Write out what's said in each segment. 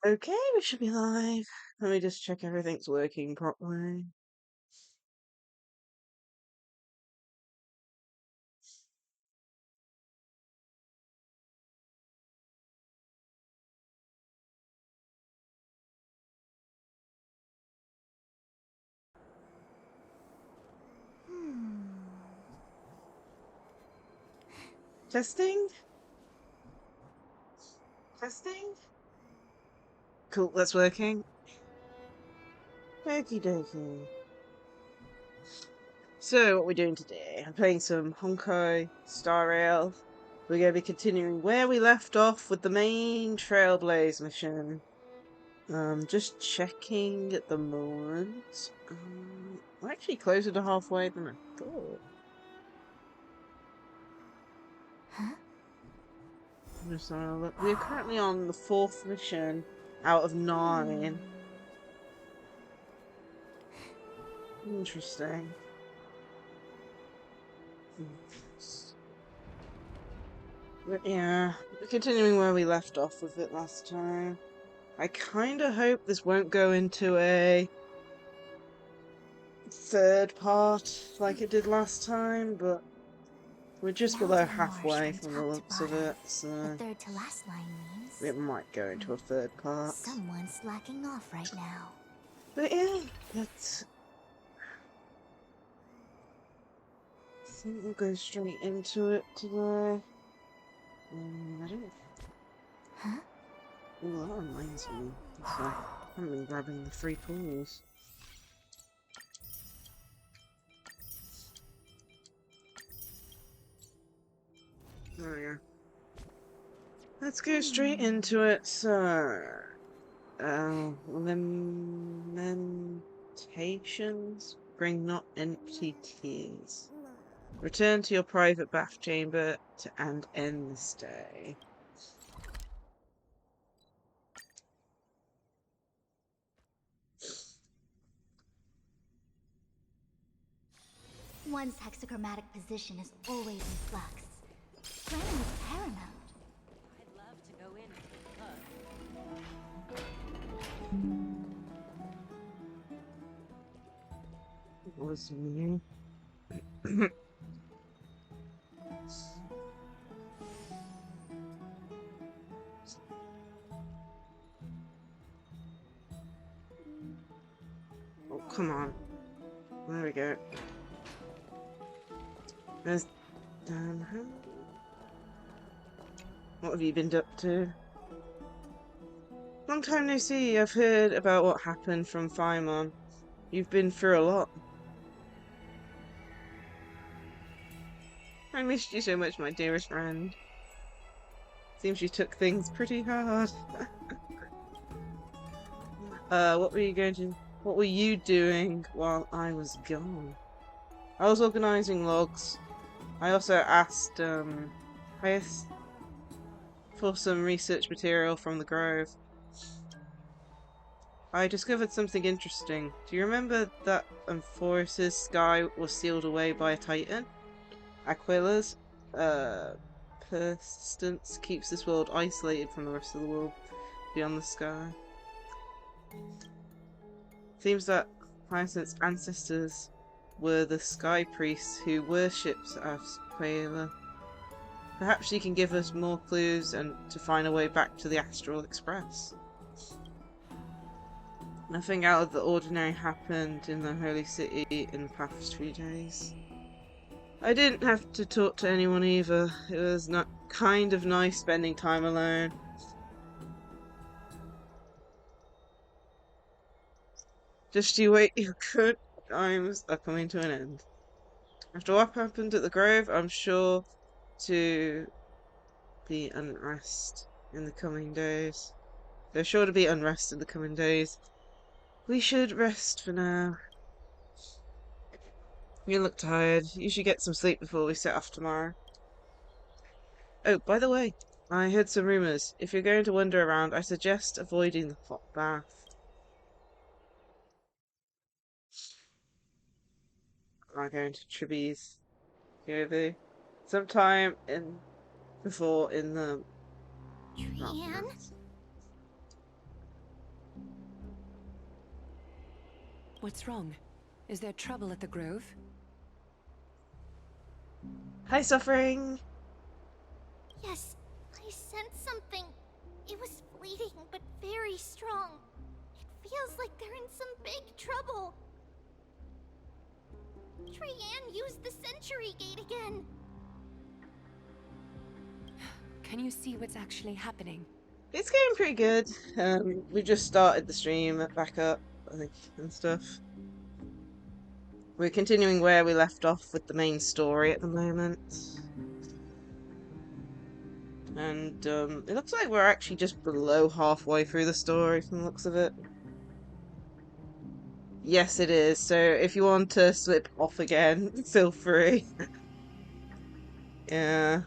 Okay, we should be live. Let me just check everything's working properly. Testing? Testing? Cool, that's working. Okie dokie. So, what we're doing today, I'm playing some Honkai Star Rail. We're going to be continuing where we left off with the main Trailblaze mission. Just checking at the moment. We're actually closer to halfway than I thought. Huh? Just having a look. We're currently on the 4th mission out of 9. Interesting. Yeah, we're continuing where we left off with it last time. I kinda hope this won't go into a third part like it did last time, but we're just below Mountain Marsh halfway from from the top to looks of bottom. it, The so third to last line means it might go into a third part. someone's slacking off right now. But yeah, that's... I think we'll go straight into it today. I don't... Huh? Well, that reminds me. So, I haven't been grabbing the free pools. Oh yeah. Let's go straight into it. So, lamentations bring not empty tears. Return to your private bath chamber and end this day. One's hexachromatic position is always in flux. Planning is paramount. I'd love to go in with It was me. Oh, come on. There we go. There's... What have you been up to? Long time no see. I've heard about what happened from Paimon. You've been through a lot. I missed you so much, my dearest friend. Seems you took things pretty hard. What were you doing while I was gone? I was organizing logs. I also asked, for some research material from the Grove. I discovered something interesting. Do you remember that Amphoris's sky was sealed away by a titan? Aquila's, persistence keeps this world isolated from the rest of the world beyond the sky. Seems that Hyacinth's ancestors were the sky priests who worshipped Aquila. Perhaps she can give us more clues and to find a way back to the Astral Express. Nothing out of the ordinary happened in the Holy City in the past few days. I didn't have to talk to anyone either. It was not kind of nice spending time alone. Just you wait, your good times are coming to an end. After what happened at the Grove, I'm sure to be unrest in the coming days. There's sure to be unrest in the coming days. We should rest for now. You look tired. You should get some sleep before we set off tomorrow. Oh, by the way, I heard some rumors. If you're going to wander around, I suggest avoiding the hot bath. I'm going to Tribby's POV. Sometime before in the... Trian? What's wrong? Is there trouble at the Grove? Hi, Suffering. Yes, I sensed something. It was fleeting, but very strong. It feels like they're in some big trouble. Trianne used the Century Gate again. Can you see what's actually happening? It's going pretty good. We just started the stream back up, I think, and stuff. We're continuing where we left off with the main story at the moment. And it looks like we're actually just below halfway through the story from the looks of it. Yes, it is. So if you want to slip off again, feel free. Yeah,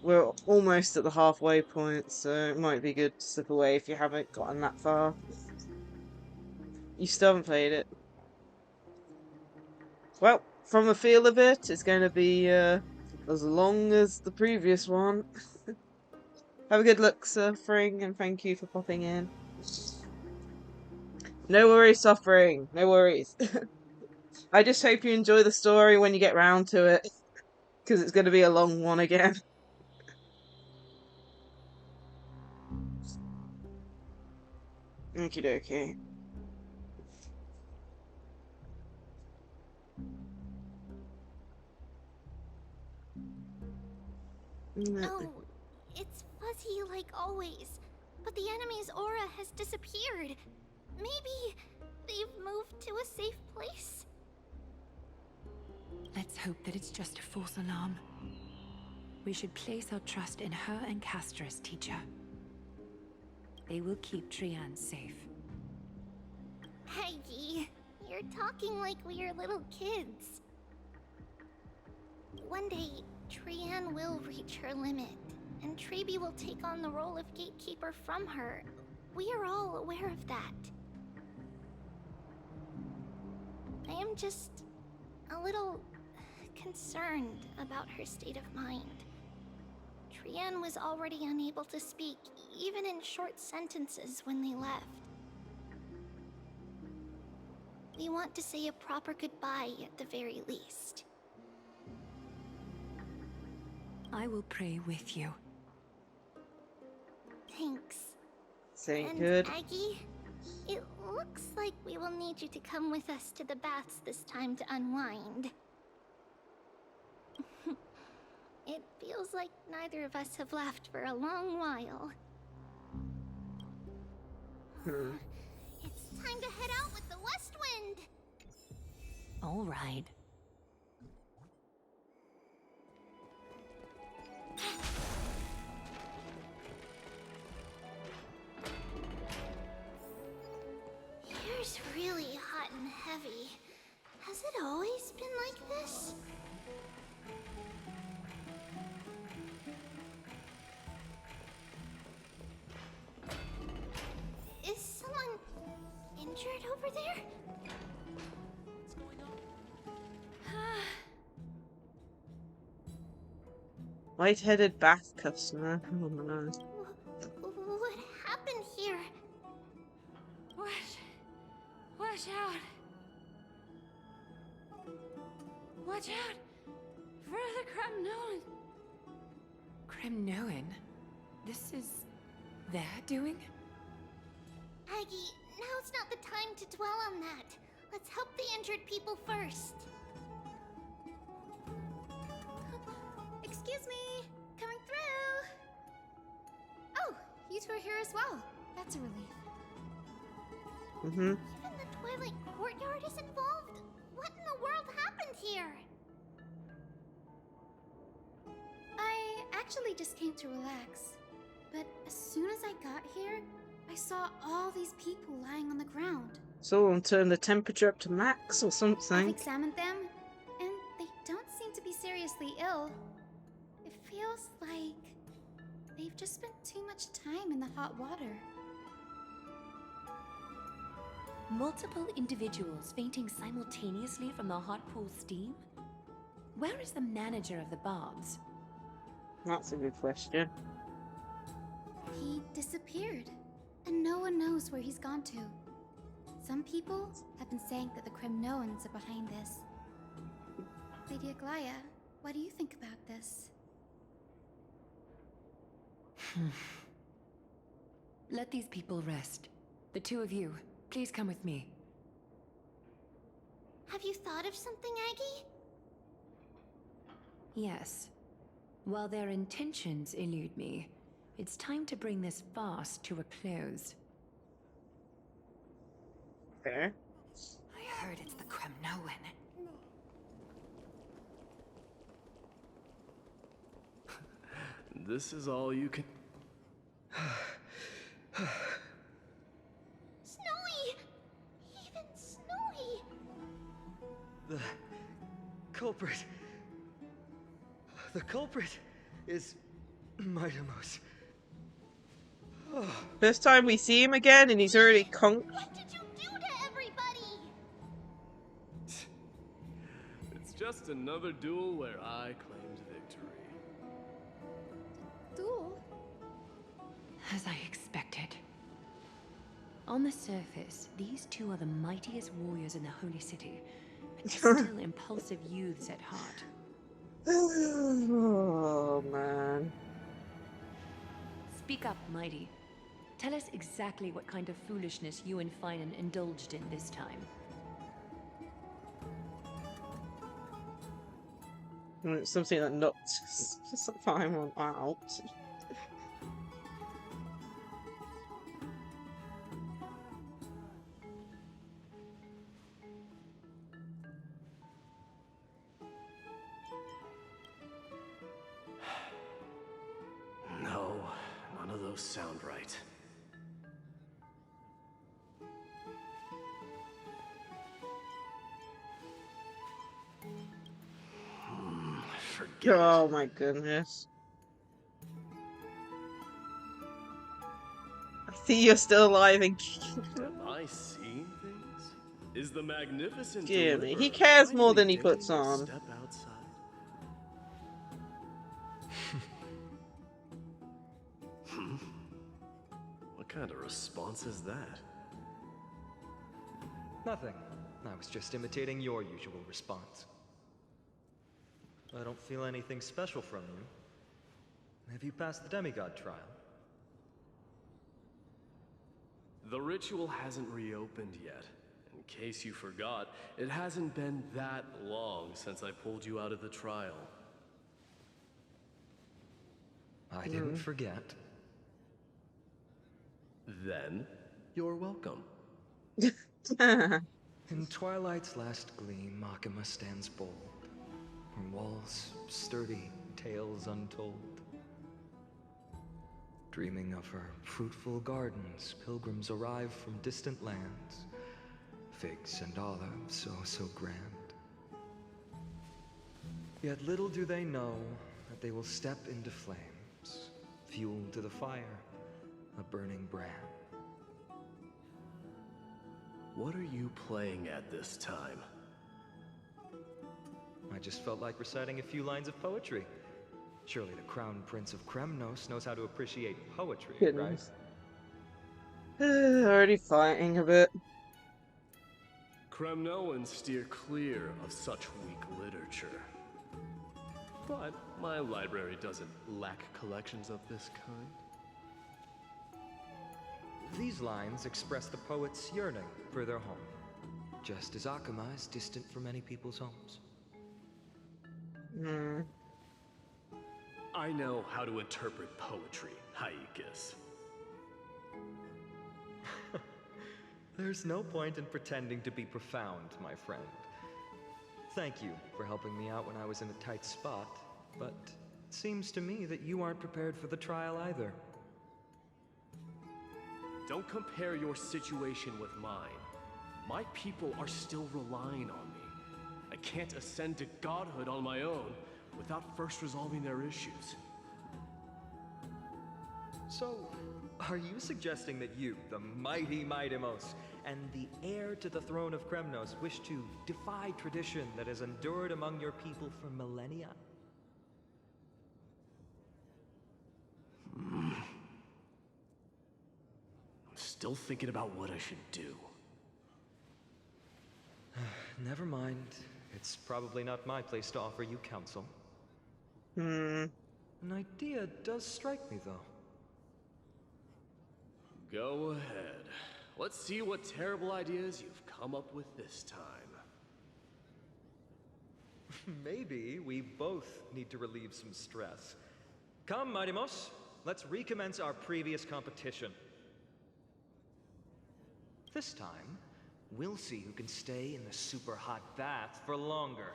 we're almost at the halfway point, so it might be good to slip away if you haven't gotten that far. You still haven't played it. Well, from the feel of it, it's going to be as long as the previous one. Have a good look, Suffering, and thank you for popping in. No worries, Suffering. No worries. I just hope you enjoy the story when you get round to it, because it's going to be a long one again. Okie dokie. No, it's fuzzy like always. But the enemy's aura has disappeared. Maybe they've moved to a safe place? Let's hope that it's just a false alarm. We should place our trust in her and Castra's teacher. They will keep Trianne safe. Peggy, you're talking like we are little kids. One day, Trianne will reach her limit, and Trebi will take on the role of gatekeeper from her. We are all aware of that. I am just a little concerned about her state of mind. Trianne was already unable to speak, even in short sentences when they left. We want to say a proper goodbye at the very least. I will pray with you. Thanks. Say And good. Aggie, it looks like we will need you to come with us to the baths this time to unwind. It feels like neither of us have laughed for a long while. It's time to head out with the west wind! All right. Here's really hot and heavy. Has it always been like this? Is someone injured over there? What's going on? White-headed bath customer. Oh no. What happened here? Watch out! Watch out! For the Kremnoan! Kremnoan? This is their doing? Aggie, now's not the time to dwell on that. Let's help the injured people first. Excuse me, coming through. Oh, you two are here as well. That's a relief. Even the Twilight Courtyard is involved? What in the world happened here? I actually just came to relax. But as soon as I got here, I saw all these people lying on the ground. Someone turn the temperature up to max or I've something. examined them, and they don't seem to be seriously ill. It feels like they've just spent too much time in the hot water. Multiple individuals fainting simultaneously from the hot pool steam? Where is the manager of the baths? That's a good question. He disappeared, and no one knows where he's gone to. Some people have been saying that the Kremnoans are behind this. Lady Aglaya, what do you think about this? Let these people rest. The two of you, please come with me. Have you thought of something, Aggie? Yes. While their intentions elude me, it's time to bring this farce to a close. Fair. I heard it's the Kremnoan. This is all you can... Snowy! Even Snowy! The culprit... The culprit is Mightimos. First time we see him again, and he's already conked. What did you do to everybody? It's just another duel where I claimed victory. Duel? As I expected. On the surface, these two are the mightiest warriors in the Holy City, but they're still impulsive youths at heart. Oh, man. Speak up, Mighty. Tell us exactly what kind of foolishness you and Finan indulged in this time. It's something that knocked Paimon out. No, none of those sound right. Forget it. Oh my goodness. I see you're still alive and Am I seeing things? Is the magnificent Dear me, he deliverer cares more finally than he daring puts to on. Step outside? What kind of response is that? Nothing. I was just imitating your usual response. I don't feel anything special from you. Have you passed the demigod trial? The ritual hasn't reopened yet. In case you forgot, it hasn't been that long since I pulled you out of the trial. I didn't forget. Then, you're welcome. In twilight's last gleam, Makima stands bold. Her walls sturdy, tales untold. Dreaming of her fruitful gardens, pilgrims arrive from distant lands. Figs and olives, oh so grand. Yet little do they know that they will step into flames, fuel to the fire, a burning brand. What are you playing at this time? I just felt like reciting a few lines of poetry. Surely the Crown Prince of Kremnos knows how to appreciate poetry, Goodness. Already fighting a bit. Kremnoans steer clear of such weak literature. But my library doesn't lack collections of this kind. These lines express the poet's yearning for their home, just as Akama is distant from many people's homes. I know how to interpret poetry, Haikis. There's no point in pretending to be profound, my friend. Thank you for helping me out when I was in a tight spot, but it seems to me that you aren't prepared for the trial either. Don't compare your situation with mine. My people are still relying on me. I can't ascend to godhood on my own without first resolving their issues. So, are you suggesting that you, the mighty Mightimos, and the heir to the throne of Kremnos, wish to defy tradition that has endured among your people for millennia? I'm still thinking about what I should do. Never mind. It's probably not my place to offer you counsel. Hmm. An idea does strike me, though. Go ahead. Let's see what terrible ideas you've come up with this time. Maybe we both need to relieve some stress. Come, Mighty-Mos, let's recommence our previous competition. This time, we'll see who can stay in the super hot bath for longer.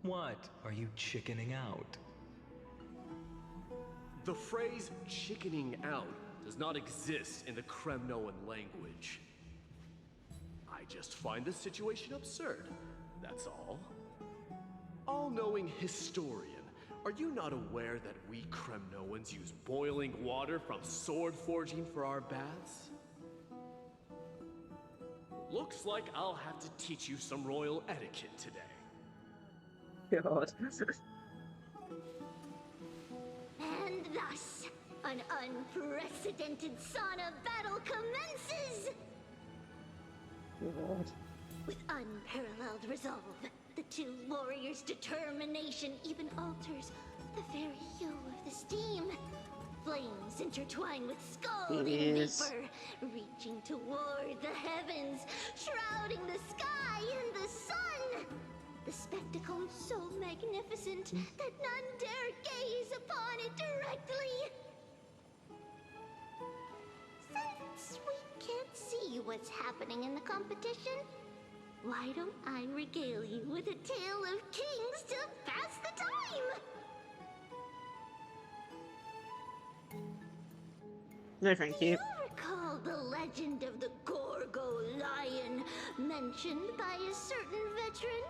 What? Are you chickening out? The phrase chickening out does not exist in the Kremnoan language. I just find the situation absurd, that's all. All-knowing historian, are you not aware that we Kremnoans use boiling water from sword forging for our baths? Looks like I'll have to teach you some royal etiquette today. God. And thus, an unprecedented sauna battle commences! God. With unparalleled resolve, the two warriors' determination even alters the very hue of the steam. Flames intertwine with scalding Yes. vapor, reaching toward the heavens, shrouding the sky in the sun. The spectacle is so magnificent that none dare gaze upon it directly. Since we can't see what's happening in the competition, why don't I regale you with a tale of kings to pass the time? No, thank Do you. you recall the legend of the Gorgo lion mentioned by a certain veteran?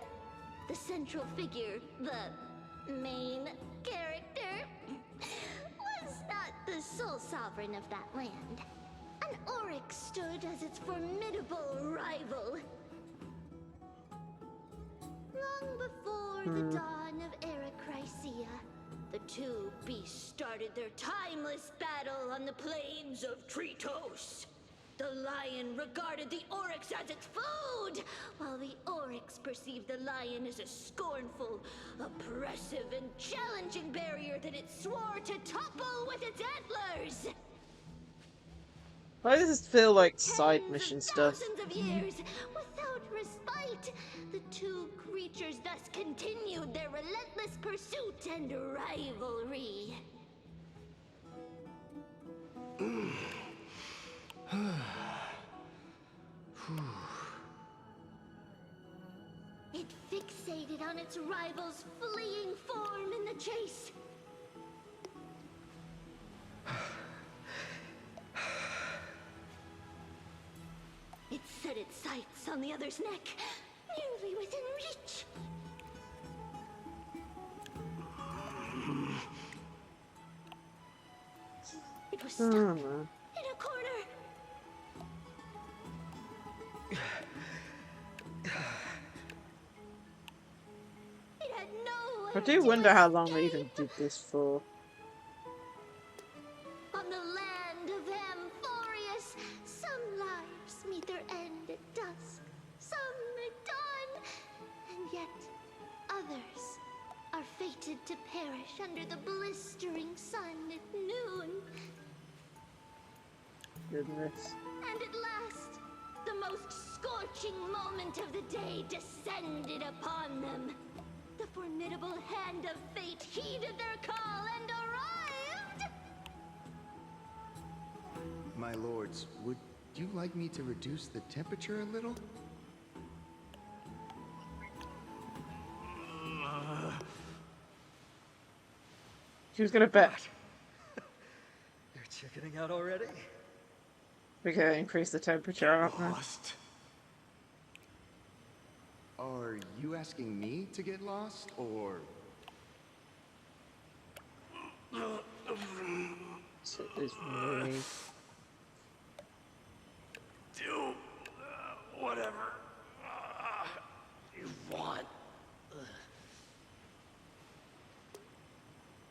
The central figure, the main character, was not the sole sovereign of that land. An oryx stood as its formidable rival. Long before the dawn of Era Chrysia, the two beasts started their timeless battle on the plains of Pt2. The lion regarded the oryx as its food, while the oryx perceived the lion as a scornful, oppressive, and challenging barrier that it swore to topple with its antlers. Why does this feel like For side tens mission of stuff? thousands of years, without respite, the two creatures thus continued their relentless pursuit and rivalry. It fixated on its rival's fleeing form in the chase. It set its sights on the other's neck, nearly within reach. It was stuck in a corner. It had nowhere I do to wonder how long they escape. even did this for. On the land of Amphorius, some lives meet their end at dusk, some at dawn, and yet others are fated to perish under the blistering sun at noon. Goodness. And at last, the most scorching moment of the day descended upon them. The formidable hand of fate heeded their call and arrived! My lords, would you like me to reduce the temperature a little? She was gonna bet. You're chickening out already? We're gonna increase the temperature, aren't we? Lost. Are you asking me to get lost, or... So there's really... Do whatever you want.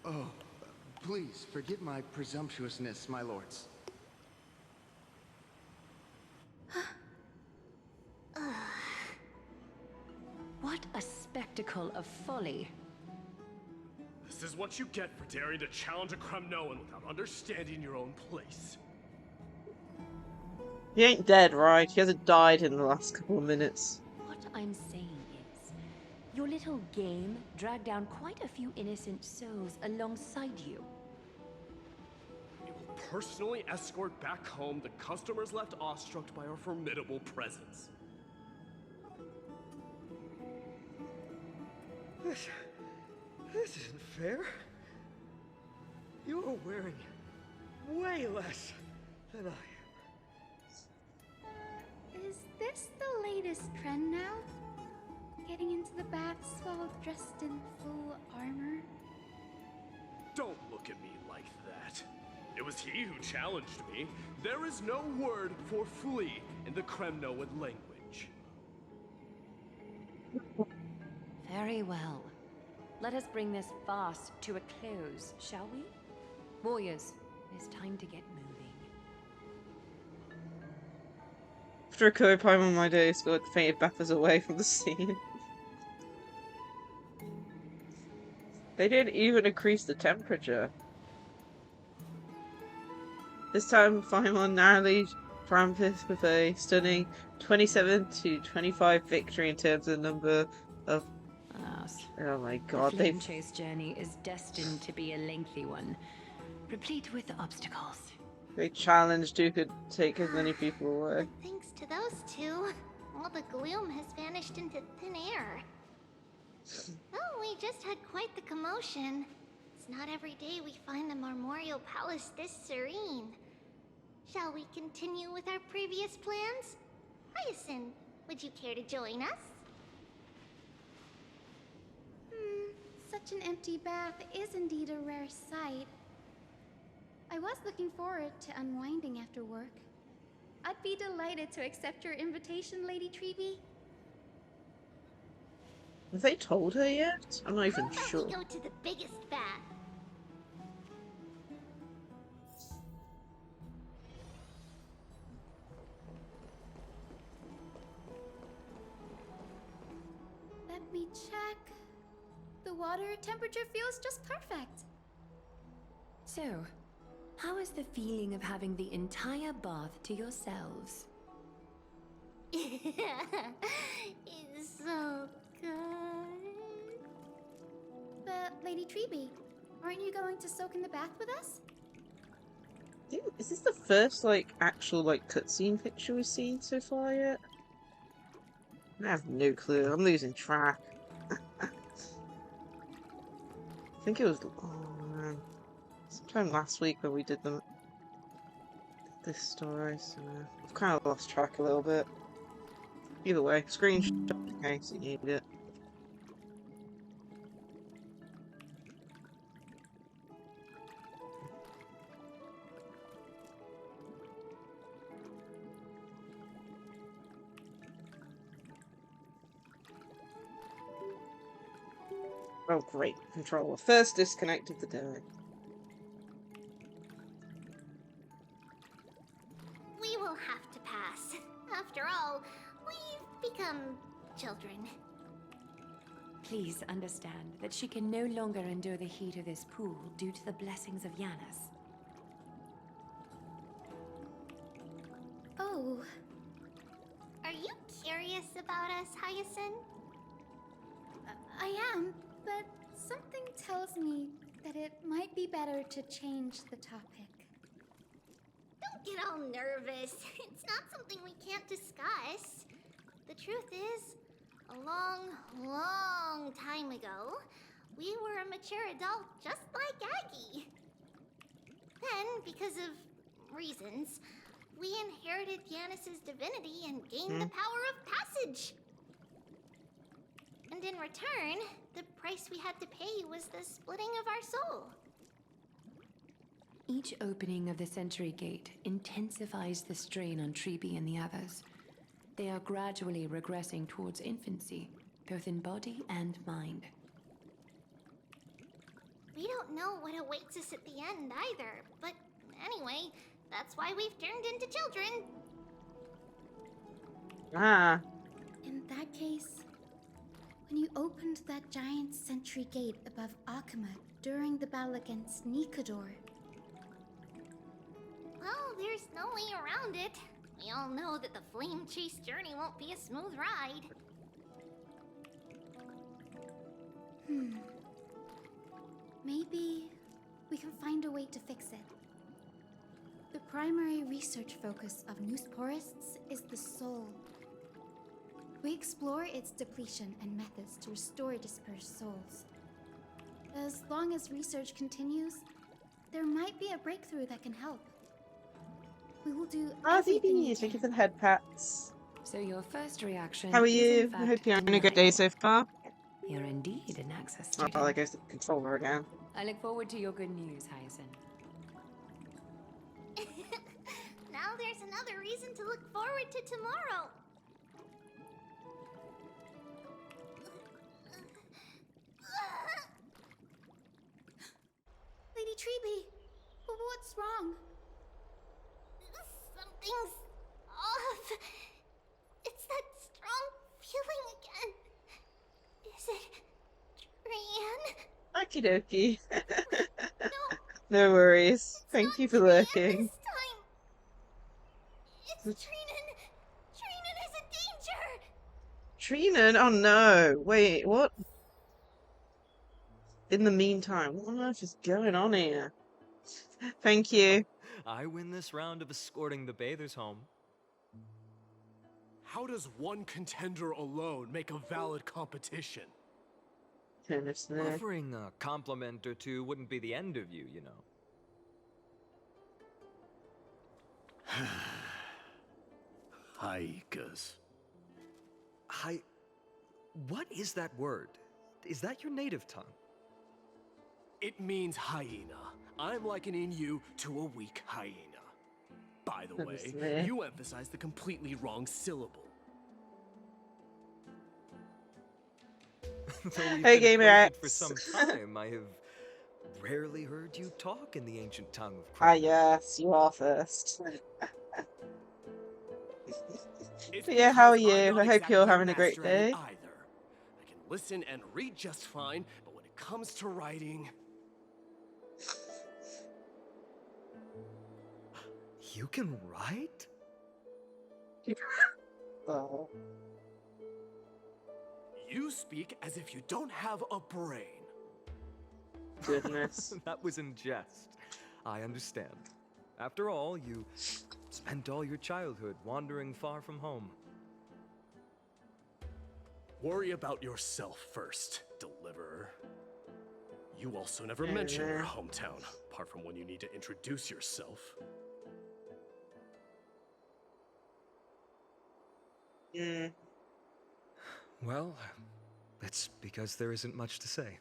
Oh, please, forgive my presumptuousness, my lords. of folly. This is what you get for daring to challenge a Kremnoan without understanding your own place. He ain't dead, right? He hasn't died in the last couple of minutes. What I'm saying is, your little game dragged down quite a few innocent souls alongside you. We will personally escort back home the customers left awestruck by our formidable presence. This isn't fair. You're wearing way less than I am. Is this the latest trend now? Getting into the baths while dressed in full armor? Don't look at me like that. It was he who challenged me. There is no word for flee in the Kremnoan language. Very well. Let us bring this farce to a close, shall we? Warriors, it is time to get moving. After a co-prime on my day, Scott fainted backwards away from the scene. They didn't even increase the temperature. This time, Paimon narrowly triumphed with a stunning 27 to 25 victory in terms of the number of. Oh my god, the flame chase journey is destined to be a lengthy one, replete with obstacles. They challenged who could take as many people away. Thanks to those two, all the gloom has vanished into thin air. Oh, we just had quite the commotion. It's not every day we find the Marmorial Palace this serene. Shall we continue with our previous plans? Hyacinth, would you care to join us? Such an empty bath is indeed a rare sight. I was looking forward to unwinding after work. I'd be delighted to accept your invitation, Lady Treeby. Have they told her yet? I'm not even How about sure. we go to the biggest bath? Let me check. The water temperature feels just perfect. So, how is the feeling of having the entire bath to yourselves? It's so good. But, Lady Treeby, aren't you going to soak in the bath with us? Is this the first, like, actual, like, cutscene picture we've seen so far yet? I have no clue. I'm losing track. I think it was sometime last week when we did this story, so I've kind of lost track a little bit. Either way, screenshot in case you need it. Oh great, controller. First disconnected the day. We will have to pass. After all, we've become children. Please understand that she can no longer endure the heat of this pool due to the blessings of Yanis. Oh, Are you curious about us, Hyacinth? I am, but something tells me that it might be better to change the topic. Don't get all nervous. It's not something we can't discuss. The truth is, a long, long time ago, we were a mature adult just like Aggie. Then, because of reasons, we inherited Yanis's divinity and gained the power of passage. And in return, the price we had to pay was the splitting of our soul. Each opening of the Century Gate intensifies the strain on Treeby and the others. They are gradually regressing towards infancy, both in body and mind. We don't know what awaits us at the end either, but anyway, that's why we've turned into children. Ah. In that case, When you opened that giant sentry gate above Akuma during the battle against Nikador. Well, there's no way around it. We all know that the flame chase journey won't be a smooth ride. Maybe we can find a way to fix it. The primary research focus of Noosporists is the soul. We explore its depletion and methods to restore dispersed souls. As long as research continues, there might be a breakthrough that can help. We will do everything we Thank you can. for the head pats. So your first reaction How are is in you? I fact hope you're having a good day so far. You're indeed an access Oh, student. there goes the controller again. I look forward to your good news, Hyacinth. Now there's another reason to look forward to tomorrow. Lady Treeby, what's wrong? Something's off. It's that strong feeling again. Is it Trian? Okie dokie. No, No worries. it's Thank not you for Trian lurking. this time. It's Trinan. Trinan is in danger. Trina? Oh no. Wait, what? In the meantime, what on earth is going on here? Thank you. I win this round of escorting the bathers home. How does one contender alone make a valid competition? Goodness no. Offering a compliment or two wouldn't be the end of you, you know. Haikas. What is that word? Is that your native tongue? It means hyena. I'm likening you to a weak hyena. By the way, Goodness me. you emphasized the completely wrong syllable. Though we've Hey, been Gamer acquainted for X. some time, I have rarely heard you talk in the ancient tongue of Ah, Kremlin. yes, you are first. It's But yeah, how are because I'm you? not I hope exactly you're a having a great master at it day. either. I can listen and read just fine, but when it comes to writing, You can write? Oh, you speak as if you don't have a brain. goodness. That was in jest. I understand. After all, you spent all your childhood wandering far from home. Worry about yourself first, Deliverer. You also never Yeah, mention your yeah. hometown, apart from when you need to introduce yourself. Mm. Well, it's because there isn't much to say.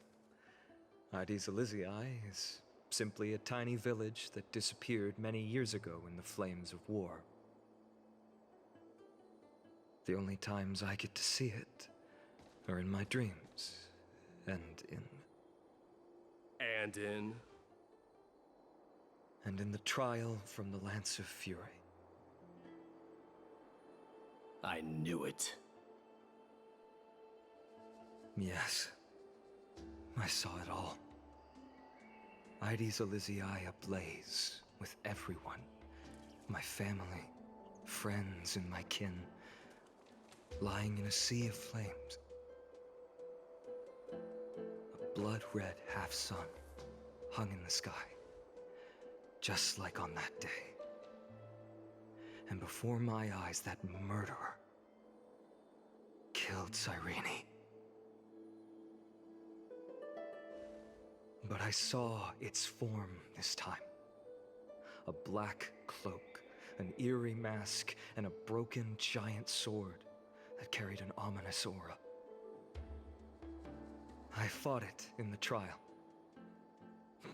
Ides Elysiae is simply a tiny village that disappeared many years ago in the flames of war. The only times I get to see it are in my dreams and in the trial from the Lance of Fury. I knew it. Yes, I saw it all. Ides Elysiae ablaze with everyone. My family, friends, and my kin, lying in a sea of flames. A blood-red half-sun hung in the sky, just like on that day. And before my eyes, that murderer killed Cyrene. But I saw its form this time. A black cloak, an eerie mask, and a broken giant sword that carried an ominous aura. I fought it in the trial.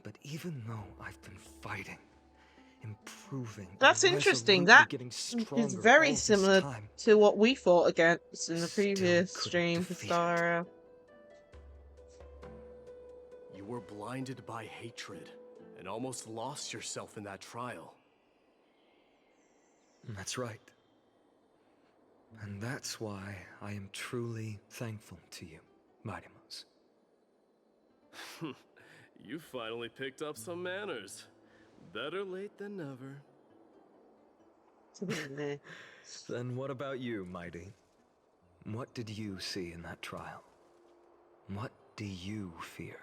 But even though I've been fighting, improving, That's and interesting. resolutely That getting is stronger very all this similar time, to what we fought against in the Still previous couldn't stream for defeat it. Starro. You were blinded by hatred and almost lost yourself in that trial. That's right. And that's why I am truly thankful to you. Mightymouse. You finally picked up some manners. Better late than never. Then what about you, Mighty? What did you see in that trial? What do you fear?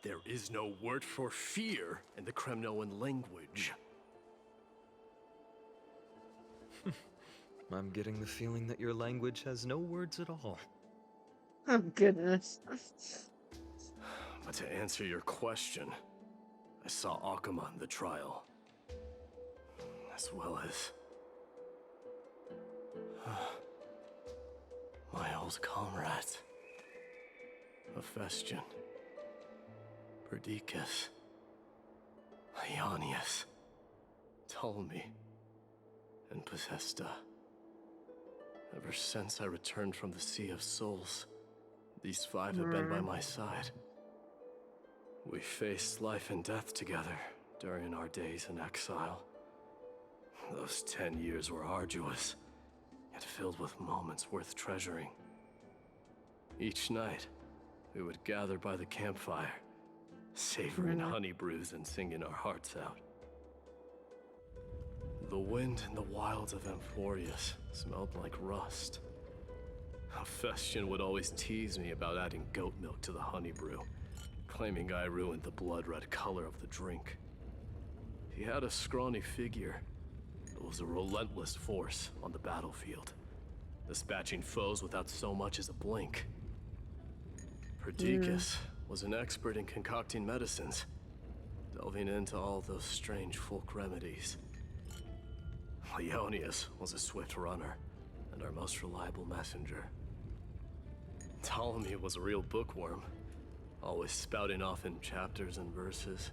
There is no word for fear in the Kremnoan language. I'm getting the feeling that your language has no words at all. Oh, goodness. But to answer your question, I saw Akuma in the trial. As well as... my old comrades. Hephaestion. Perdiccas. Ionius. Ptolemy. And Possesta. Ever since I returned from the Sea of Souls, these five have been by my side. We faced life and death together during our days in exile. Those 10 years were arduous, yet filled with moments worth treasuring. Each night, we would gather by the campfire, savoring honey brews and singing our hearts out. The wind in the wilds of Amphorius smelled like rust. Hephaestion would always tease me about adding goat milk to the honey brew, claiming I ruined the blood-red color of the drink. He had a scrawny figure, but was a relentless force on the battlefield, dispatching foes without so much as a blink. Perdiccas was an expert in concocting medicines, delving into all those strange folk remedies. Ionius was a swift runner and our most reliable messenger. Ptolemy was a real bookworm, always spouting off in chapters and verses.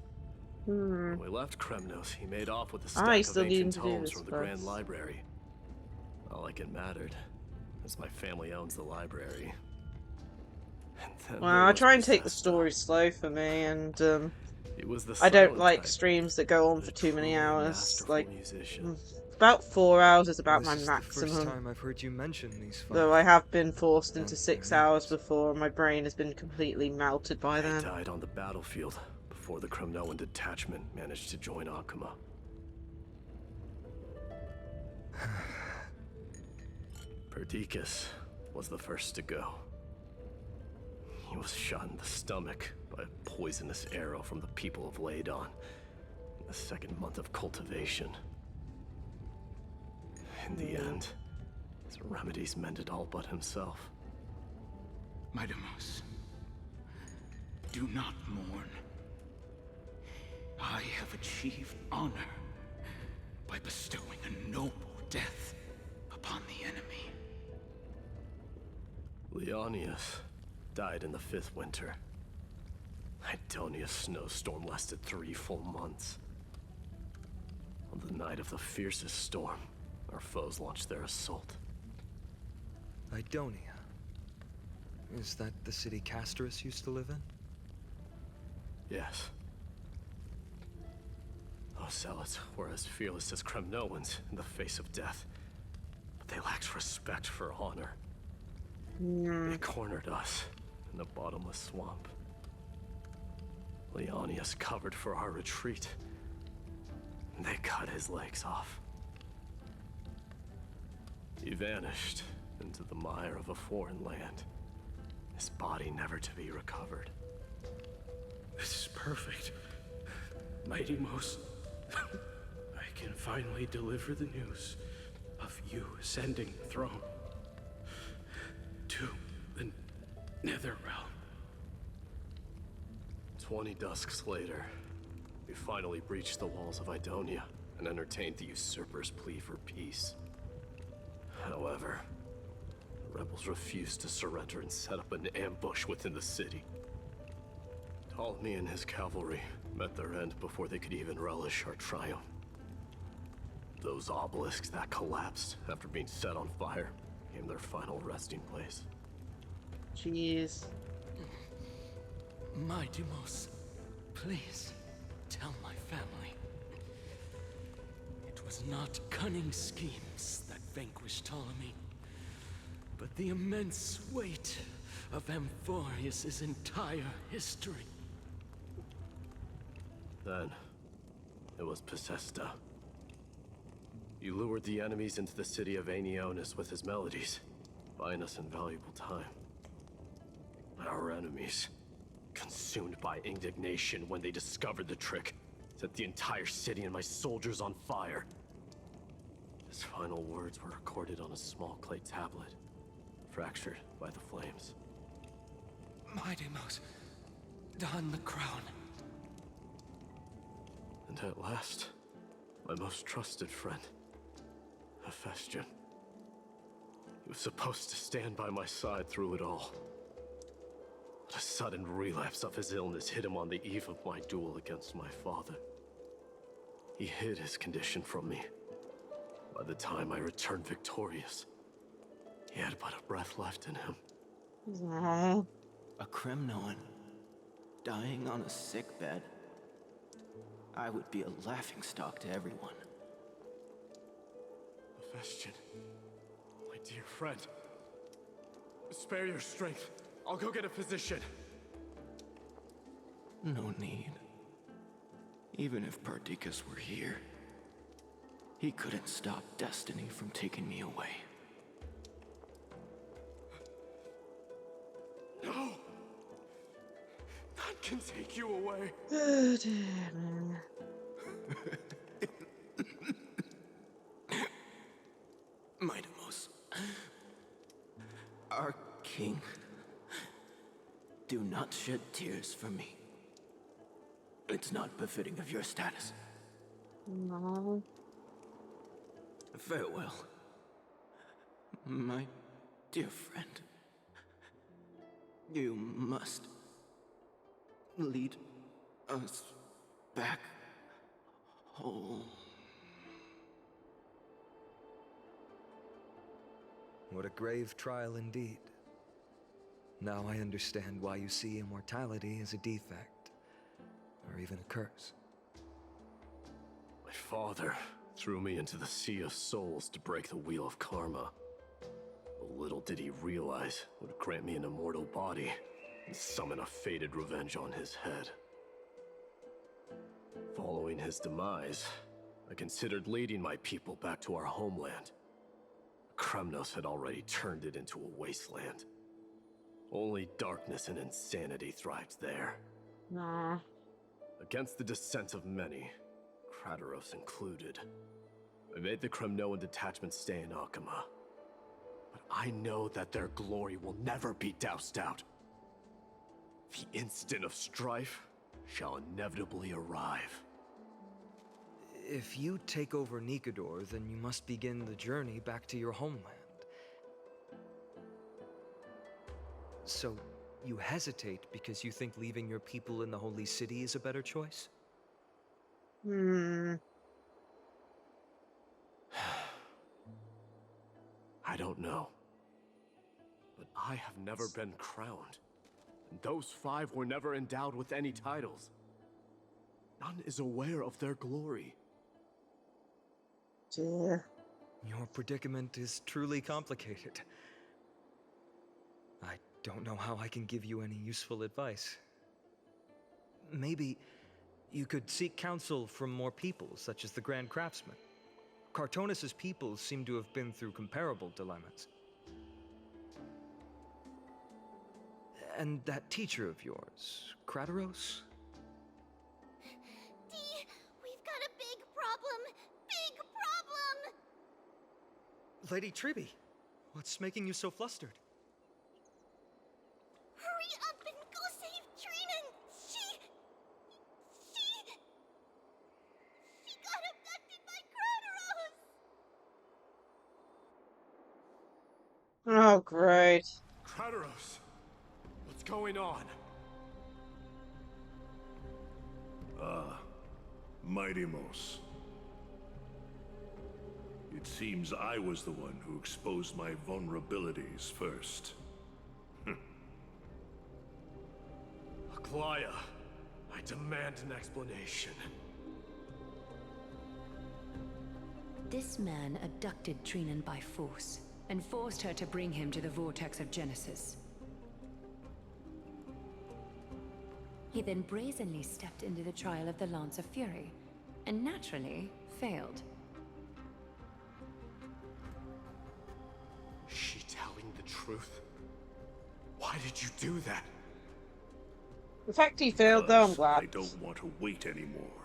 When we left Kremnos, he made off with a stack of ancient tomes from the Grand Library. Not like it mattered, as my family owns the library. Well, I try and take the story slow for me, and It was the I don't silent like type, streams that go on but for a too many truly hours. masterful Like, musician. about 4 hours is about This my is the first maximum. time I've heard you mention these five. Though I have been forced into And 6 their hours names. before, and my brain has been completely melted by They then. died on the battlefield before the Kremnoan detachment managed to join Akuma. Perdiccas was the first to go. He was shot in the stomach by a poisonous arrow from the people of Ladon in the second month of cultivation. In the end, his remedies mended all but himself. Mightymouse, do not mourn. I have achieved honor by bestowing a noble death upon the enemy. Leonius died in the 5th winter. Idonia's snowstorm lasted 3 full months. On the night of the fiercest storm, our foes launched their assault. Idonia. Is that the city Castorus used to live in? Yes. Those zealots were as fearless as Kremnoans in the face of death, but they lacked respect for honor. They cornered us in a bottomless swamp. Leonius covered for our retreat, and they cut his legs off. He vanished into the mire of a foreign land, his body never to be recovered. This is perfect. Mightymouse, I can finally deliver the news of you ascending the throne to the Netherrealm. 20 dusks later, we finally breached the walls of Idonia and entertained the usurper's plea for peace. However, the rebels refused to surrender and set up an ambush within the city. Ptolemy and his cavalry met their end before they could even relish our triumph. Those obelisks that collapsed after being set on fire became their final resting place. Jeez. Mightymouse, please tell my family. It was not cunning schemes that vanquished Ptolemy, but the immense weight of Amphorius' entire history. Then, it was Pacesta. He lured the enemies into the city of Aeneonis with his melodies, buying us invaluable time. Our enemies, consumed by indignation when they discovered the trick, set the entire city and my soldiers on fire. His final words were recorded on a small clay tablet, fractured by the flames. Mightymost, don the crown. And at last, my most trusted friend, Hephaestion. He was supposed to stand by my side through it all. But a sudden relapse of his illness hit him on the eve of my duel against my father. He hid his condition from me. By the time I returned victorious, he had but a breath left in him. Aww. A Kremnoan dying on a sickbed. I would be a laughingstock to everyone. Hephaestion, my dear friend. Spare your strength. I'll go get a physician. No need. Even if Perdiccas were here, he couldn't stop destiny from taking me away. No! None can take you away. Oh, dear, man. Mightymost, our king, do not shed tears for me. It's not befitting of your status. No. Farewell, my dear friend. You must lead us back home. What a grave trial indeed. Now I understand why you see immortality as a defect, or even a curse. My father threw me into the sea of souls to break the wheel of karma. But little did he realize it would grant me an immortal body and summon a fated revenge on his head. Following his demise, I considered leading my people back to our homeland. Kremnos had already turned it into a wasteland. Only darkness and insanity thrived there. Nah. Against the dissent of many, Krateros included, I made the Kremnoan detachment stay in Akama. But I know that their glory will never be doused out. The instant of strife shall inevitably arrive. If you take over Nikador, then you must begin the journey back to your homeland. So, you hesitate because you think leaving your people in the Holy City is a better choice? Hmm. I don't know. But I have never been crowned. And those 5 were never endowed with any titles. None is aware of their glory. Dear. Your predicament is truly complicated. I don't know how I can give you any useful advice. Maybe you could seek counsel from more people, such as the Grand Craftsman. Cartonis' people seem to have been through comparable dilemmas. And that teacher of yours, Krateros? Dee, we've got a big problem! Big problem! Lady Tribby, what's making you so flustered? Hurry up and go save Trinan! She got abducted by Krateros! Oh, great. Krateros! What's going on? Mightymost. It seems I was the one who exposed my vulnerabilities first. Aglaya, I demand an explanation. This man abducted Trinan by force. and forced her to bring him to the vortex of Genesis. He then brazenly stepped into the trial of the Lance of Fury, and naturally failed. Is she telling the truth? Why did you do that? The fact he failed, though, I'm Because glad. I don't want to wait anymore.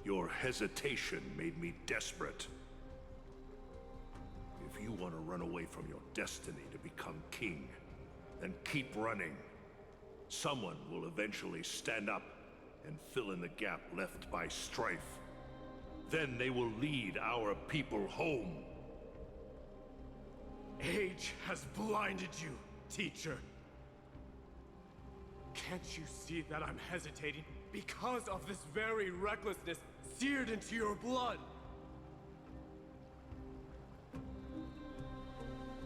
Your hesitation made me desperate. If you want to run away from your destiny to become king, then keep running. Someone will eventually stand up and fill in the gap left by strife. Then they will lead our people home. Age has blinded you, teacher. Can't you see that I'm hesitating because of this very recklessness seared into your blood?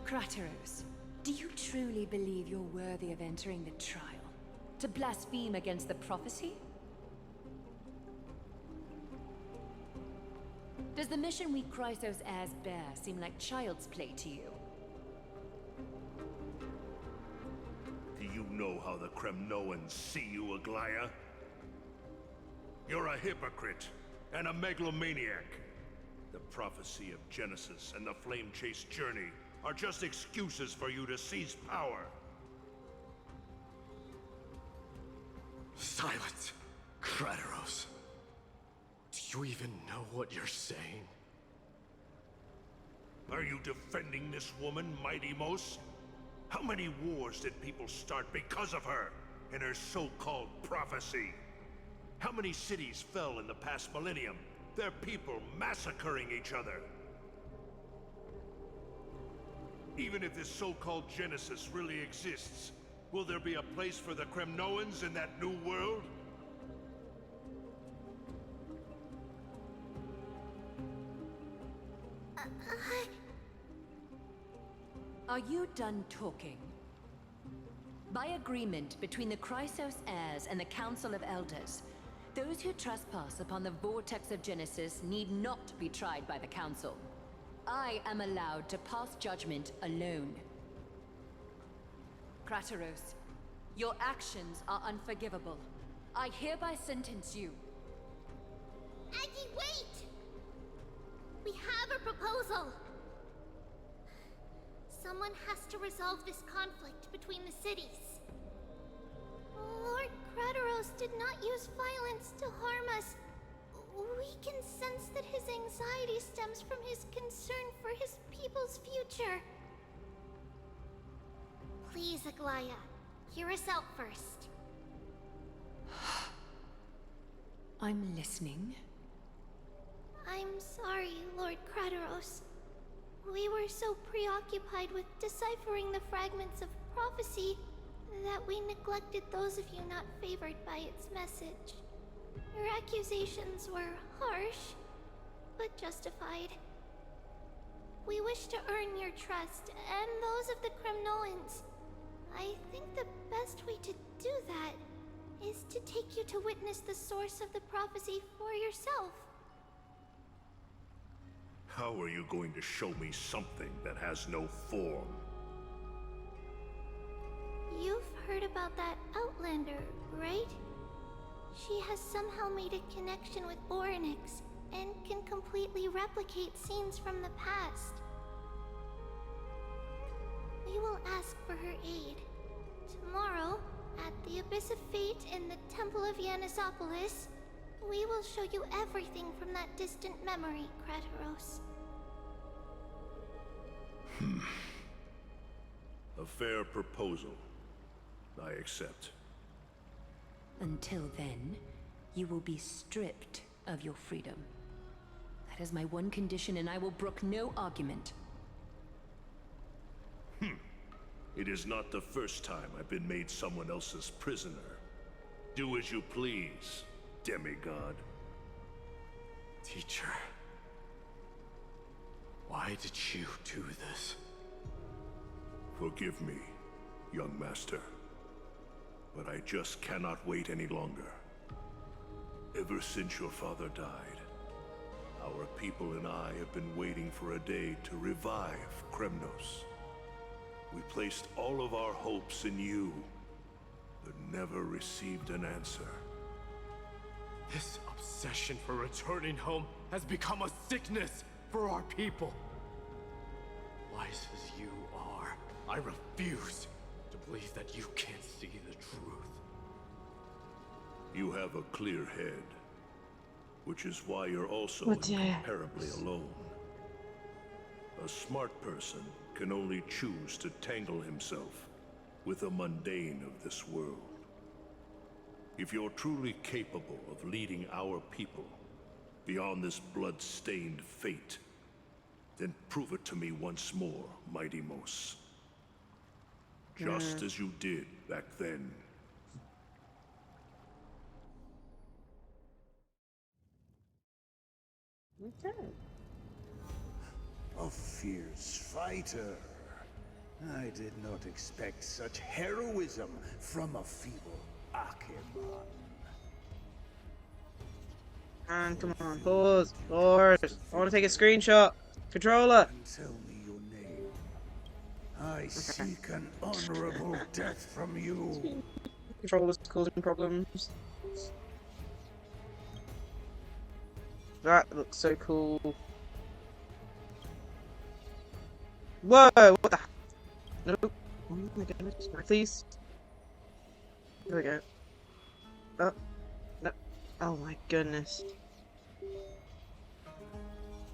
Kratos, do you truly believe you're worthy of entering the trial? To blaspheme against the prophecy? Does the mission we Chrysos heirs bear seem like child's play to you? Do you know how the Kremnoans see you, Aglaya? You're a hypocrite and a megalomaniac. The prophecy of Genesis and the Flame Chase journey are just excuses for you to seize power. Silence, Kratos. Do you even know what you're saying? Are you defending this woman, Mighty Mos? How many wars did people start because of her and her so-called prophecy? How many cities fell in the past millennium? Their people massacring each other. Even if this so-called Genesis really exists, will there be a place for the Kremnoans in that new world? Are you done talking? By agreement between the Chrysos heirs and the Council of Elders, those who trespass upon the vortex of Genesis need not be tried by the Council. I am allowed to pass judgment alone. Kratos, your actions are unforgivable. I hereby sentence you. Aggie, wait! We have a proposal! Someone has to resolve this conflict between the cities. Lord Kratos did not use violence to harm us. We can sense that his anxiety stems from his concern for his people's future. Please, Aglaya, hear us out first. I'm listening. I'm sorry, Lord Kratos. We were so preoccupied with deciphering the fragments of prophecy that we neglected those of you not favored by its message. Your accusations were harsh, but justified. We wish to earn your trust and those of the Kremnoans. I think the best way to do that is to take you to witness the source of the prophecy for yourself. How are you going to show me something that has no form? You've heard about that Outlander, right? She has somehow made a connection with Orynyx and can completely replicate scenes from the past. We will ask for her aid. Tomorrow, at the Abyss of Fate in the Temple of Yanisopolis, we will show you everything from that distant memory, Kratos. A fair proposal. I accept. Until then, you will be stripped of your freedom. That is my one condition, and I will brook no argument. It is not the first time I've been made someone else's prisoner. Do as you please, demigod. Teacher, why did you do this? Forgive me, young master. But I just cannot wait any longer. Ever since your father died, Our people and I have been waiting for a day to revive Kremnos. We placed all of our hopes in you, but never received an answer. This obsession for returning home has become a sickness for our people. Wise as you are, I refuse to believe that you can't see the truth. You have a clear head, which is why you're also What? incomparably alone. A smart person can only choose to tangle himself with the mundane of this world. If you're truly capable of leading our people beyond this blood-stained fate, then prove it to me once more, Mighty Mos. Just as you did back then. Okay. A fierce fighter. I did not expect such heroism from a feeble Akeman. And come on, pause. Pause. I want to take a screenshot. Controller. Tell me your name. I seek an honorable death from you. Controller's causing problems. That looks so cool. Whoa! What the? Nope. Oh my goodness. Please. There we go. Oh. No. Oh my goodness.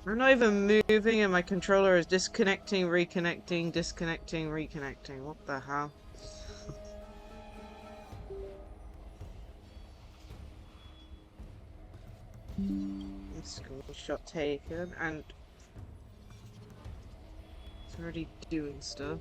I'm not even moving and my controller is disconnecting, reconnecting, disconnecting, reconnecting. What the hell? Screenshot taken and it's already doing stuff.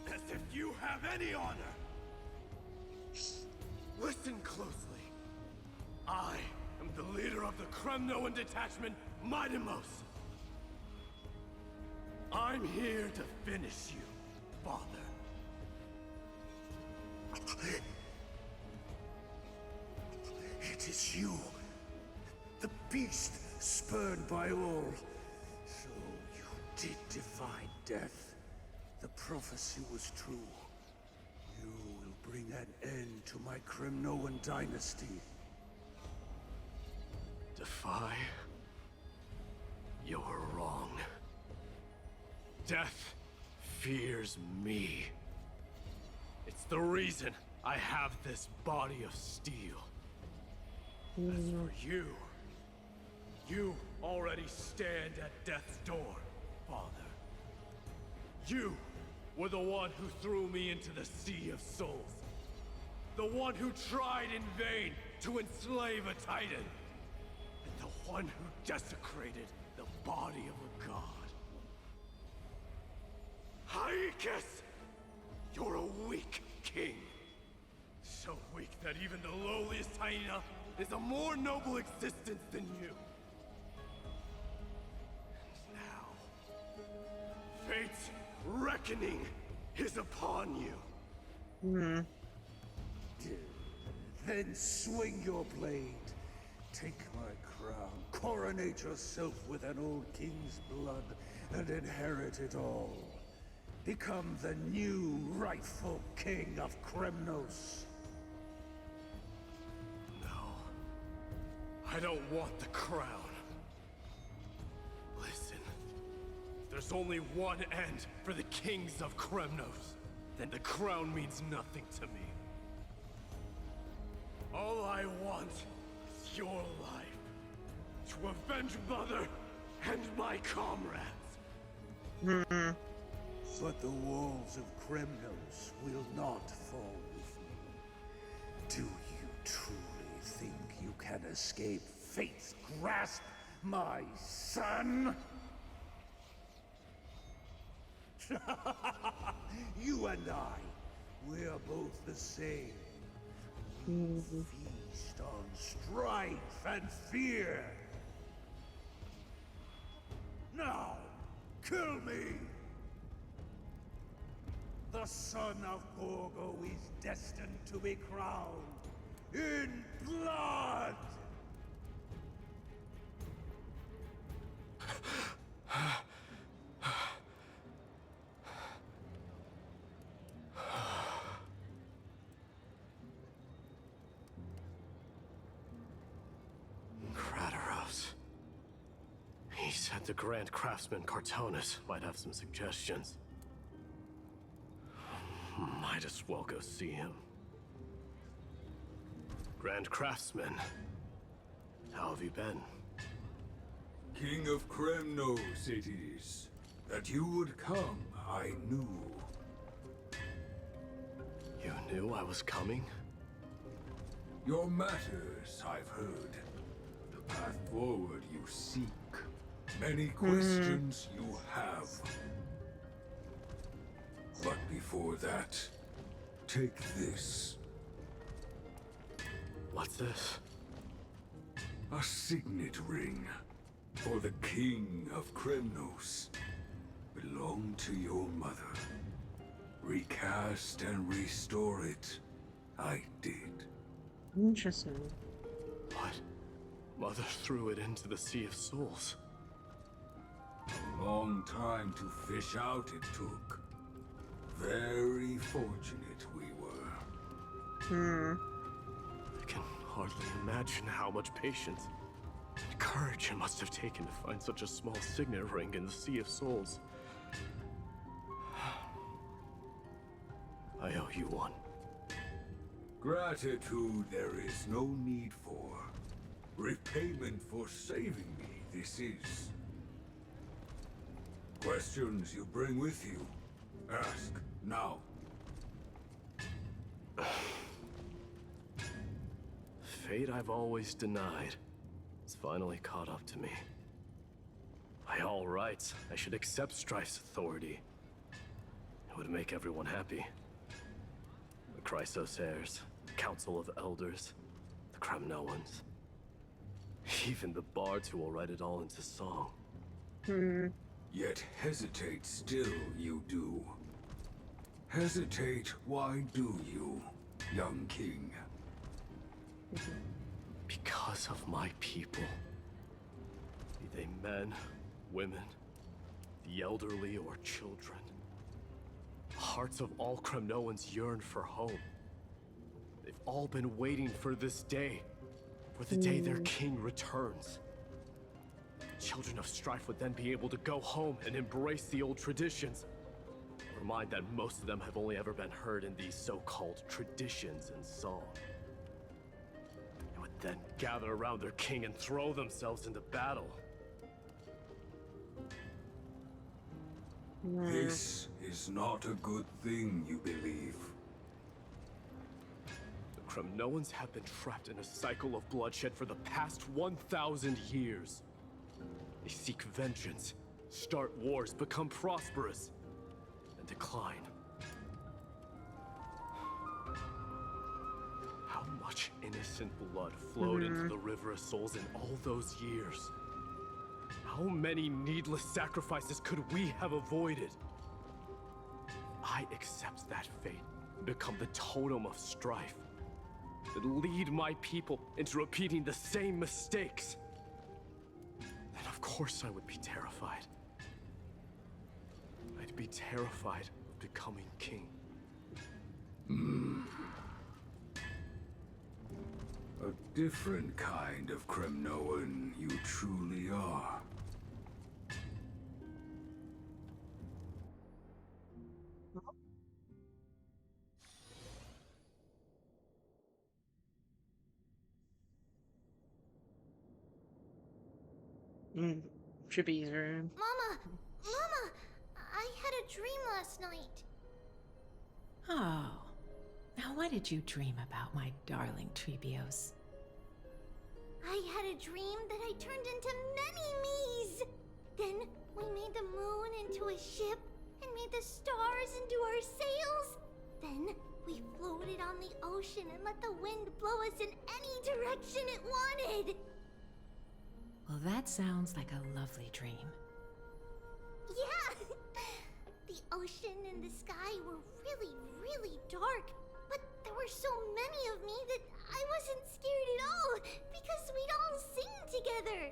As if you have any honor! Listen closely. I am the leader of the Kremnoan detachment, Midemos. I'm here to finish you, Father. It is you, the beast spurned by all. So you did defy death. The prophecy was true. You will bring an end to my Kremnoan dynasty. Defy? You're wrong. Death fears me. It's the reason I have this body of steel. As for you, you already stand at death's door, Father. You were the one who threw me into the Sea of Souls. The one who tried in vain to enslave a Titan. And the one who desecrated the body of a god. Hyakis! You're a weak king. So weak that even the lowliest hyena is a more noble existence than you. And now, fate's reckoning is upon you. Then swing your blade. Take my crown. Coronate yourself with an old king's blood and inherit it all. Become the new rightful king of Kremnos. No. I don't want the crown. Listen. If there's only one end for the kings of Kremnos, then the crown means nothing to me. All I want is your life. To avenge Mother and my comrades. But the walls of Kremnos will not fall with me. Do you truly think you can escape fate's grasp, my son? You and I, we are both the same. We feast on strife and fear. Now, Kill me! The son of Gorgo is destined to be crowned in blood! He said the Grand Craftsman Cartonus might have some suggestions. Might as well go see him. Grand Craftsman, how have you been? King of Kremnos it is. That you would come, I knew. You knew I was coming? Your matters, I've heard. The path forward you seek. Many questions you have. But before that, take this. What's this? A signet ring for the King of Kremnos. Belonged to your mother. Recast and restore it. I did. Interesting. What? Mother threw it into the Sea of Souls. A long time to fish out it took. Very fortunate we were. I can hardly imagine how much patience and courage it must have taken to find such a small signet ring in the Sea of Souls. I owe you one. Gratitude there is no need for. Repayment for saving me, this is. Questions you bring with you? Ask, now. Fate I've always denied. It's finally caught up to me. By all rights, I should accept Strife's authority. It would make everyone happy. The Chrysos heirs, the Council of Elders, the Kremnoans. Even the bards who will write it all into song. Yet hesitate still you do. Hesitate, why do you, young king? Because of my people. Be they men, women, the elderly or children. The hearts of all Kremnoans yearn for home. They've all been waiting for this day. For the day their king returns. Children of Strife would then be able to go home and embrace the old traditions. Never mind that most of them have only ever been heard in these so-called traditions and song. They would then gather around their king and throw themselves into battle. This is not a good thing, you believe. The Kremnoans have been trapped in a cycle of bloodshed for the past 1,000 years. They seek vengeance, start wars, become prosperous, and decline. How much innocent blood flowed into the River of Souls in all those years? How many needless sacrifices could we have avoided? I accept that fate and become the totem of strife that lead my people into repeating the same mistakes. Then of course I would be terrified. I'd be terrified of becoming king. A different kind of Kremnoan you truly are. Trippy's room. Mama! Mama! I had a dream last night. Oh. Now what did you dream about, my darling Treebios? I had a dream that I turned into many me's. Then we made the moon into a ship and made the stars into our sails. Then we floated on the ocean and let the wind blow us in any direction it wanted. Well, that sounds like a lovely dream. Yeah! The ocean and the sky were really, really dark, but there were so many of me that I wasn't scared at all because we'd all sing together.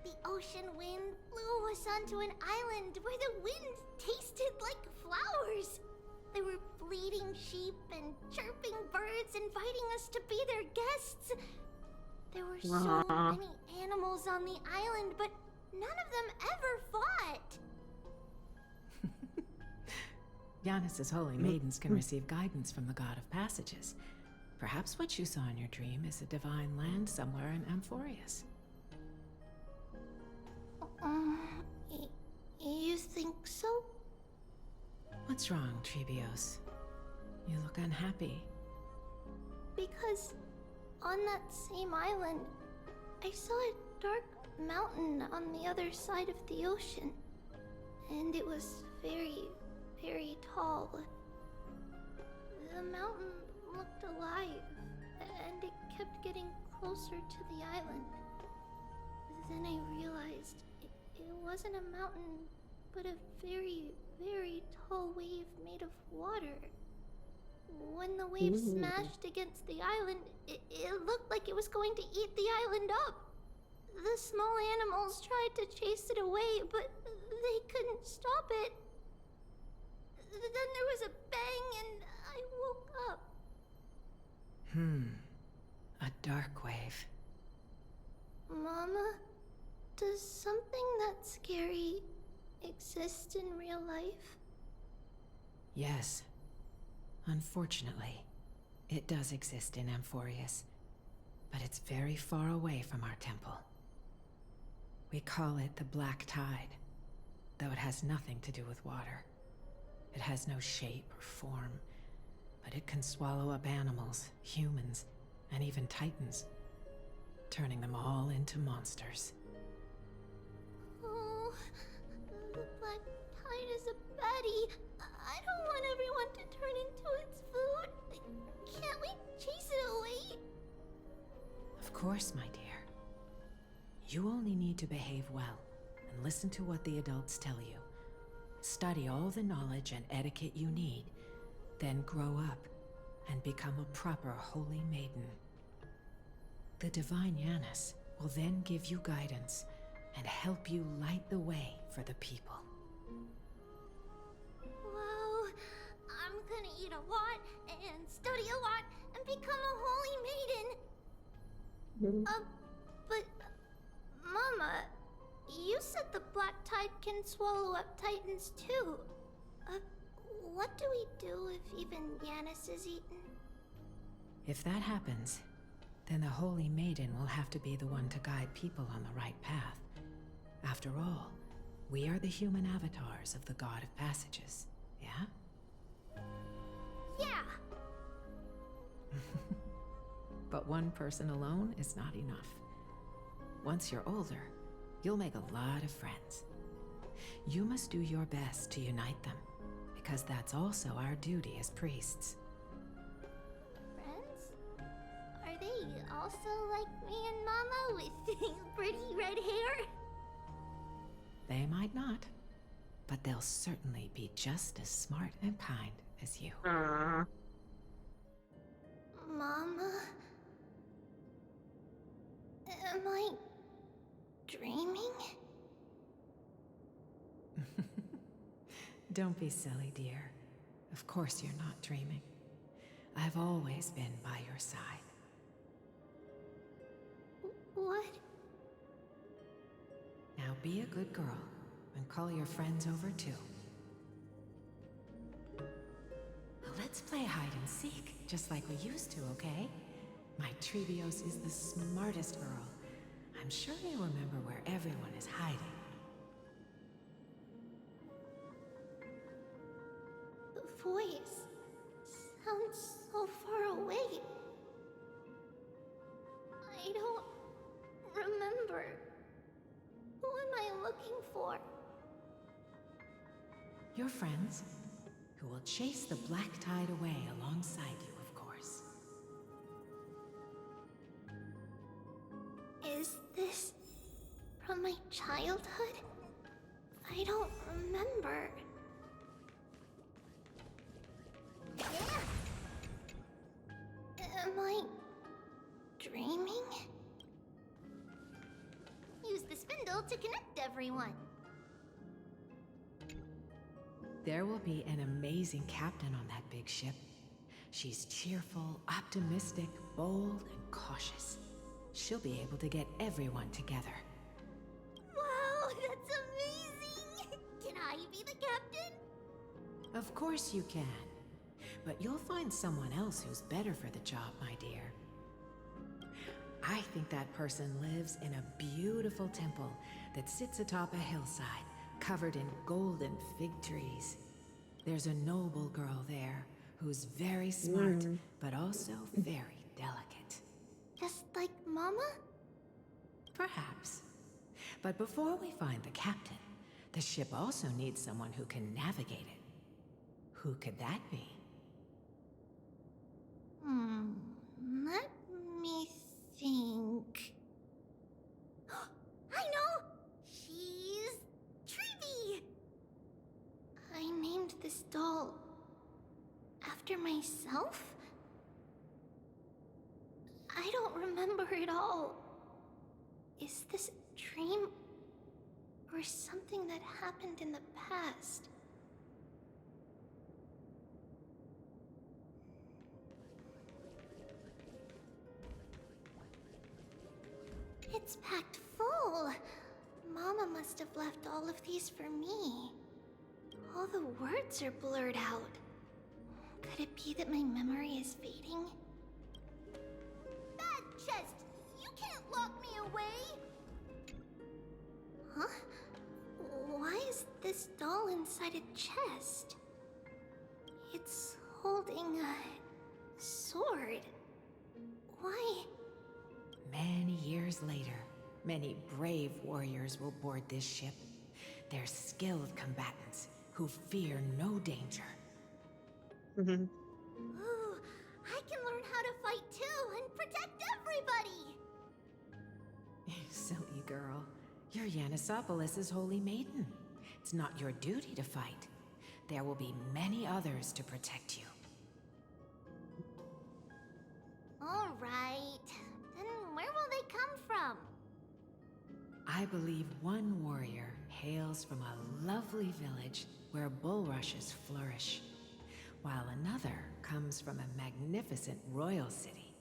The ocean wind blew us onto an island where the wind tasted like flowers. There were bleating sheep and chirping birds inviting us to be their guests. There were so many animals on the island, but none of them ever fought. Yanis's holy maidens can receive guidance from the god of passages. Perhaps what you saw in your dream is a divine land somewhere in Amphorius. You think so? What's wrong, Trebios? You look unhappy. Because on that same island, I saw a dark mountain on the other side of the ocean. And it was very, very tall. The mountain looked alive, and it kept getting closer to the island. Then I realized it wasn't a mountain, but a very, very tall wave made of water. When the wave smashed against the island, it looked like it was going to eat the island up. The small animals tried to chase it away, but they couldn't stop it. Then there was a bang and I woke up. A dark wave. Mama, does something that scary exist in real life? Yes. Unfortunately, it does exist in Amphorius, but it's very far away from our temple. We call it the Black Tide, though it has nothing to do with water. It has no shape or form, but it can swallow up animals, humans, and even titans, turning them all into monsters. Oh, the Black Tide is a baddie. I don't want everyone to turn into its food. Can't we chase it away? Of course, my dear. You only need to behave well and listen to what the adults tell you. Study all the knowledge and etiquette you need, then grow up and become a proper holy maiden. The divine Yanis will then give you guidance and help you light the way for the people. Wow, I'm gonna eat a lot and study a lot and become a holy maiden. But Mama, you said the Black Tide can swallow up titans too. What do we do if even Yanis is eaten? If that happens, then the Holy Maiden will have to be the one to guide people on the right path. After all, we are the human avatars of the God of Passages, yeah? Yeah! But one person alone is not enough. Once you're older, you'll make a lot of friends. You must do your best to unite them, because that's also our duty as priests. Friends? Are they also like me and Mama with pretty red hair? They might not, but they'll certainly be just as smart and kind as you. Mama? Am I dreaming? Don't be silly, dear. Of course you're not dreaming. I've always been by your side. What? Now be a good girl and call your friends over too. Let's play hide and seek, just like we used to, okay? My Trebios is the smartest girl. I'm sure you remember where everyone is hiding. The voice sounds so far away. I don't remember. Who am I looking for? Your friends, who will chase the Black Tide away alongside you, of course. Is this from my childhood? I don't remember. Am I dreaming? Use the spindle to connect everyone. There will be an amazing captain on that big ship. She's cheerful, optimistic, bold, and cautious. She'll be able to get everyone together. Wow, that's amazing! Can I be the captain? Of course you can. But you'll find someone else who's better for the job, my dear. I think that person lives in a beautiful temple that sits atop a hillside, covered in golden fig trees. There's a noble girl there who's very smart, but also very delicate. Just like Mama? Perhaps. But before we find the captain, the ship also needs someone who can navigate it. Who could that be? Let me think. I know! She's Treevee! I named this doll after myself? I don't remember it all. Is this a dream or something that happened in the past? It's packed full. Mama must have left all of these for me. All the words are blurred out. Could it be that my memory is fading? Bad chest! You can't lock me away! Huh? Why is this doll inside a chest? It's holding a sword. Why? Many years later, many brave warriors will board this ship. They're skilled combatants who fear no danger. Ooh, I can learn how to fight too and protect everybody! Silly girl. You're Yanisopoulos' holy maiden. It's not your duty to fight. There will be many others to protect you. Alright. Then where will they come from? I believe one warrior hails from a lovely village where bulrushes flourish, while another comes from a magnificent royal city.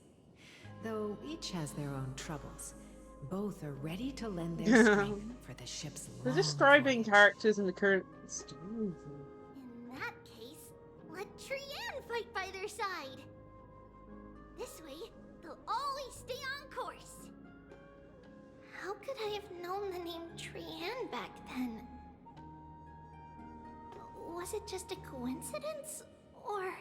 Though each has their own troubles, both are ready to lend their strength for the ship's They're long describing voyage. characters in the current story. In that case, let Trian fight by their side. This way, they'll always stay on course. How could I have known the name Trian back then? Was it just a coincidence, or...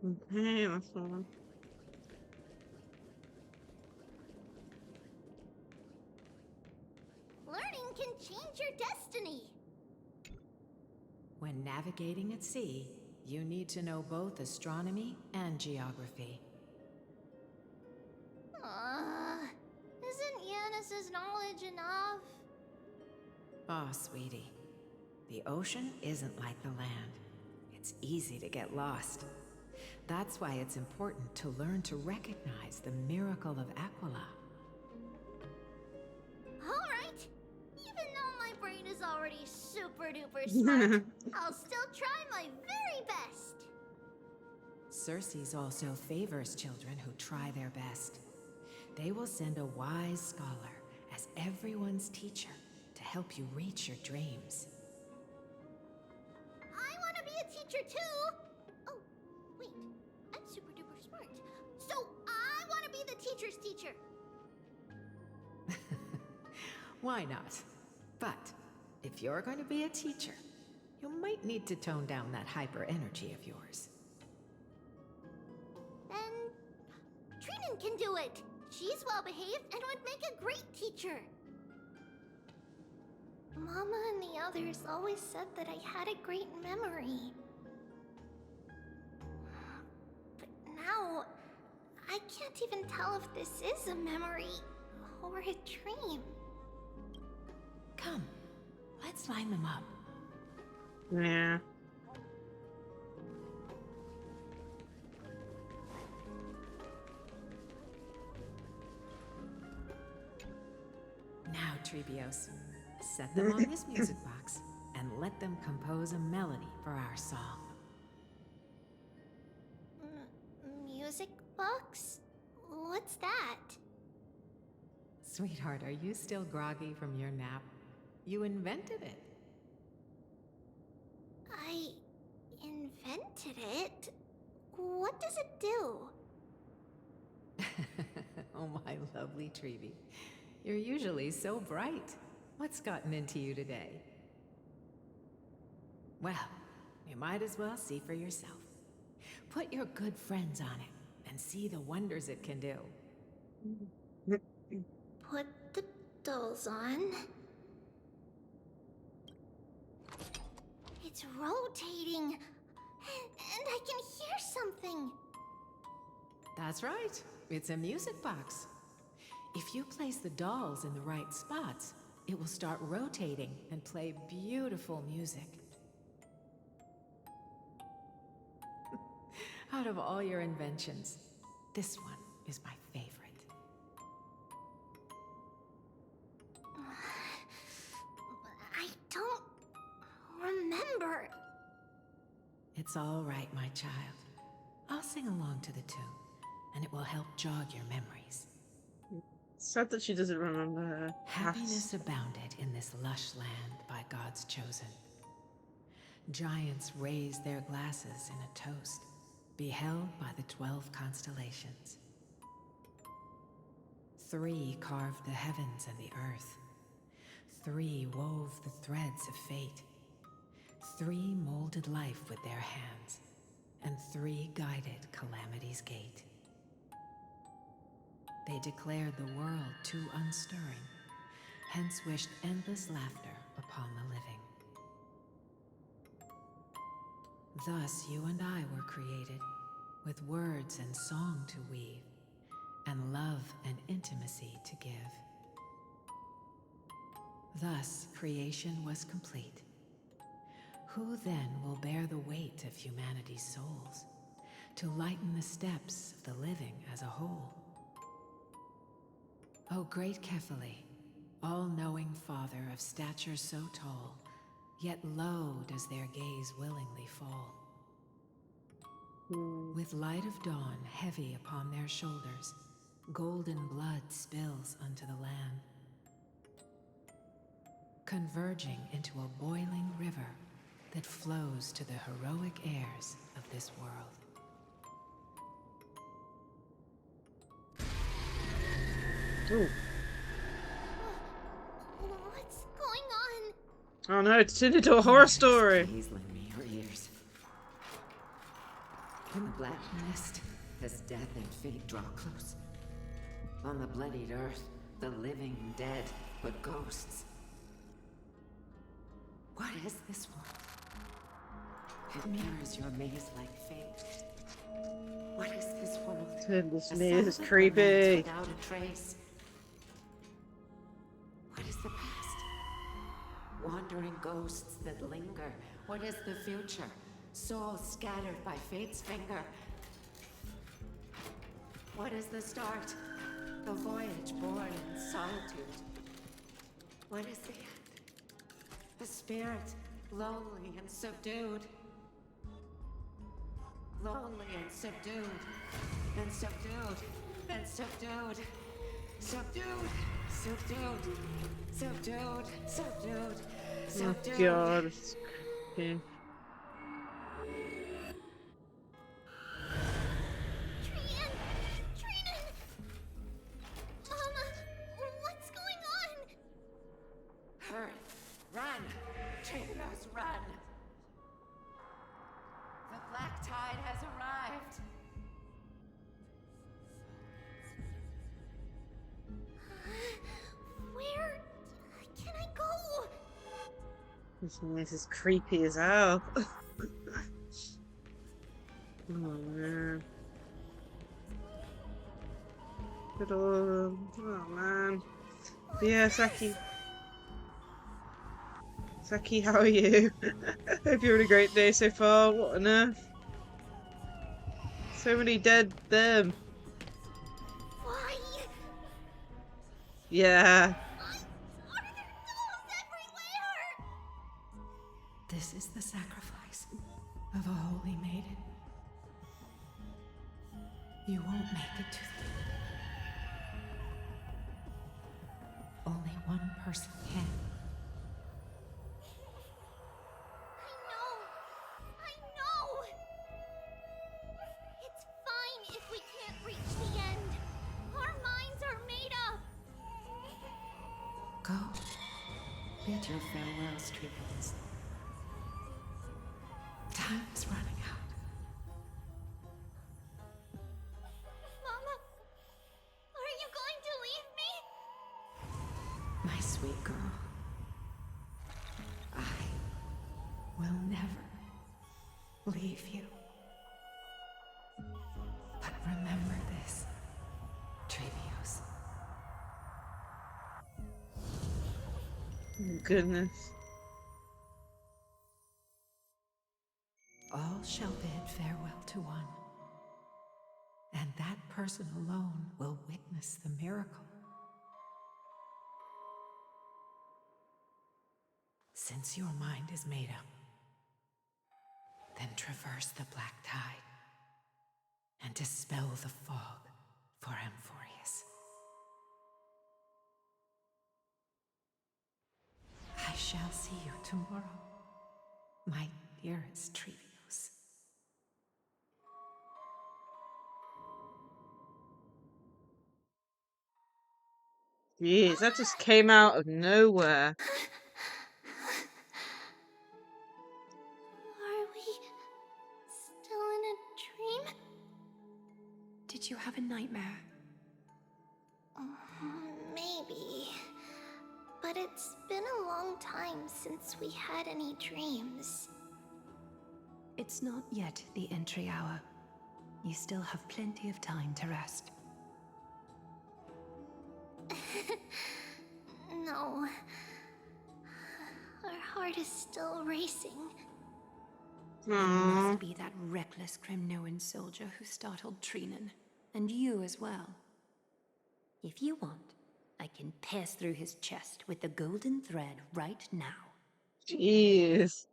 Okay, that's fine. Learning can change your destiny. When navigating at sea, you need to know both astronomy and geography. Isn't Yanis's knowledge enough? Oh, sweetie. The ocean isn't like the land. It's easy to get lost. That's why it's important to learn to recognize the miracle of Aquila. Alright. Even though my brain is already super duper smart, I'll still try my very best. Circe also favors children who try their best. They will send a wise scholar as everyone's teacher to help you reach your dreams. I want to be a teacher too. Oh, wait. I'm super duper smart. So I want to be the teacher's teacher. Why not? But if you're going to be a teacher, you might need to tone down that hyper energy of yours. Then Trinan can do it. She's well behaved and would make a great teacher. Mama and the others always said that I had a great memory. But now, I can't even tell if this is a memory or a dream. Let's line them up. Yeah. Now, Treebios, set them on this music box and let them compose a melody for our song. Music box? What's that? Sweetheart, are you still groggy from your nap? You invented it. I invented it? What does it do? Oh, my lovely Treeby. You're usually so bright. What's gotten into you today? Well, you might as well see for yourself. Put your good friends on it and see the wonders it can do. Put the dolls on. It's rotating. And I can hear something. That's right. It's a music box. If you place the dolls in the right spots, it will start rotating and play beautiful music. Out of all your inventions, this one is my favorite. I don't remember. It's all right, my child. I'll sing along to the tune, and it will help jog your memories. Sad that she doesn't remember her Happiness past. abounded in this lush land by God's chosen. Giants raised their glasses in a toast, beheld by the 12 constellations. 3 carved the heavens and the earth. 3 wove the threads of fate. 3 molded life with their hands, and 3 guided calamity's gate. They declared the world too unstirring, hence wished endless laughter upon the living. Thus you and I were created, with words and song to weave, and love and intimacy to give. Thus creation was complete. Who then will bear the weight of humanity's souls, to lighten the steps of the living as a whole? O great Kephale, all-knowing Father of stature so tall, yet low does their gaze willingly fall. With light of dawn heavy upon their shoulders, golden blood spills unto the land, converging into a boiling river that flows to the heroic heirs of this world. Ooh. What's going on? Oh no, it's turned into a horror story. Please lend me your ears. In the black mist, as death and fate draw close, on the bloodied earth, the living dead, but ghosts. What is this world? It mirrors your maze-like fate. What is this world? Goodness A me, this is silent creepy. romance without a trace. What is the past? Wandering ghosts that linger. What is the future? Souls scattered by fate's finger. What is the start? A voyage born in solitude. What is the end? A spirit, lonely and subdued. Lonely and subdued. And subdued. And subdued. Subdued. Subdued. Subdued. Subdued. Oh Subdued. god, it's creepy. Trian! Mama, what's going on? Hurry! Run! Trailblaze, run! The black tide has arrived! Where can I go? This is creepy as hell. Oh man. Good old, oh man. But yeah, Saki. Saki, how are you? Hope you're having a great day so far. What on earth? So many dead them. Why? Yeah. Are there dolls everywhere? This is the sacrifice of a holy maiden. You won't make it to the end. Only one person can. I know! It's fine if we can't reach the end. Our minds are made up. Go. Bid your farewells, Trailblaze. Time's running out. Mama, are you going to leave me? My sweet girl. I will never leave you. But remember this, Trevios. Goodness. All shall bid farewell to one, and that person alone will witness the miracle. Since your mind is made up, then traverse the black tide and dispel the fog for Amphorius. I shall see you tomorrow, my dearest Trevios. Jeez, that just came out of nowhere. Are we still in a dream? Did you have a nightmare? Maybe. But it's been a long time since we had any dreams. It's not yet the entry hour. You still have plenty of time to rest. No. Our heart is still racing. It must be that reckless Kremnoan soldier who startled Trinan. And you as well. If you want, I can pass through his chest with the golden thread right now. Jeez.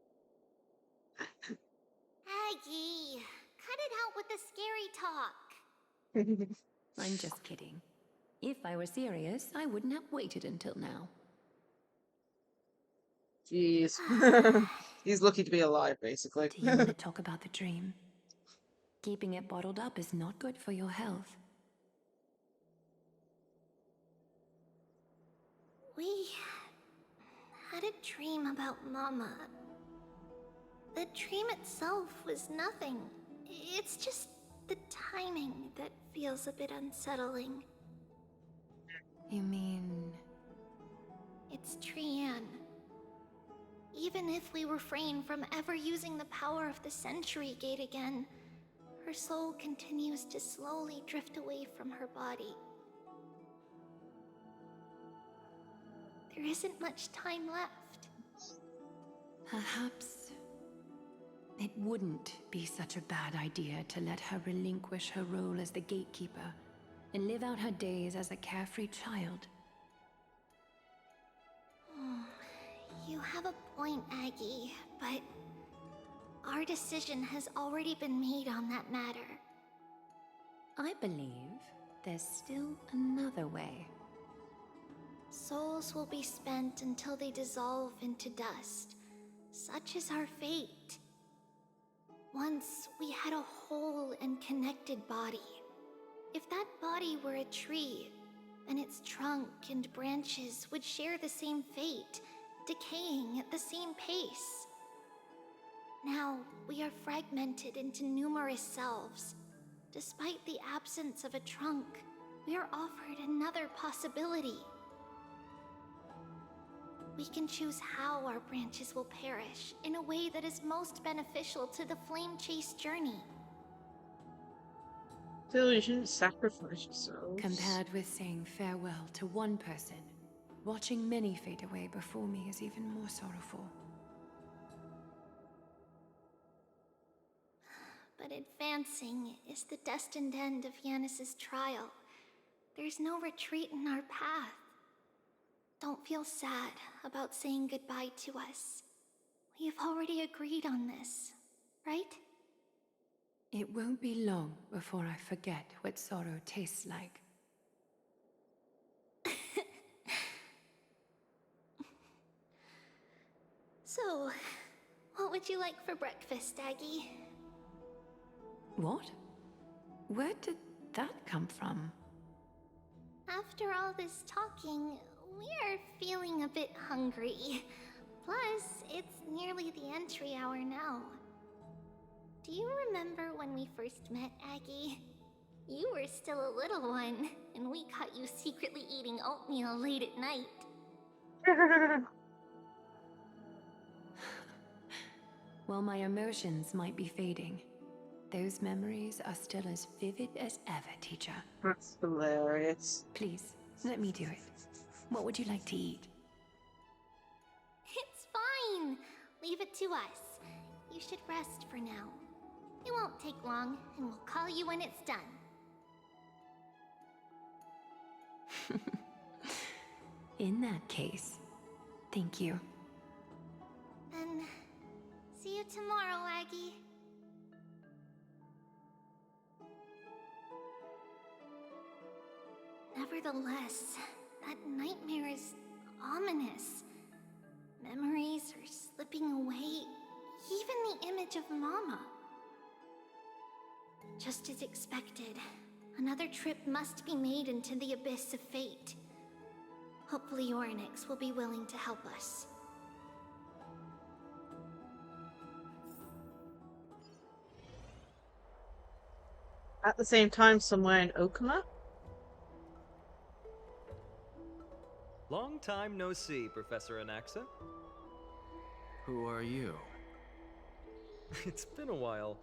Aggie, cut it out with the scary talk. I'm just kidding. If I were serious, I wouldn't have waited until now. Jeez. He's lucky to be alive, basically. Do you want to talk about the dream? Keeping it bottled up is not good for your health. We had a dream about Mama. The dream itself was nothing. It's just the timing that feels a bit unsettling. You mean... It's Trian. Even if we refrain from ever using the power of the Century Gate again, her soul continues to slowly drift away from her body. There isn't much time left. Perhaps it wouldn't be such a bad idea to let her relinquish her role as the gatekeeper and live out her days as a carefree child. You have a point, Aggie, but our decision has already been made on that matter. I believe there's still another way. Souls will be spent until they dissolve into dust. Such is our fate. Once we had a whole and connected body. If that body were a tree, then its trunk and branches would share the same fate, decaying at the same pace. Now, we are fragmented into numerous selves. Despite the absence of a trunk, we are offered another possibility. We can choose how our branches will perish in a way that is most beneficial to the Flame Chase journey. Still, you shouldn't sacrifice yourself. Compared with saying farewell to one person, watching many fade away before me is even more sorrowful. but advancing is the destined end of Yanis's trial. There's no retreat in our path. Don't feel sad about saying goodbye to us. We have already agreed on this, right? It won't be long before I forget what sorrow tastes like. So, what would you like for breakfast, Aggie? What? Where did that come from? After all this talking, we are feeling a bit hungry. Plus, it's nearly the entry hour now. Do you remember when we first met, Aggie? You were still a little one, and we caught you secretly eating oatmeal late at night. While my emotions might be fading, those memories are still as vivid as ever, teacher. That's hilarious. Please, let me do it. What would you like to eat? It's fine. Leave it to us. You should rest for now. It won't take long, and we'll call you when it's done. In that case, thank you. Then, see you tomorrow, Aggie. Nevertheless, that nightmare is ominous. Memories are slipping away, even the image of Mama. Just as expected, another trip must be made into the abyss of fate. Hopefully Orynyx will be willing to help us. At the same time, somewhere in Okama? Long time no see, Professor Anaxa. Who are you? It's been a while.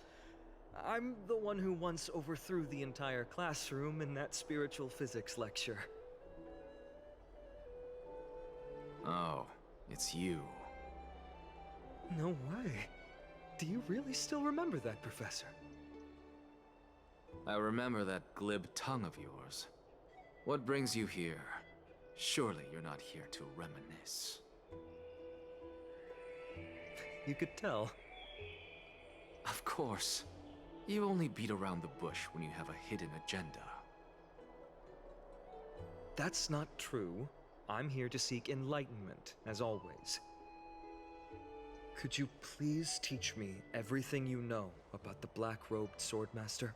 I'm the one who once overthrew the entire classroom in that spiritual physics lecture. Oh, it's you. No way. Do you really still remember that, Professor? I remember that glib tongue of yours. What brings you here? Surely you're not here to reminisce. You could tell. Of course. You only beat around the bush when you have a hidden agenda. That's not true. I'm here to seek enlightenment, as always. Could you please teach me everything you know about the black-robed swordmaster?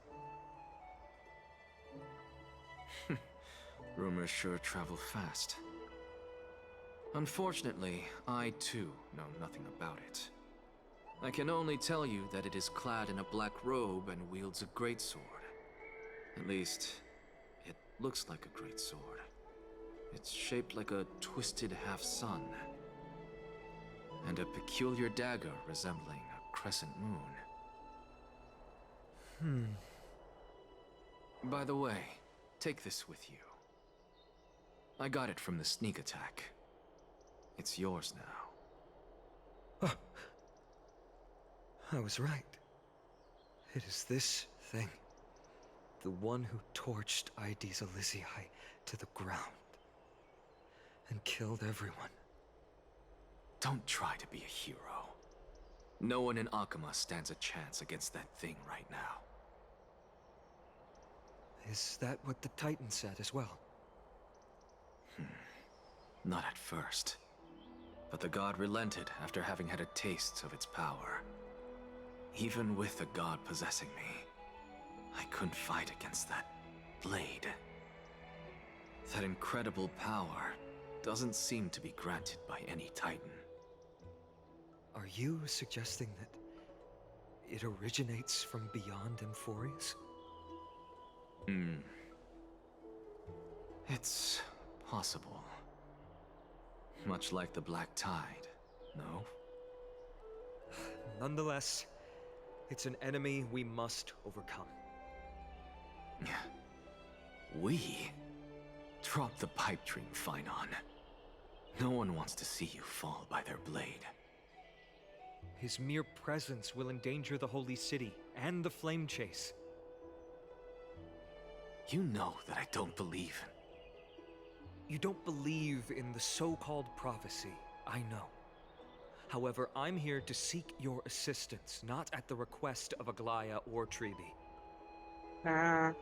Rumors sure travel fast. Unfortunately, I too know nothing about it. I can only tell you that it is clad in a black robe and wields a greatsword. At least, it looks like a greatsword. It's shaped like a twisted half-sun, and a peculiar dagger resembling a crescent moon. By the way, take this with you. I got it from the sneak attack. It's yours now. Oh. I was right. It is this thing. The one who torched Ides Elysiae to the ground. And killed everyone. Don't try to be a hero. No one in Akama stands a chance against that thing right now. Is that what the Titan said as well? Not at first. But the god relented after having had a taste of its power. Even with the god possessing me, I couldn't fight against that blade. That incredible power doesn't seem to be granted by any Titan. Are you suggesting that it originates from beyond ENVtuber? It's possible. Much like the Black Tide, no? Nonetheless, it's an enemy we must overcome. We? Drop the pipe dream, Finon. No one wants to see you fall by their blade. His mere presence will endanger the Holy City and the flame chase. You know that I don't believe. You don't believe in the so-called prophecy, I know. However, I'm here to seek your assistance, not at the request of Aglaya or Treeby. Ah.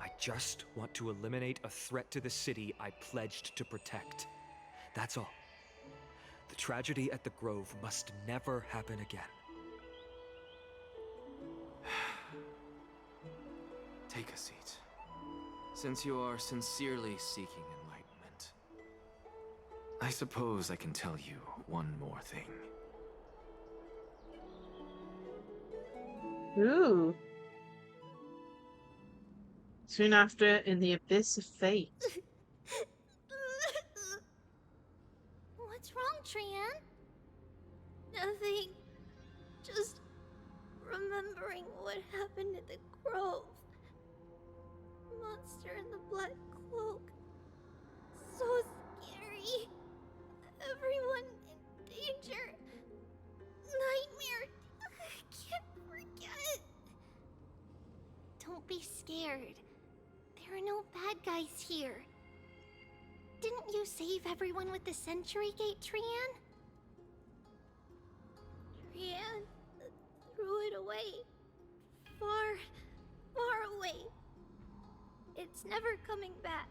I just want to eliminate a threat to the city I pledged to protect. That's all. The tragedy at the Grove must never happen again. Take a seat. Since you are sincerely seeking enlightenment, I suppose I can tell you one more thing. Ooh. Soon after, in the abyss of fate. What's wrong, Trian? Nothing. Just remembering what happened at the Grove. Monster in the black cloak. So scary. Everyone in danger. Nightmare. I can't forget. Don't be scared. There are no bad guys here. Didn't you save everyone with the Century Gate, Trian? Trian threw it away. Far, far away. It's never coming back.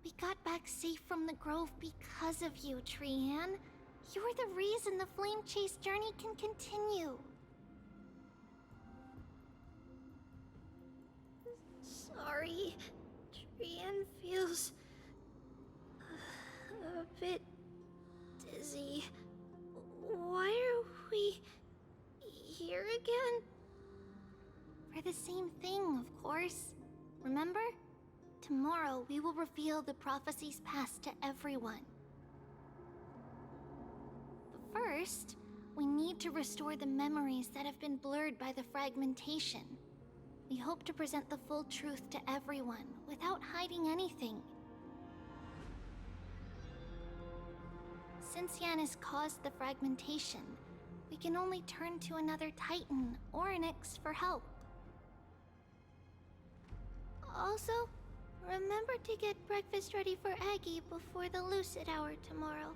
We got back safe from the Grove because of you, Trian. You're the reason the Flame Chase journey can continue. Sorry. Trian feels a bit dizzy. Why are we here again? For the same thing, of course. Remember? Tomorrow we will reveal the prophecy's past to everyone. But first, we need to restore the memories that have been blurred by the fragmentation. We hope to present the full truth to everyone without hiding anything. Since Yanis caused the fragmentation, we can only turn to another Titan or an Onyx for help. Also, remember to get breakfast ready for Aggie before the Lucid Hour tomorrow.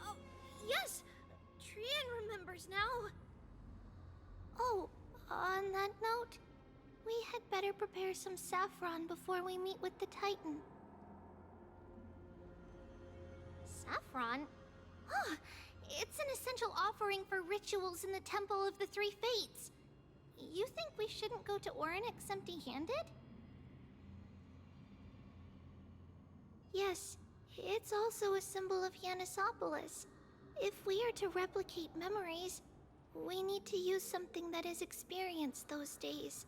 Oh, yes! Trian remembers now! Oh, on that note, we had better prepare some saffron before we meet with the Titan. Saffron? Oh, it's an essential offering for rituals in the Temple of the Three Fates. You think we shouldn't go to Onyx empty-handed? Yes, it's also a symbol of Yanisopolis. If we are to replicate memories, we need to use something that is experienced those days.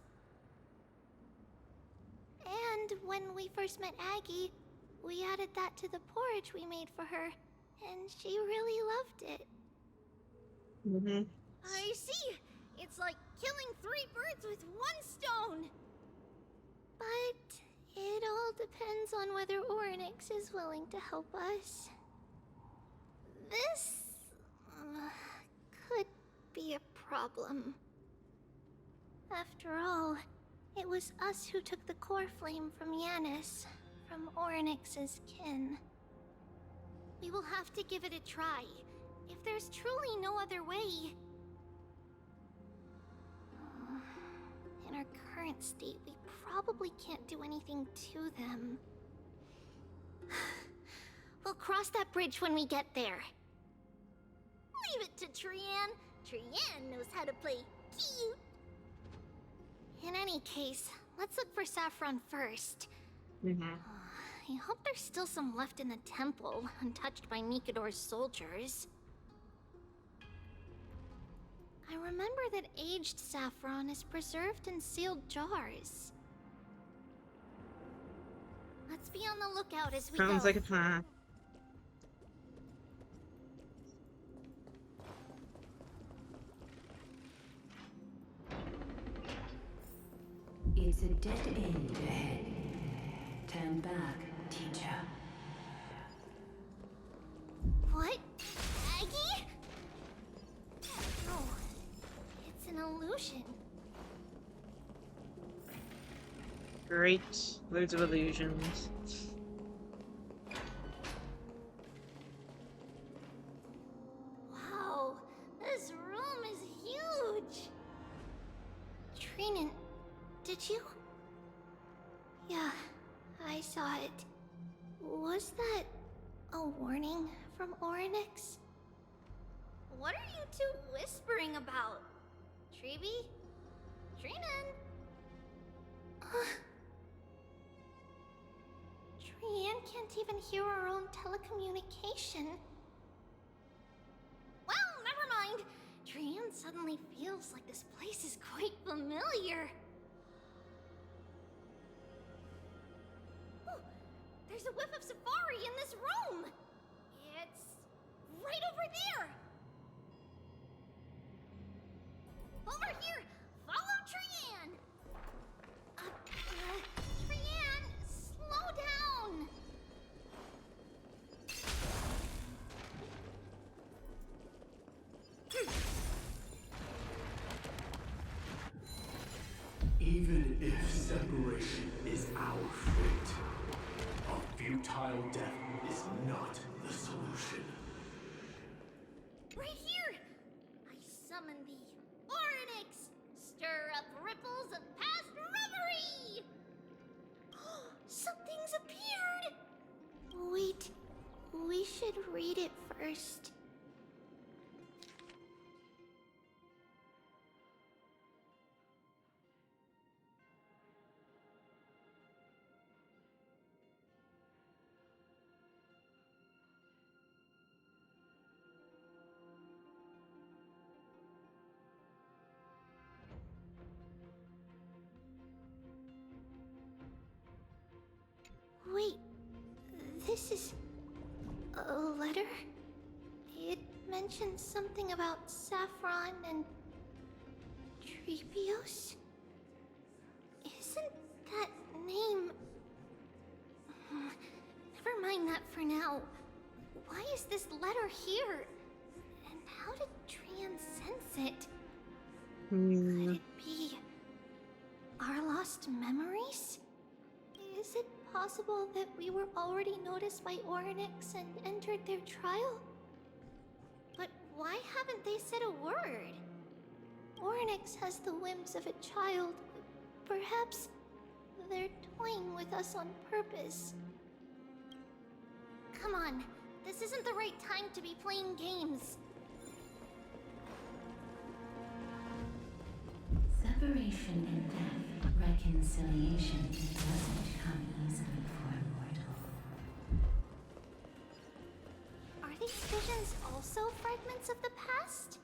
And when we first met Aggie, we added that to the porridge we made for her, and she really loved it. I see! It's like killing 3 birds with 1 stone! But it all depends on whether Onyx is willing to help us. This could be a problem. After all, it was us who took the core flame from Yanis, from Onyx's kin. We will have to give it a try, if there's truly no other way. In our current state, we probably can't do anything to them. We'll cross that bridge when we get there. Leave it to Trian. Trian knows how to play cute. In any case, let's look for saffron first. I hope there's still some left in the temple, untouched by Nikador's soldiers. I remember that aged saffron is preserved in sealed jars. Let's be on the lookout as we go. Sounds like a plan. It's a dead end ahead. Turn back, teacher. What? Aggie? Oh, Great. Loads of illusions. Wow, this room is huge. Trinan, did you? Yeah, I saw it. Was that a warning from Oryx? What are you two whispering about? Treeby? Trinan? Trian can't even hear our own telecommunication. Well, never mind. Trian suddenly feels like this place is quite familiar. Ooh, there's a whiff of safari in this room. It's right over there. Over here! Follow Trian! Trian, slow down! Even if separation is our fate, a futile death is not the solution. Right here! I summon thee, Oryx! Stir up ripples of past reverie! Something's appeared! Wait, we should read it first. Wait, this is a letter? It mentions something about Saffron and Treebios? Isn't that name... Never mind that for now. Why is this letter here? And how did Trian sense it? Could it be our lost memories? Is it possible that we were already noticed by Oryx and entered their trial? But why haven't they said a word? Oryx has the whims of a child. Perhaps they're toying with us on purpose. Come on, this isn't the right time to be playing games. Separation and death, reconciliation doesn't come easily for a mortal. Are these visions also fragments of the past?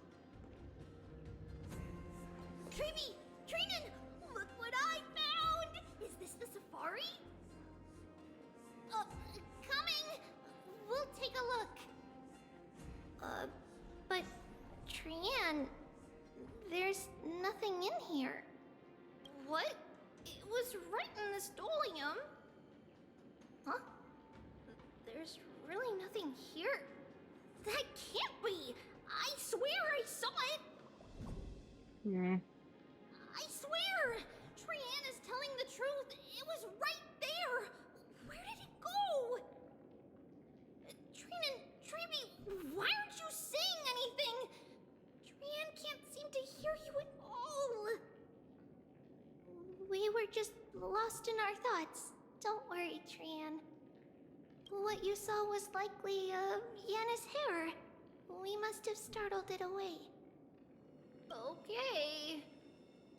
Treeby! Trinan! Look what I found! Is this the safari? Coming! We'll take a look. But Trian, there's nothing in here. What? It was right in the stolium. Huh? There's really nothing here. That can't be! I swear I saw it! Yeah. I swear! Trian is telling the truth. It was right there. Where did it go? Trinan, Treeby, why aren't you saying anything? Trian can't seem to hear you at all. We were just lost in our thoughts. Don't worry, Trian. What you saw was likely, Yana's hair. We must have startled it away. Okay.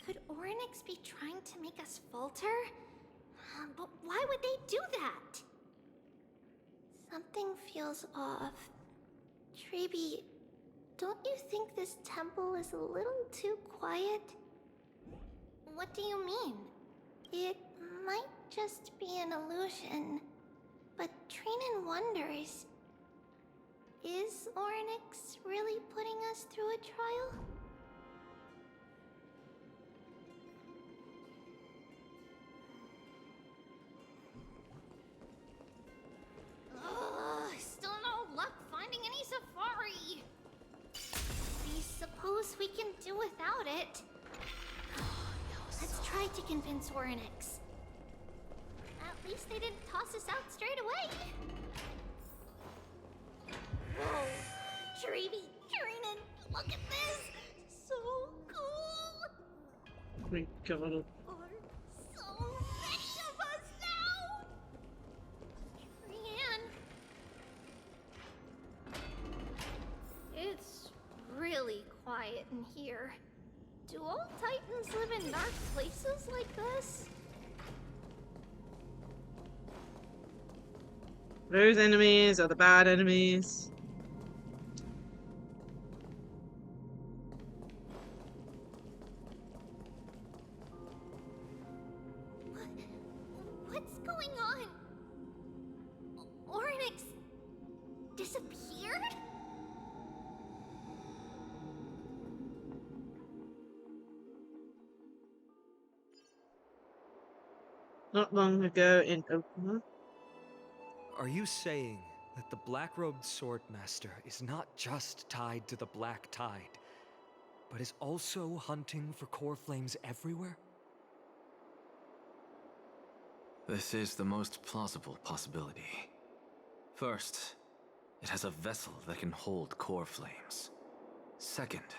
Could Oryx be trying to make us falter? But why would they do that? Something feels off. Treeby, don't you think this temple is a little too quiet? What do you mean? It might just be an illusion, but Trinan wonders, is Oryx really putting us through a trial? Still no luck finding any safari. I suppose we can do without it. Let's try to convince Oryx. At least they didn't toss us out straight away. Whoa, Treevy, Trinen, look at this! So cool! My God. So many of us now! Trian. It's really quiet in here. Do all Titans live in dark places like this? Those enemies are the bad enemies. What's going on? Oryx disappeared? Not long ago in Oklahoma. Are you saying that the black-robed swordmaster is not just tied to the Black Tide, but is also hunting for core flames everywhere? This is the most plausible possibility. First, it has a vessel that can hold core flames. Second,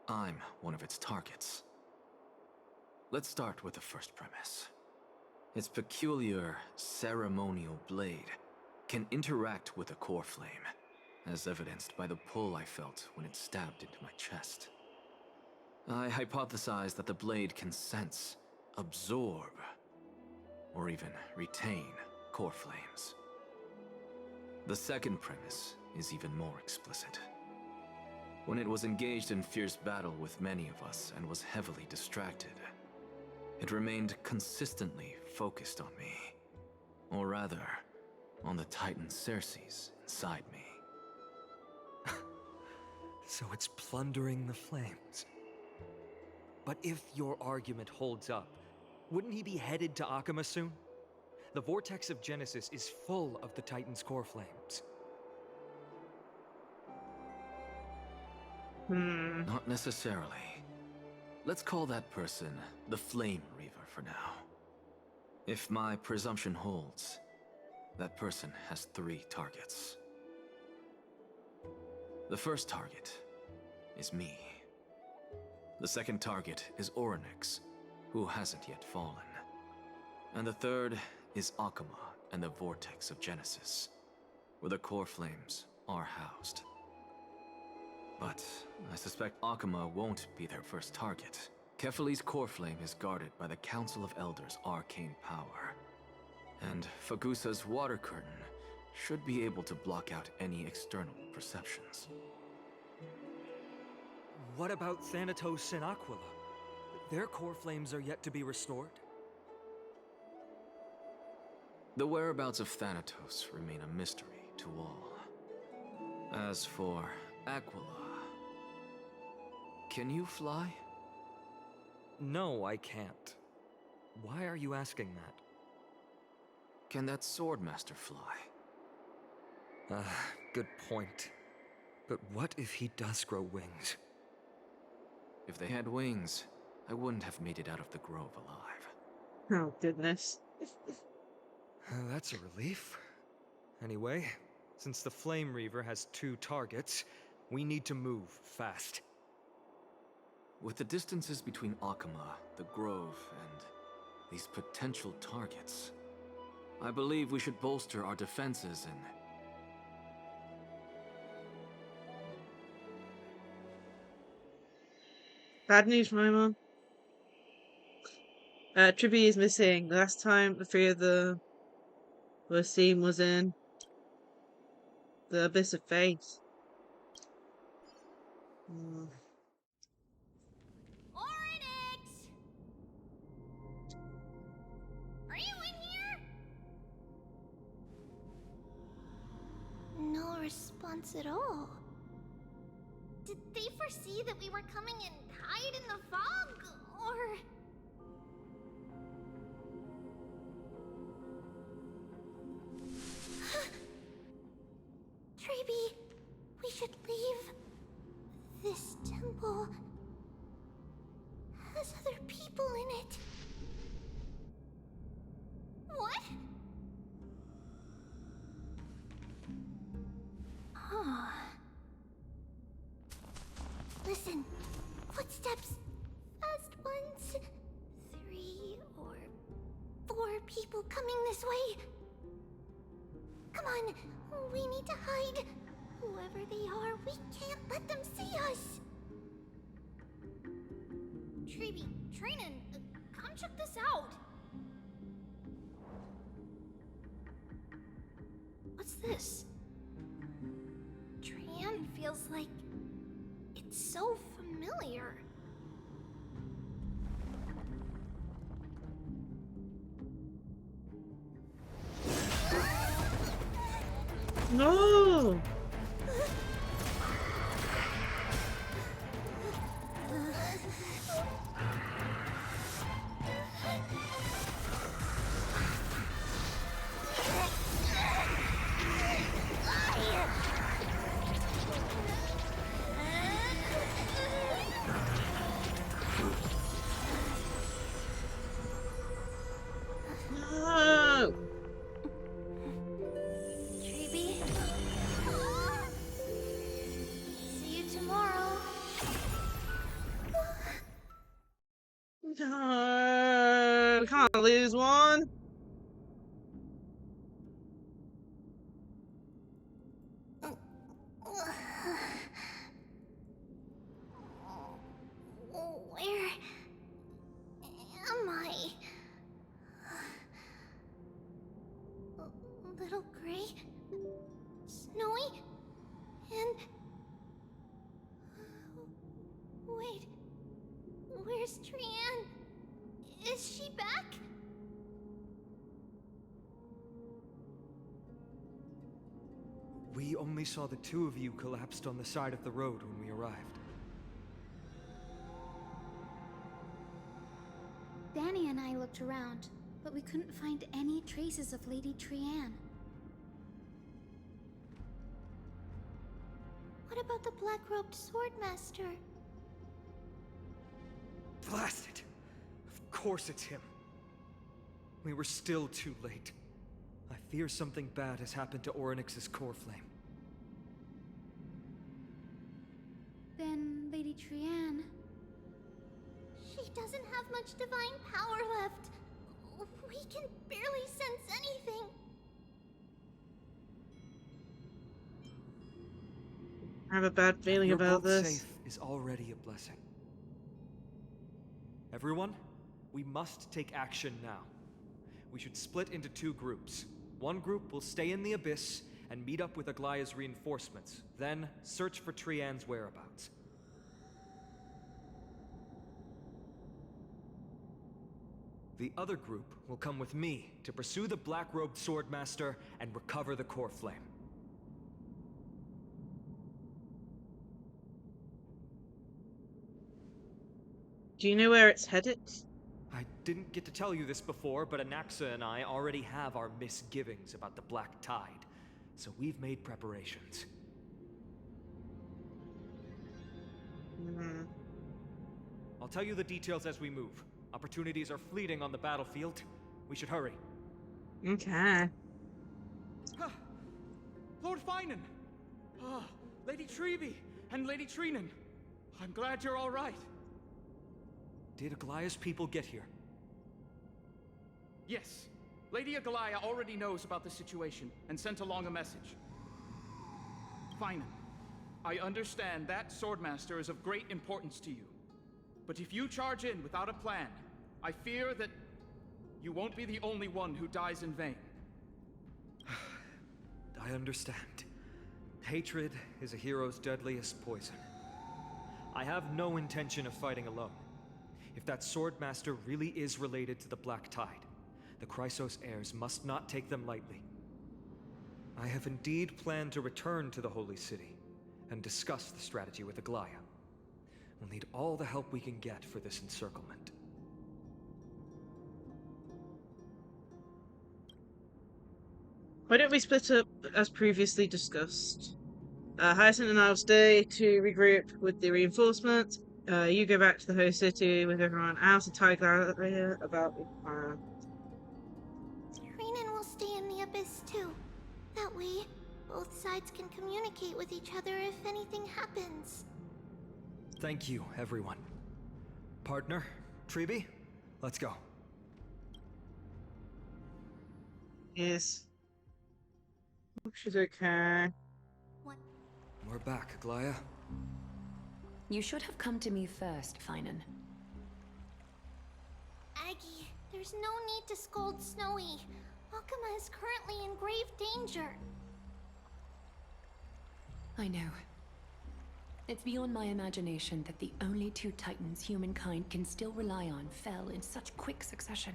I'm one of its targets. Let's start with the first premise. Its peculiar ceremonial blade can interact with a core flame, as evidenced by the pull I felt when it stabbed into my chest. I hypothesize that the blade can sense, absorb, or even retain core flames. The second premise is even more explicit. When it was engaged in fierce battle with many of us and was heavily distracted, it remained consistently focused on me. Or rather, on the Titan Cersei's inside me. So it's plundering the flames. But if your argument holds up, wouldn't he be headed to Akama soon? The vortex of Genesis is full of the Titan's core flames. Not necessarily. Let's call that person the Flame Reaver for now. If my presumption holds, that person has 3 targets. The first target is me. The second target is Oryx, who hasn't yet fallen. And the third is Akama and the Vortex of Genesis, where the core flames are housed. But I suspect Akama won't be their first target. Kefali's core flame is guarded by the Council of Elders' arcane power. And Fagusa's water curtain should be able to block out any external perceptions. What about Thanatos and Aquila? Their core flames are yet to be restored? The whereabouts of Thanatos remain a mystery to all. As for Aquila, can you fly? No, I can't. Why are you asking that? Can that Swordmaster fly? Good point. But what if he does grow wings? If they had wings, I wouldn't have made it out of the grove alive. Oh, goodness. That's a relief. Anyway, since the Flame Reaver has 2 targets, we need to move fast. With the distances between Akama, the grove, and these potential targets, I believe we should bolster our defenses and... Bad news, my mom. Tribby is missing. The last time the 3 of them were seen was in the Abyss of Faith. Oryx! Are you in here? No response at all. Did they foresee that we were coming and hide in the fog, or... Treeby, we should leave. This temple has other people in it. What? people coming this way. Come on, we need to hide. Whoever they are, we can't let them see us. Treeby, Trainin, come check this out. What's this? Trian feels like it's so familiar. No! No! Treeby. See you tomorrow. No! Can't lose one! Where am I? Little Gray, Snowy, and... Wait, where's Trian? Is she back? We only saw the two of you collapsed on the side of the road when we arrived. Danny and I looked around, but we couldn't find any traces of Lady Trian. What about the black-robed swordmaster? Blast it! Of course it's him. We were still too late. I fear something bad has happened to Orynyx's core flame. Then Lady Trian... She doesn't have much divine power left. We can barely sense anything. I have a bad feeling You're about both this. safe is already a blessing. Everyone, we must take action now. We should split into two groups. One group will stay in the Abyss and meet up with Aglaya's reinforcements, then search for Trian's whereabouts. The other group will come with me to pursue the black-robed swordmaster and recover the core flame. Do you know where it's headed? I didn't get to tell you this before, but Anaxa and I already have our misgivings about the Black Tide, so we've made preparations. I'll tell you the details as we move. Opportunities are fleeting on the battlefield. We should hurry. Okay. Lord Finan! Lady Treeby and Lady Trinan. I'm glad you're all right. Did Aglaya's people get here? Yes. Lady Aglaya already knows about the situation and sent along a message. Finan, I understand that Swordmaster is of great importance to you. But if you charge in without a plan, I fear that you won't be the only one who dies in vain. I understand. Hatred is a hero's deadliest poison. I have no intention of fighting alone. If that Swordmaster really is related to the Black Tide, the Chrysos heirs must not take them lightly. I have indeed planned to return to the Holy City and discuss the strategy with Aglaya. We'll need all the help we can get for this encirclement. Why don't we split up as previously discussed? Hyacinth and I'll stay to regroup with the reinforcements. You go back to the host city with everyone else and Tiger about the plan. Trinan will stay in the Abyss too. That way, both sides can communicate with each other if anything happens. Thank you, everyone. Partner, Treeby, let's go. Yes. Hope she's okay. We're back, Aglaya. You should have come to me first, Finan. Aggie, there's no need to scold Snowy. Akuma is currently in grave danger. I know. It's beyond my imagination that the only two titans humankind can still rely on fell in such quick succession.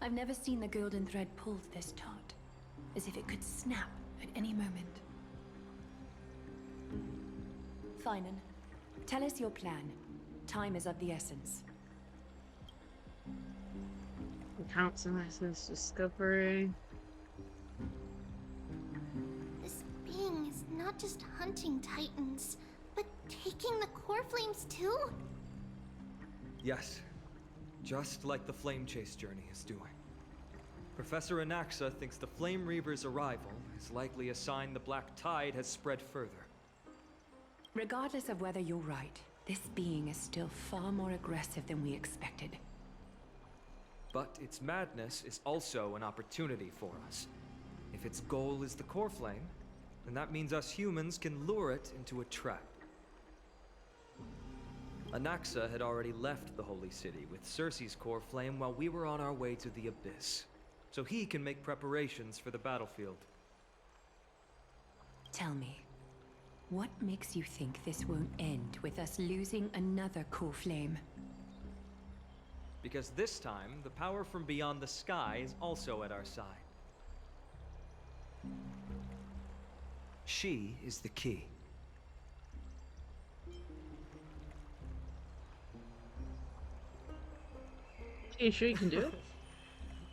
I've never seen the golden thread pulled this taut, as if it could snap at any moment. Finan, tell us your plan. Time is of the essence. Council essence discovery. This being is not just hunting titans, but taking the core flames too? Yes. Just like the Flame Chase journey is doing. Professor Anaxa thinks the Flame Reaver's arrival is likely a sign the Black Tide has spread further. Regardless of whether you're right, this being is still far more aggressive than we expected. But its madness is also an opportunity for us. If its goal is the core flame, then that means us humans can lure it into a trap. Anaxa had already left the Holy City with Cersei's core flame while we were on our way to the Abyss, so he can make preparations for the battlefield. Tell me, what makes you think this won't end with us losing another core flame? Because this time, the power from beyond the sky is also at our side. She is the key. Are you sure you can do it?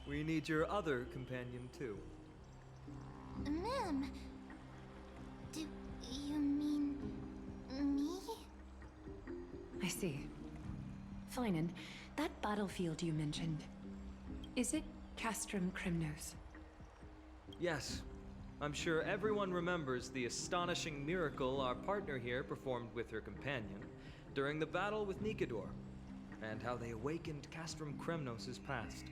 We need your other companion too. Ma'am, do you mean me? I see. Finan, that battlefield you mentioned, is it Castrum Kremnos? Yes. I'm sure everyone remembers the astonishing miracle our partner here performed with her companion during the battle with Nikador, and how they awakened Castrum Kremnos' past.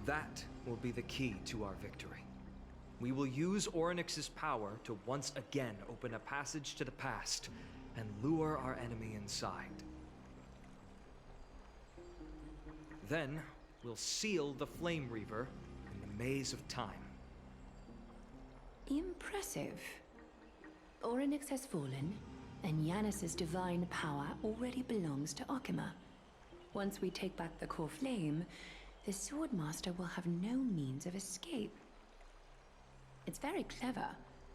That will be the key to our victory. We will use Orynyx's power to once again open a passage to the past and lure our enemy inside. Then, we'll seal the Flame Reaver in the maze of time. Impressive. Orynyx has fallen, and Yanis's divine power already belongs to Akuma. Once we take back the core flame, the Swordmaster will have no means of escape. It's very clever,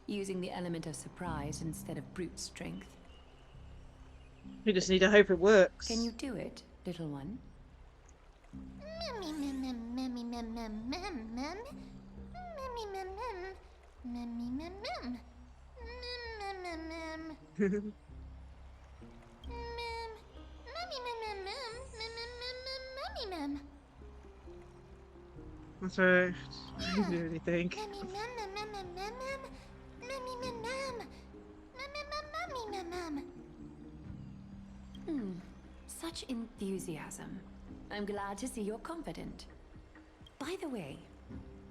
using the element of surprise instead of brute strength. We just need to hope it works. Can you do it, little one? That's right. I really think. Such enthusiasm. I'm glad to see you're confident. By the way,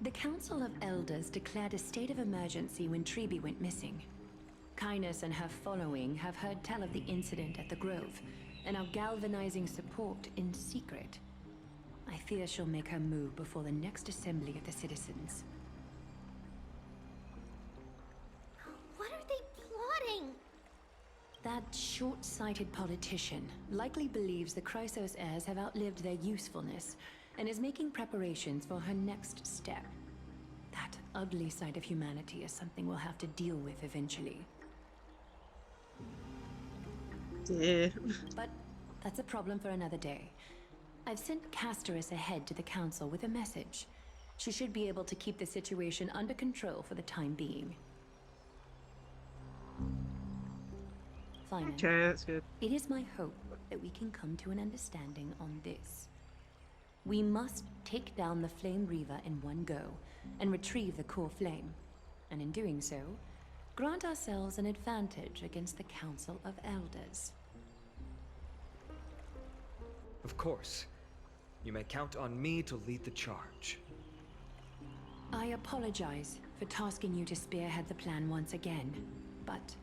the Council of Elders declared a state of emergency when Treeby went missing. Kainos and her following have heard tell of the incident at the Grove, and are galvanizing support in secret. I fear she'll make her move before the next assembly of the citizens. What are they plotting? That short-sighted politician likely believes the Chrysos heirs have outlived their usefulness, and is making preparations for her next step. That ugly side of humanity is something we'll have to deal with eventually. Yeah. But that's a problem for another day. I've sent Casterus ahead to the council with a message. She should be able to keep the situation under control for the time being. Finally, Okay, that's good. it is my hope that we can come to an understanding on this. We must take down the Flame Reaver in one go, and retrieve the core flame. And in doing so, grant ourselves an advantage against the Council of Elders. Of course. You may count on me to lead the charge. I apologize for tasking you to spearhead the plan once again, but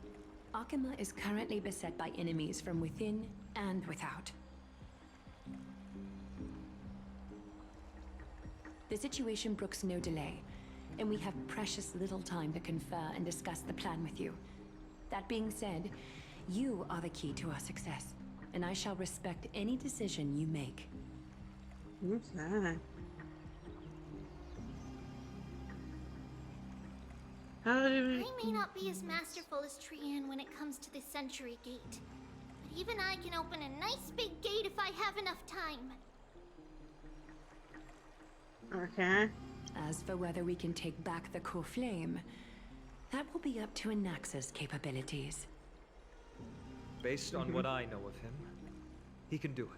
Akima is currently beset by enemies from within and without. The situation brooks no delay, and we have precious little time to confer and discuss the plan with you. That being said, you are the key to our success, and I shall respect any decision you make. Okay. How do we... I may not be as masterful as Trian when it comes to the Century Gate, but even I can open a nice big gate if I have enough time. Okay. As for whether we can take back the core flame, that will be up to Anaxa's capabilities. Based on what I know of him, he can do it.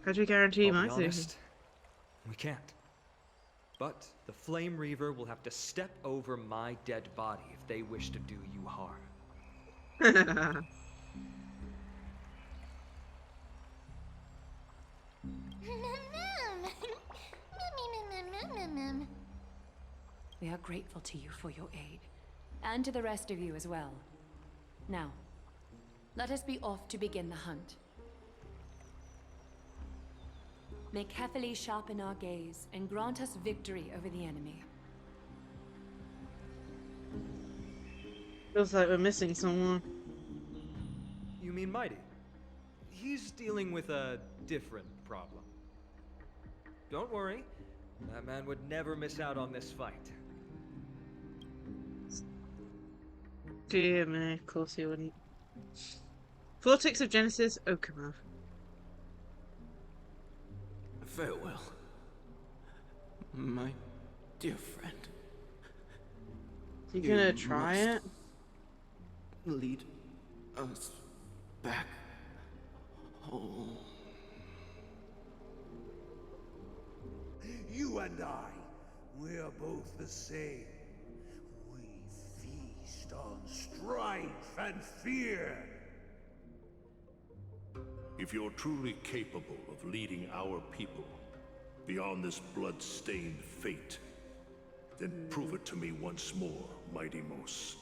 How do we guarantee I'll my be safety? honest, we can't. But the Flame Reaver will have to step over my dead body if they wish to do you harm. We are grateful to you for your aid, and to the rest of you as well. Now, let us be off to begin the hunt. May carefully sharpen our gaze and grant us victory over the enemy. Feels like we're missing someone. You mean Mighty? He's dealing with a different problem. Don't worry, that man would never miss out on this fight. Dear me, of course he wouldn't. Vortex of Genesis, Okuma. Farewell, my dear friend. You gonna try it? Lead us back home. You and I, we're both the same. We feast on strife and fear. If you're truly capable of leading our people beyond this blood-stained fate, then prove it to me once more, Mighty Mos.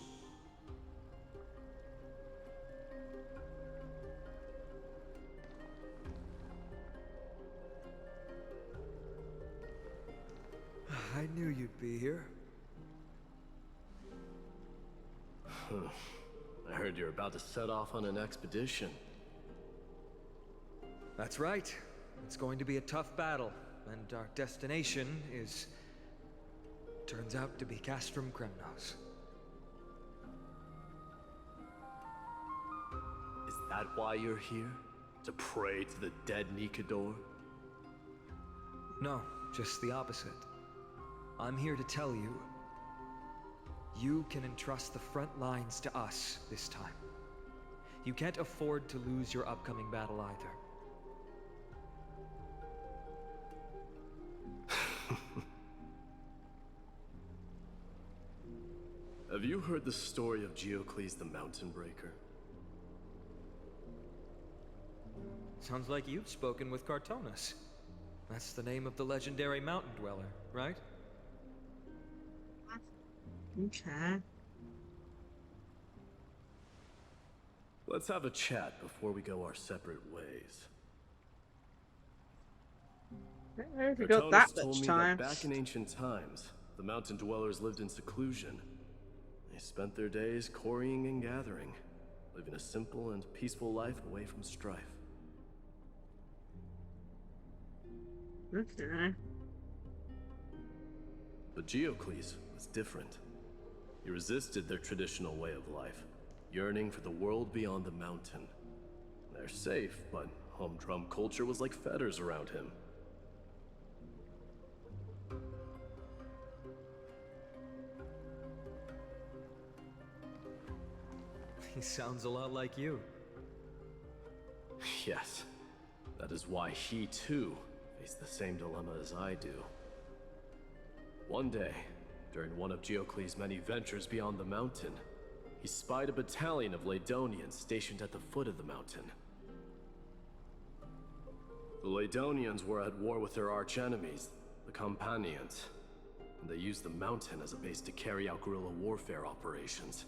I knew you'd be here. I heard you're about to set off on an expedition. That's right. It's going to be a tough battle, and our destination is... turns out to be Castrum Kremnos. Is that why you're here? To pray to the dead Nikador? No, just the opposite. I'm here to tell you, you can entrust the front lines to us this time. You can't afford to lose your upcoming battle either. Have you heard the story of Geocles the Mountain Breaker? Sounds like you've spoken with Cartonus. That's the name of the legendary mountain dweller, right? Okay. Let's have a chat before we go our separate ways. I don't know if we got that Cartonus told much me time. that back in ancient times, the mountain dwellers lived in seclusion. They spent their days quarrying and gathering, living a simple and peaceful life away from strife. Okay. But Geocles was different. He resisted their traditional way of life, yearning for the world beyond the mountain. They're safe, but humdrum culture was like fetters around him. He sounds a lot like you. Yes, that is why he too faced the same dilemma as I do. One day, during one of Geocles' many ventures beyond the mountain, he spied a battalion of Ladonians stationed at the foot of the mountain. The Ladonians were at war with their arch-enemies, the Companions, and they used the mountain as a base to carry out guerrilla warfare operations.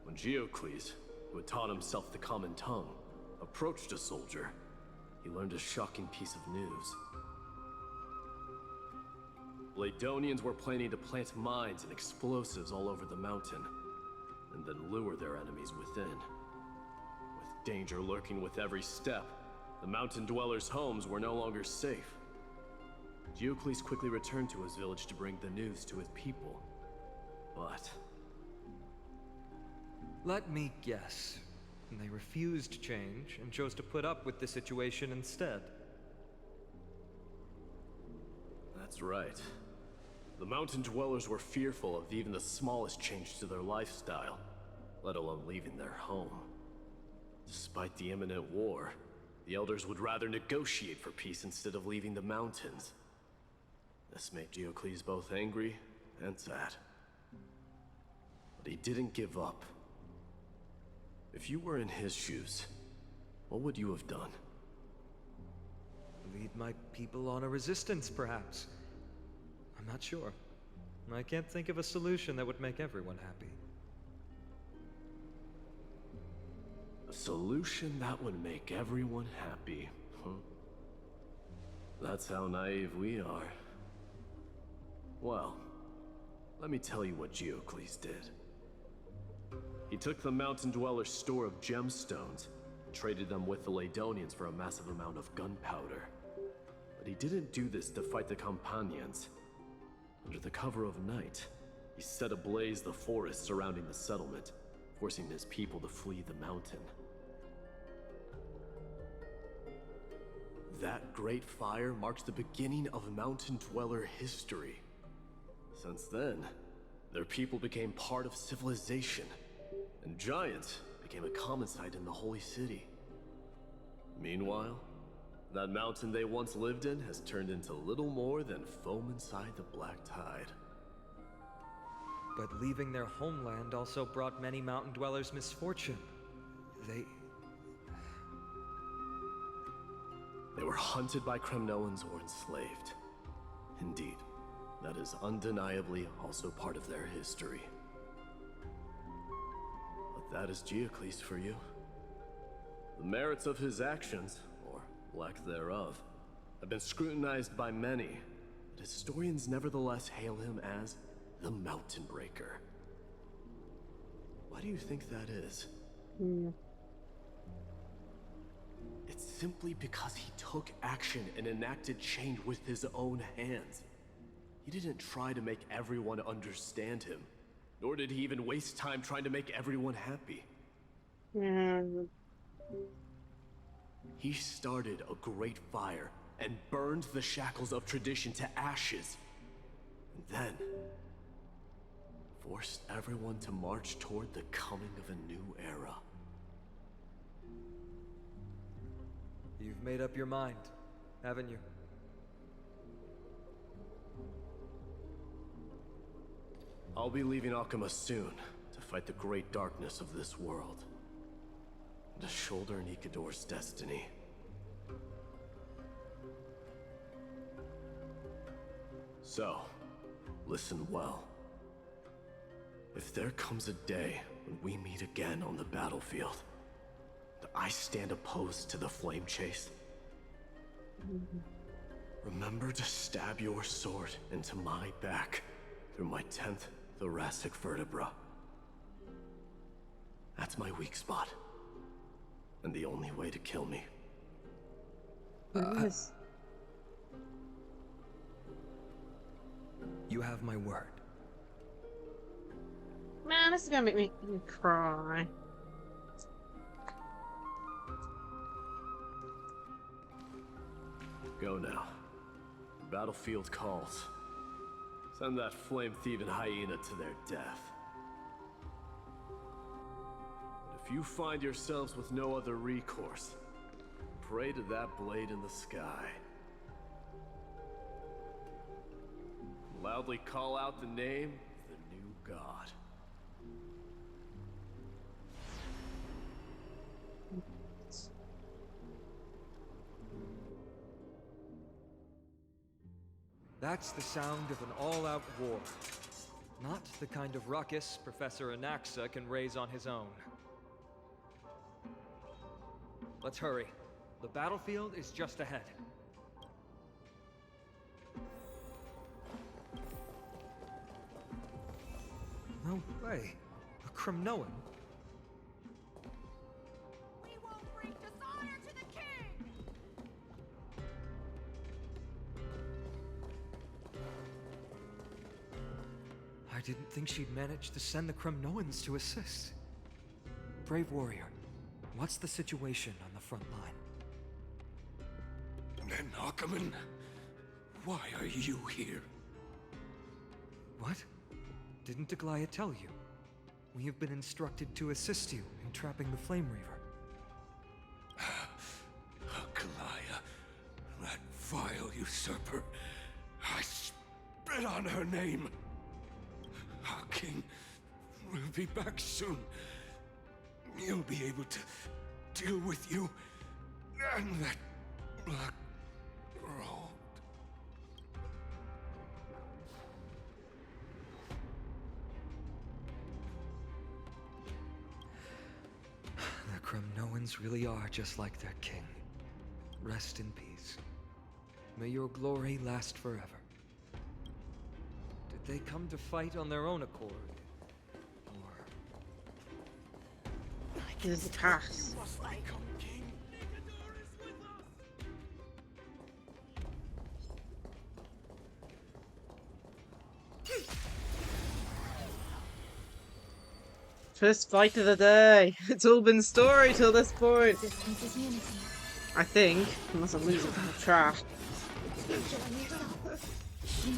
When Geocles, who had taught himself the common tongue, approached a soldier, he learned a shocking piece of news. Ladonians were planning to plant mines and explosives all over the mountain, and then lure their enemies within. With danger lurking with every step, the mountain dwellers' homes were no longer safe. Geocles quickly returned to his village to bring the news to his people. But... let me guess. They refused change and chose to put up with the situation instead. That's right. The mountain dwellers were fearful of even the smallest change to their lifestyle, let alone leaving their home. Despite the imminent war, the elders would rather negotiate for peace instead of leaving the mountains. This made Geocles both angry and sad. But he didn't give up. If you were in his shoes, what would you have done? Lead my people on a resistance, perhaps. I'm not sure. I can't think of a solution that would make everyone happy. A solution that would make everyone happy, huh? That's how naive we are. Well, let me tell you what Geocles did. He took the mountain dwellers' store of gemstones, traded them with the Ladonians for a massive amount of gunpowder. But he didn't do this to fight the Companions. Under the cover of night, he set ablaze the forest surrounding the settlement, forcing his people to flee the mountain. That great fire marks the beginning of mountain dweller history. Since then, their people became part of civilization, and giants became a common sight in the holy city. Meanwhile, that mountain they once lived in has turned into little more than foam inside the black tide. But leaving their homeland also brought many mountain dwellers misfortune. They were hunted by Kremnoans or enslaved. Indeed, that is undeniably also part of their history. But that is Geocles for you. The merits of his actions, or lack thereof, have been scrutinized by many, but historians nevertheless hail him as the Mountain Breaker. Why do you think that is? It's simply because he took action and enacted change with his own hands. He didn't try to make everyone understand him, nor did he even waste time trying to make everyone happy. He started a great fire and burned the shackles of tradition to ashes, and then forced everyone to march toward the coming of a new era. You've made up your mind, haven't you? I'll be leaving Akuma soon to fight the great darkness of this world, and to shoulder Nikador's destiny. So, listen well. If there comes a day when we meet again on the battlefield, and I stand opposed to the flame chase, remember to stab your sword into my back through my 10th thoracic vertebra. That's my weak spot, and the only way to kill me. You have my word. Man, this is gonna make me cry. Go now. The battlefield calls. Send that flame-thieving hyena to their death. But if you find yourselves with no other recourse, pray to that blade in the sky. Loudly call out the name of the new god. That's the sound of an all-out war. Not the kind of ruckus Professor Anaxa can raise on his own. Let's hurry. The battlefield is just ahead. No way. A Kremnoan? We won't bring dishonor to the king! I didn't think she'd manage to send the Kremnoans to assist. Brave warrior, what's the situation on the front line? Ackerman, why are you here? What? Didn't Aglaya tell you? We have been instructed to assist you in trapping the Flame Reaver. Aglaya, that vile usurper. I spit on her name. Our king will be back soon. He'll be able to deal with you and that black road. The Kremnoans really are just like their king. Rest in peace. May your glory last forever. Did they come to fight on their own accord? There's a pass. First fight of the day. It's all been story till this point. I think, unless I'm losing track.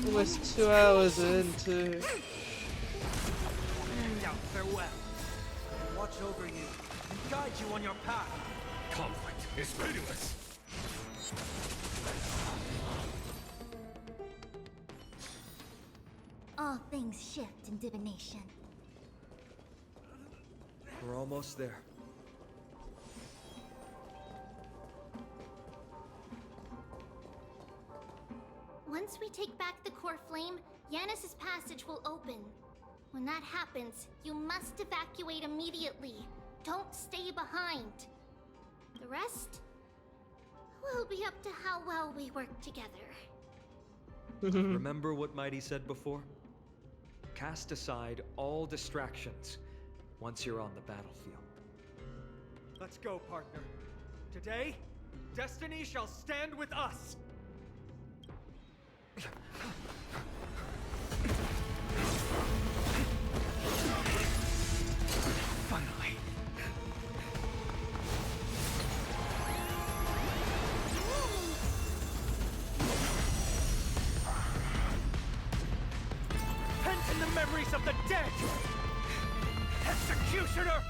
Almost 2 hours into. Farewell. Watch over you and guide you on your path. Conflict is pitiless. All things shift in divination. We're almost there. Once we take back the core flame, Yanis's passage will open. When that happens, you must evacuate immediately. Don't stay behind. The rest will be up to how well we work together. Remember what Mighty said before? Cast aside all distractions once you're on the battlefield. Let's go, partner. Today, destiny shall stand with us. Finally. Pent in the memories of the dead! Executioner!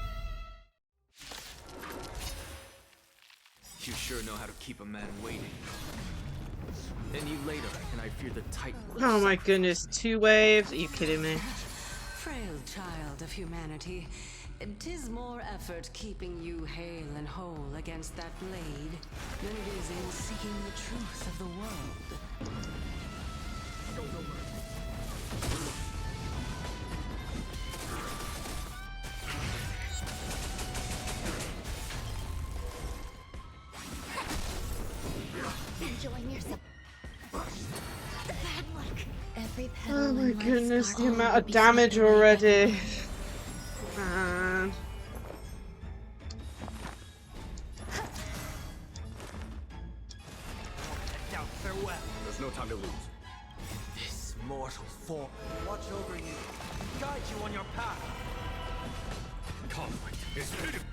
You sure know how to keep a man waiting. And you later, and I fear the Titan will Oh my goodness, 2 waves? Are you kidding me? Frail child of humanity, 'tis more effort keeping you hale and whole against that blade than it is in seeking the truth of the world. Enjoying yourself. Bad luck. Every petal Oh my in life's goodness, the garden amount will of be damage something already. Man. Down, farewell. There's no time to lose. This mortal form watch over you and guide you on your path. Conflict is pitiless.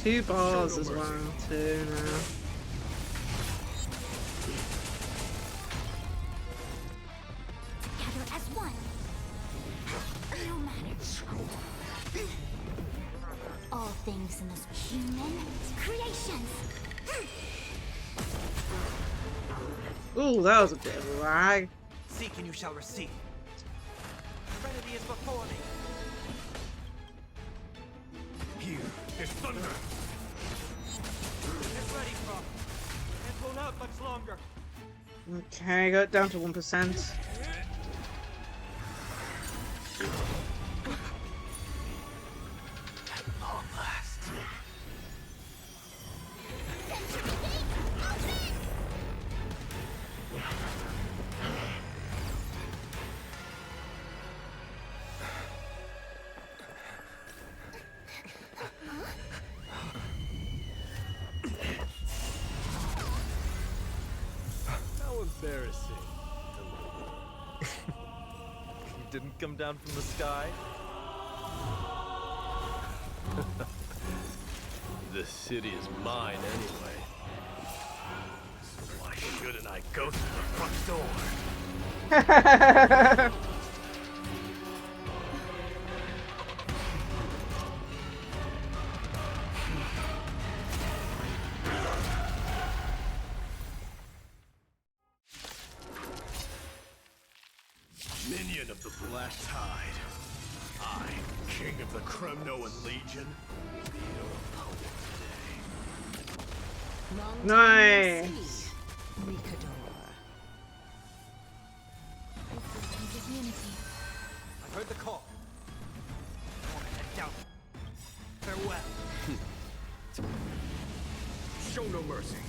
2 bars as well, 2 now. together as one. No matter. All things in this human creations. Ooh, that was a bit of a lag. Seek and you shall receive. Serenity is before me. Here is thunder. Get ready, Prophet. hold out much longer. Okay, got it down to 1%. At long last. How embarrassing. You didn't come down from the sky? This city is mine anyway. So why shouldn't I go through the front door? Minion of the Black Tide. I, King of the Kremnoan Legion, will be your opponent today. Nice. I heard the call. I want to head down. Farewell. Show no mercy.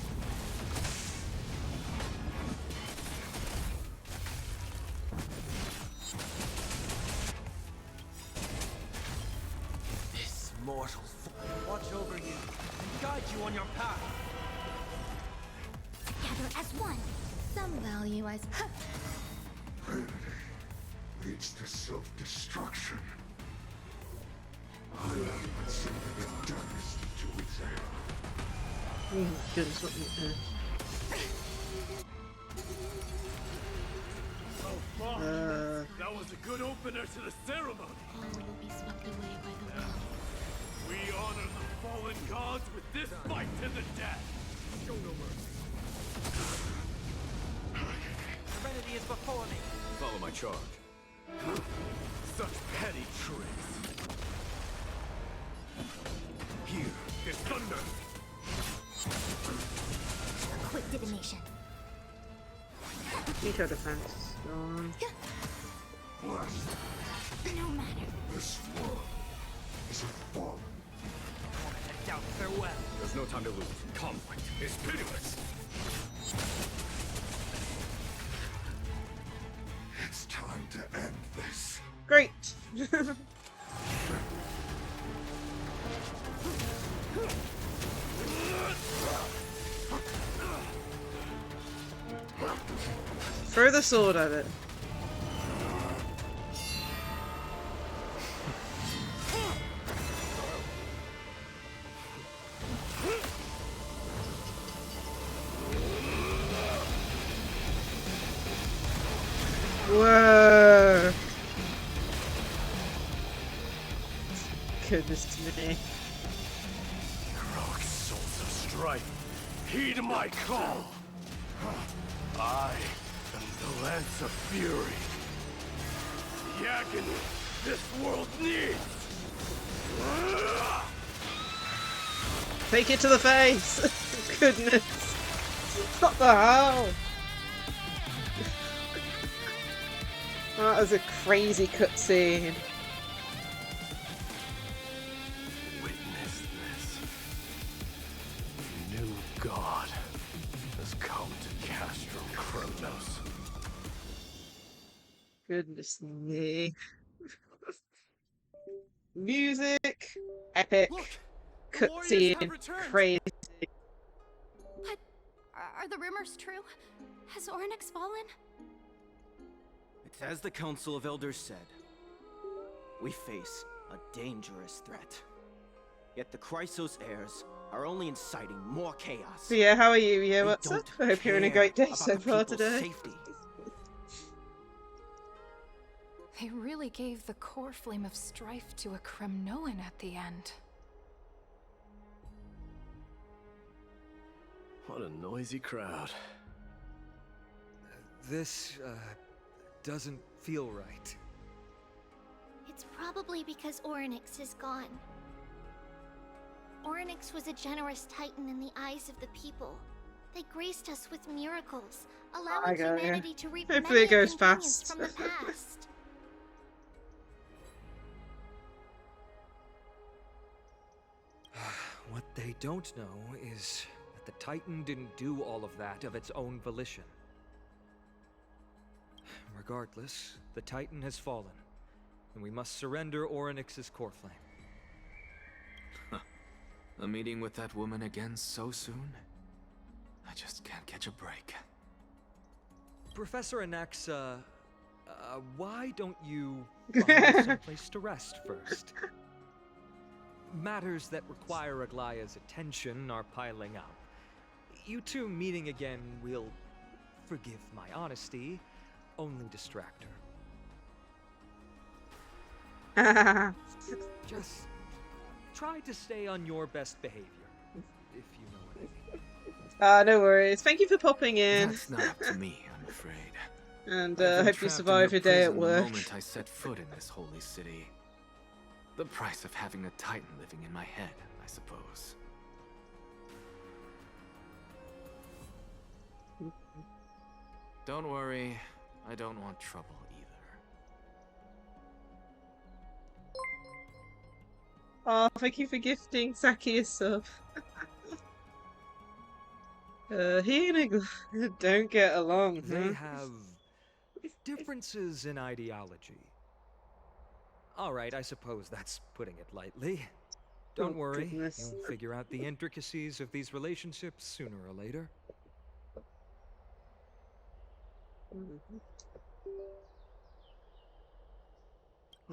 This mortal watch over you and guide you on your path. Together as one. Some value, I suppose. Vanity leads to self-destruction. I am something that darkness to examine. Oh my goodness, what the So far, that was a good opener to the ceremony. All will be swept away by the wind. We honor the fallen gods with this fight to the death. Show no mercy. Serenity is before me. Follow my charge. Such petty tricks. Here is thunder. Quick divination. Eco defense. Gone. No matter. This world is a fallen. I want to head down. Farewell. There's no time to lose. Conflict is pitiless. It's time to end this. Great. Throw the sword at it. Whoa! Goodness to me. Heroic souls of strife, heed my call. I am the Lance of Fury. The agony this world needs. Take it to the face! Goodness! What the hell? That was a crazy cutscene. Witness this. The new god has come to Castro Kremnos. Goodness me. Music, epic, cutscene, crazy. But are the rumors true? Has Ornyx fallen? It's as the Council of Elders said. We face a dangerous threat. Yet the Chrysos heirs are only inciting more chaos. So yeah, how are you? Yeah, They what's up? don't I hope you're having a care great day about so the far people's today. safety. They really gave the core flame of strife to a Kremnoan at the end. What a noisy crowd. This, doesn't feel right. It's probably because Ornyx is gone. Ornyx was a generous titan in the eyes of the people. They graced us with miracles, I allowing got ya. humanity to reap Hopefully many it goes inconvenience fast. from the past. What they don't know is that the Titan didn't do all of that of its own volition. Regardless, the Titan has fallen, and we must surrender Orynyx's core flame. A meeting with that woman again so soon? I just can't catch a break. Professor Anaxa, why don't you find someplace to rest first? Matters that require Aglaya's attention are piling up. You two meeting again will, forgive my honesty, only distract her. Just try to stay on your best behavior, if you know what I mean. No worries. Thank you for popping in. That's not up to me, I'm afraid. And I've been hope you trapped survive in your her day at prison work. The moment I set foot in this holy city. The price of having a Titan living in my head, I suppose. Don't worry, I don't want trouble either. Oh, thank you for gifting Saki a sub. He and Agla don't get along, They huh? have differences in ideology. Alright, I suppose that's putting it lightly. Don't Oh, worry, goodness. you'll figure out the intricacies of these relationships sooner or later.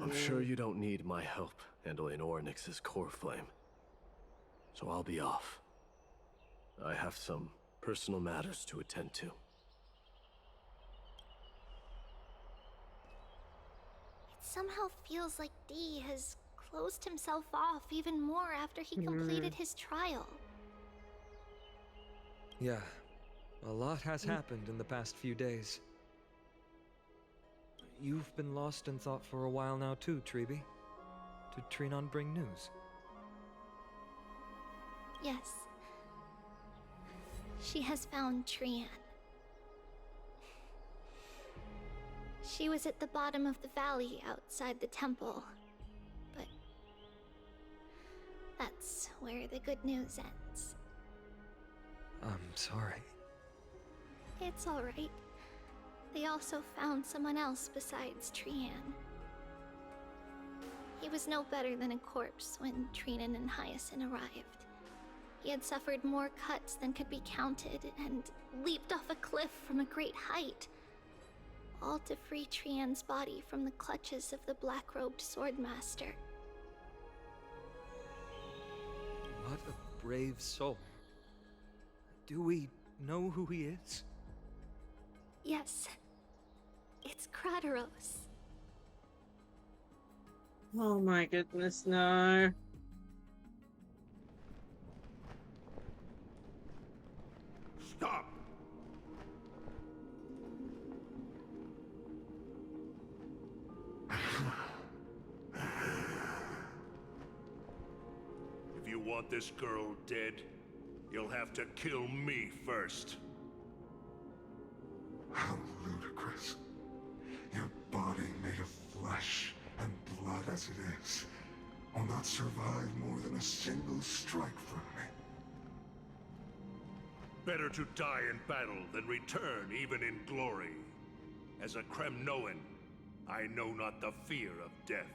I'm sure you don't need my help handling Orynyx's core flame. So I'll be off. I have some personal matters to attend to. It somehow feels like D has closed himself off even more after he completed his trial. Yeah, a lot has happened in the past few days. You've been lost in thought for a while now too, Treeby. Did Trinon bring news? Yes. She has found Trian. She was at the bottom of the valley outside the temple, but that's where the good news ends. I'm sorry. It's alright. They also found someone else besides Trian. He was no better than a corpse when Trinan and Hyacinth arrived. He had suffered more cuts than could be counted and leaped off a cliff from a great height, all to free Trian's body from the clutches of the black-robed swordmaster. What a brave soul. Do we know who he is? Yes, it's Krateros. Oh my goodness, no. Stop! If you want this girl dead, you'll have to kill me first. How ludicrous. Your body made of flesh and blood as it is will not survive more than a single strike from me. Better to die in battle than return even in glory. As a Kremnoan, I know not the fear of death.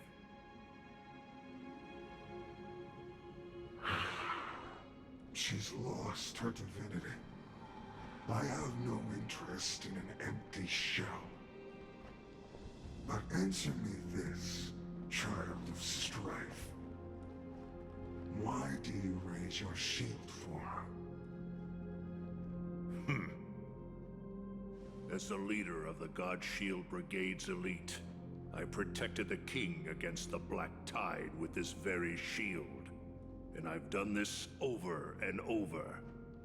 She's lost her divinity. I have no interest in an empty shell. But answer me this, child of strife. Why do you raise your shield for her? As the leader of the God Shield Brigade's elite, I protected the king against the Black Tide with this very shield. And I've done this over and over,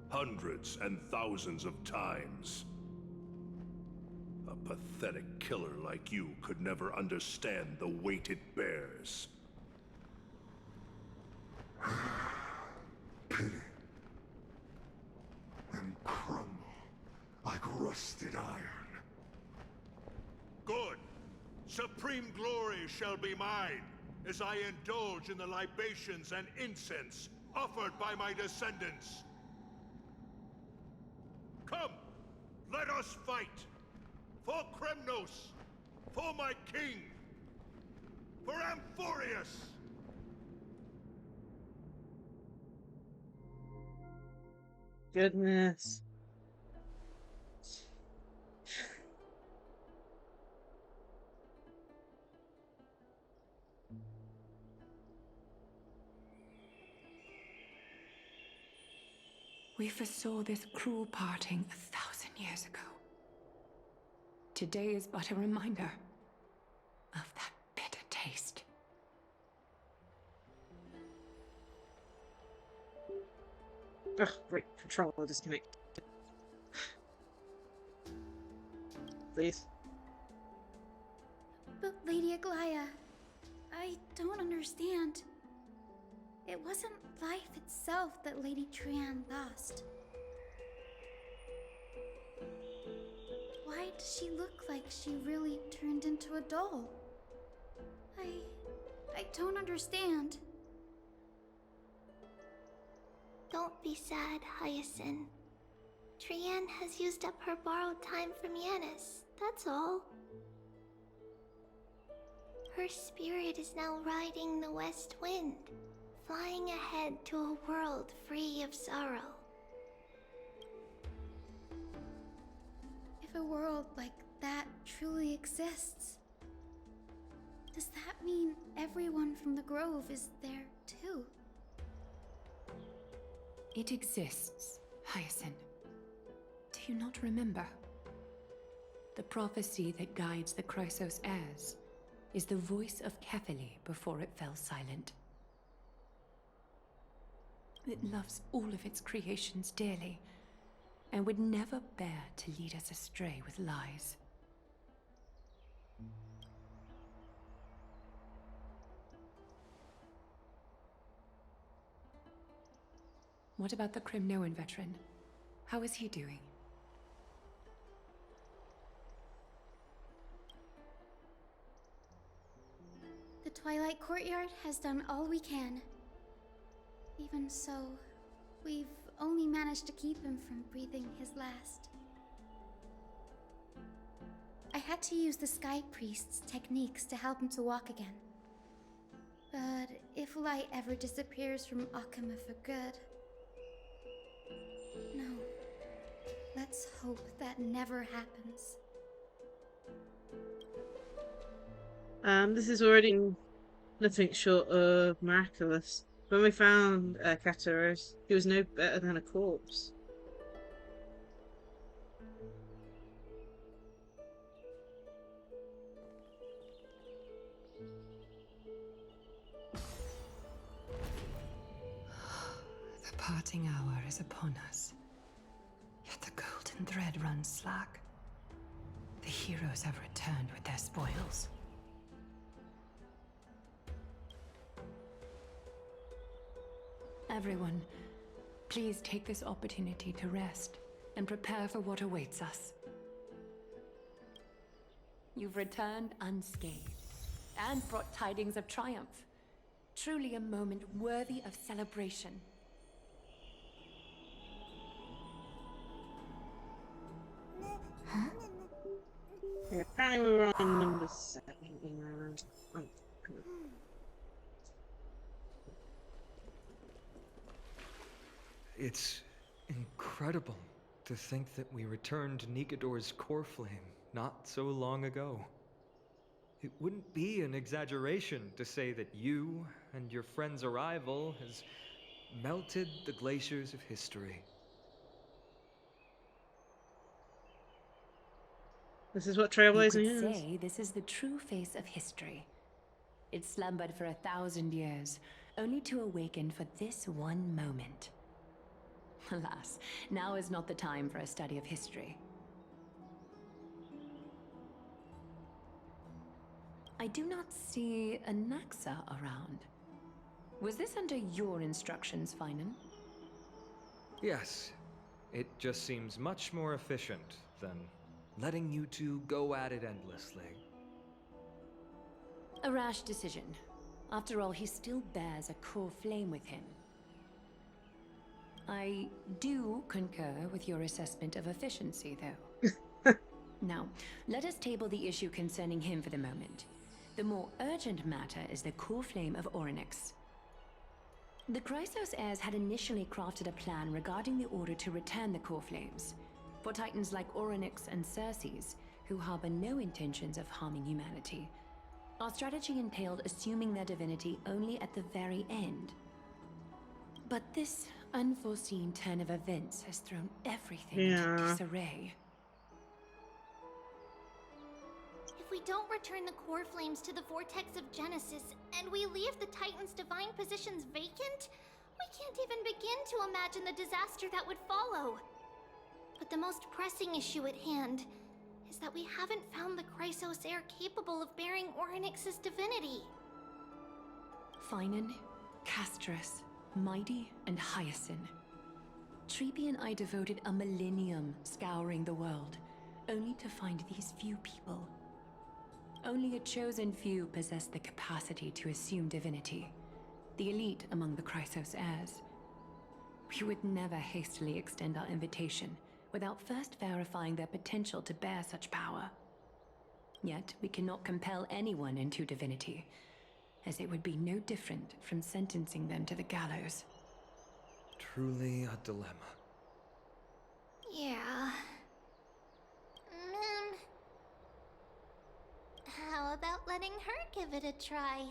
hundreds and thousands of times. A pathetic killer like you could never understand the weight it bears. Pity. And and crumble like rusted iron. Good. Supreme glory shall be mine, as I indulge in the libations and incense offered by my descendants. Come, let us fight! For Kremnos! For my king! For Amphorius! Goodness. We foresaw this cruel parting 1,000 years ago. Today is but a reminder of that bitter taste. Ugh, great. Controller disconnected. Please. But Lady Aglaya, I don't understand. It wasn't life itself that Lady Trian lost. Why does she look like she really turned into a doll? I don't understand. Don't be sad, Hyacinth. Trian has used up her borrowed time from Yanis, that's all. Her spirit is now riding the west wind, flying ahead to a world free of sorrow. If a world like that truly exists, does that mean everyone from the Grove is there too? It exists, Hyacinth. Do you not remember? The prophecy that guides the Chrysos heirs is the voice of Kefili before it fell silent. It loves all of its creations dearly, and would never bear to lead us astray with lies. What about the Kremnoan veteran? How is he doing? The Twilight Courtyard has done all we can. Even so, we've only managed to keep him from breathing his last. I had to use the Sky Priest's techniques to help him to walk again. But if light ever disappears from Akama for good... No. Let's hope that never happens. This is already nothing short of miraculous. When we found Kataros, he was no better than a corpse. The parting hour is upon us. Yet the golden thread runs slack. The heroes have returned with their spoils. Everyone, please take this opportunity to rest and prepare for what awaits us. You've returned unscathed and brought tidings of triumph. Truly a moment worthy of celebration. Huh? Yeah, apparently we were on number 7. Oh, cool. It's incredible to think that we returned Nikador's core flame not so long ago. It wouldn't be an exaggeration to say that you and your friend's arrival has melted the glaciers of history. This is what You trailblazing could is. say this is the true face of history. It slumbered for 1,000 years, only to awaken for this one moment. Alas, now is not the time for a study of history. I do not see a Naxa around. Was this under your instructions, Finan? Yes. It just seems much more efficient than letting you two go at it endlessly. A rash decision. After all, he still bears a core flame with him. I do concur with your assessment of efficiency, though. Now, let us table the issue concerning him for the moment. The more urgent matter is the core flame of Orynyx. The Chrysos heirs had initially crafted a plan regarding the order to return the core flames. For titans like Orynyx and Circes, who harbor no intentions of harming humanity, our strategy entailed assuming their divinity only at the very end. But this unforeseen turn of events has thrown everything into disarray. If we don't return the core flames to the vortex of Genesis, and we leave the Titan's divine positions vacant, we can't even begin to imagine the disaster that would follow. But the most pressing issue at hand is that we haven't found the Chrysos heir capable of bearing Orynyx's divinity. Finan, Castras, Mighty, and Hyacinth. Treepy and I devoted a millennium scouring the world, only to find these few people. Only a chosen few possess the capacity to assume divinity, the elite among the Chrysos heirs. We would never hastily extend our invitation without first verifying their potential to bear such power. Yet we cannot compel anyone into divinity, as it would be no different from sentencing them to the gallows. Truly a dilemma. Yeah. How about letting her give it a try?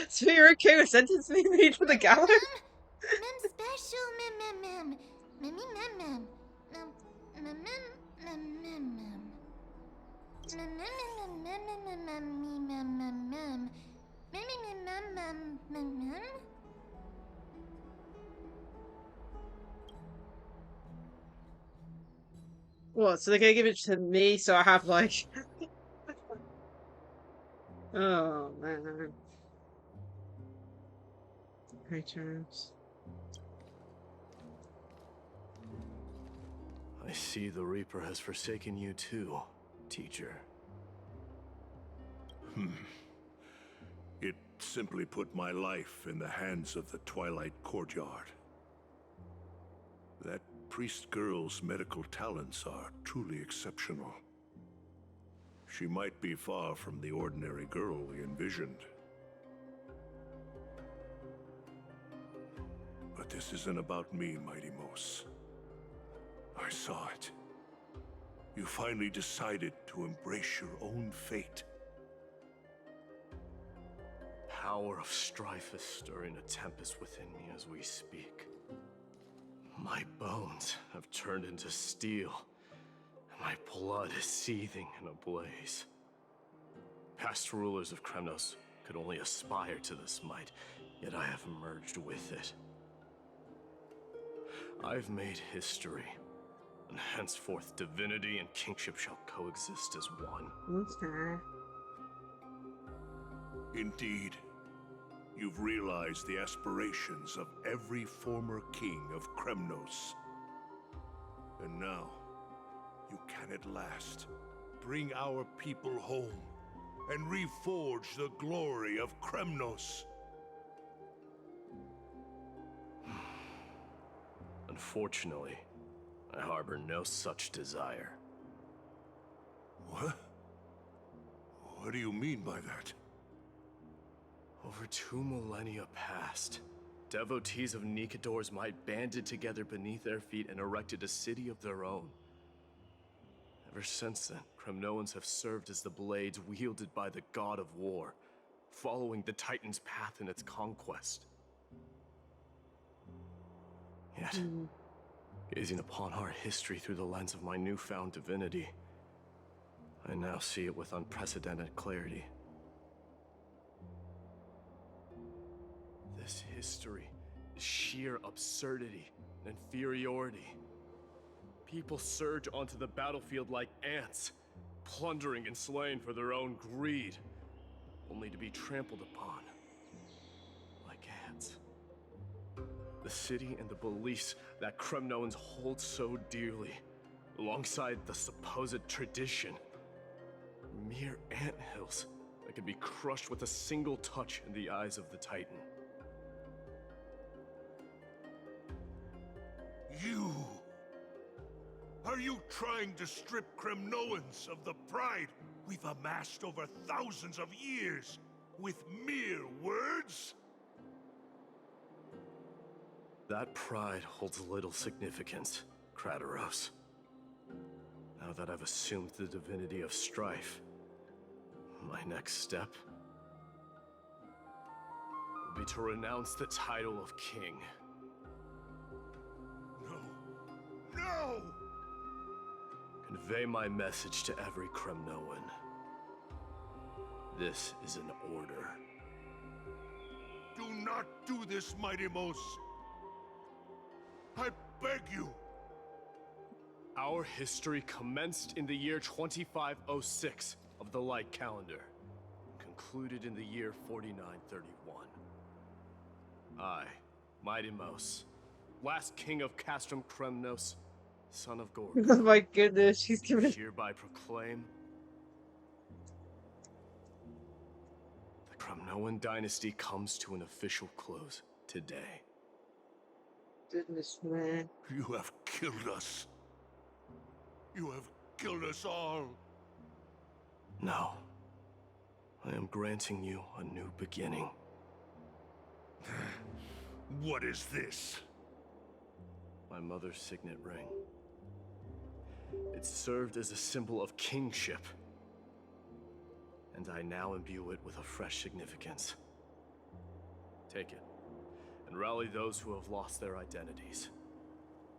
So you're okay with sentencing me to the gallows? Mem special, mem. Mem. What, so they're gonna give it to me so I have like oh man. Great terms. I see the Reaper has forsaken you too, teacher. It simply put my life in the hands of the Twilight Courtyard. That priest girl's medical talents are truly exceptional. She might be far from the ordinary girl we envisioned. But this isn't about me, Mighty Mos. I saw it. You finally decided to embrace your own fate. Power of strife is stirring a tempest within me as we speak. My bones have turned into steel, and my blood is seething in a blaze. Past rulers of Kremnos could only aspire to this might, yet I have merged with it. I've made history, and henceforth divinity and kingship shall coexist as one. Okay. Indeed, you've realized the aspirations of every former king of Kremnos. And now, you can at last bring our people home and reforge the glory of Kremnos. Unfortunately, I harbor no such desire. What? What do you mean by that? Over 2 millennia past, devotees of Nikador's might banded together beneath their feet and erected a city of their own. Ever since then, Kremnoans have served as the blades wielded by the god of war, following the Titan's path in its conquest. Yet, gazing upon our history through the lens of my newfound divinity, I now see it with unprecedented clarity. This history is sheer absurdity and inferiority. People surge onto the battlefield like ants, plundering and slaying for their own greed, only to be trampled upon like ants. The city and the beliefs that Kremnoans hold so dearly, alongside the supposed tradition. Mere anthills that can be crushed with a single touch in the eyes of the Titan. You! Are you trying to strip Kremnoans of the pride we've amassed over thousands of years with mere words? That pride holds little significance, Krateros. Now that I've assumed the divinity of strife, my next step will be to renounce the title of king. No! Convey my message to every Kremnoan. This is an order. Do not do this, Mighty Mos. I beg you. Our history commenced in the year 2506 of the Light Calendar, concluded in the year 4931. I, Mighty Mos, last king of Castrum Kremnos, son of Gorgon. Oh my goodness, she's giving. Hereby proclaim the Kremnoan dynasty comes to an official close today. Goodness, man. You have killed us. You have killed us all. No. I am granting you a new beginning. What is this? My mother's signet ring. It served as a symbol of kingship, and I now imbue it with a fresh significance. Take it, and rally those who have lost their identities.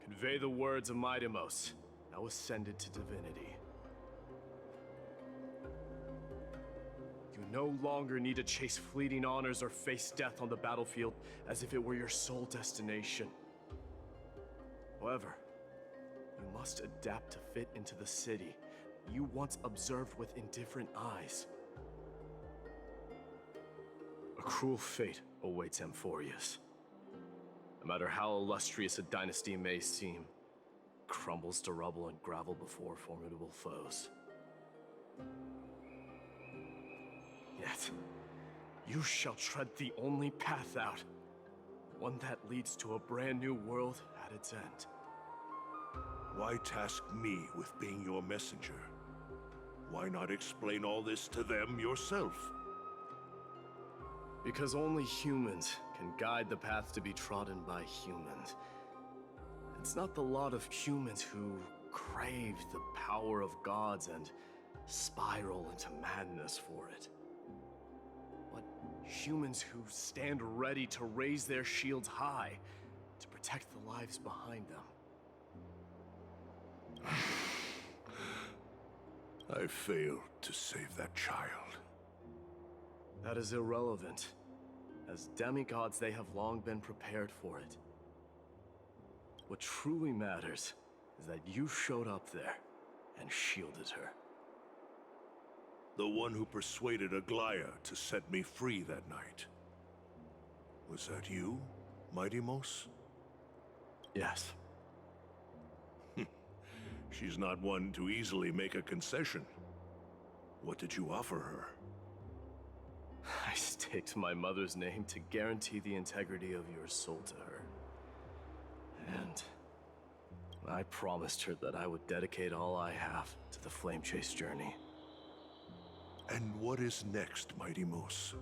Convey the words of Mighty Mos, now ascended to divinity. You no longer need to chase fleeting honors or face death on the battlefield as if it were your sole destination. However, you must adapt to fit into the city you once observed with indifferent eyes. A cruel fate awaits Amphorius. No matter how illustrious a dynasty may seem, it crumbles to rubble and gravel before formidable foes. Yet, you shall tread the only path out, one that leads to a brand new world at its end. Why task me with being your messenger? Why not explain all this to them yourself? Because only humans can guide the path to be trodden by humans. It's not the lot of humans who crave the power of gods and spiral into madness for it. But humans who stand ready to raise their shields high to protect the lives behind them. I failed to save that child. That is irrelevant. As demigods, they have long been prepared for it. What truly matters is that you showed up there and shielded her. The one who persuaded Aglaia to set me free that night. Was that you, Mighty Mos? Yes. She's not one to easily make a concession. What did you offer her? I staked my mother's name to guarantee the integrity of your soul to her. And I promised her that I would dedicate all I have to the Flame Chase journey. And what is next, Mighty Mos?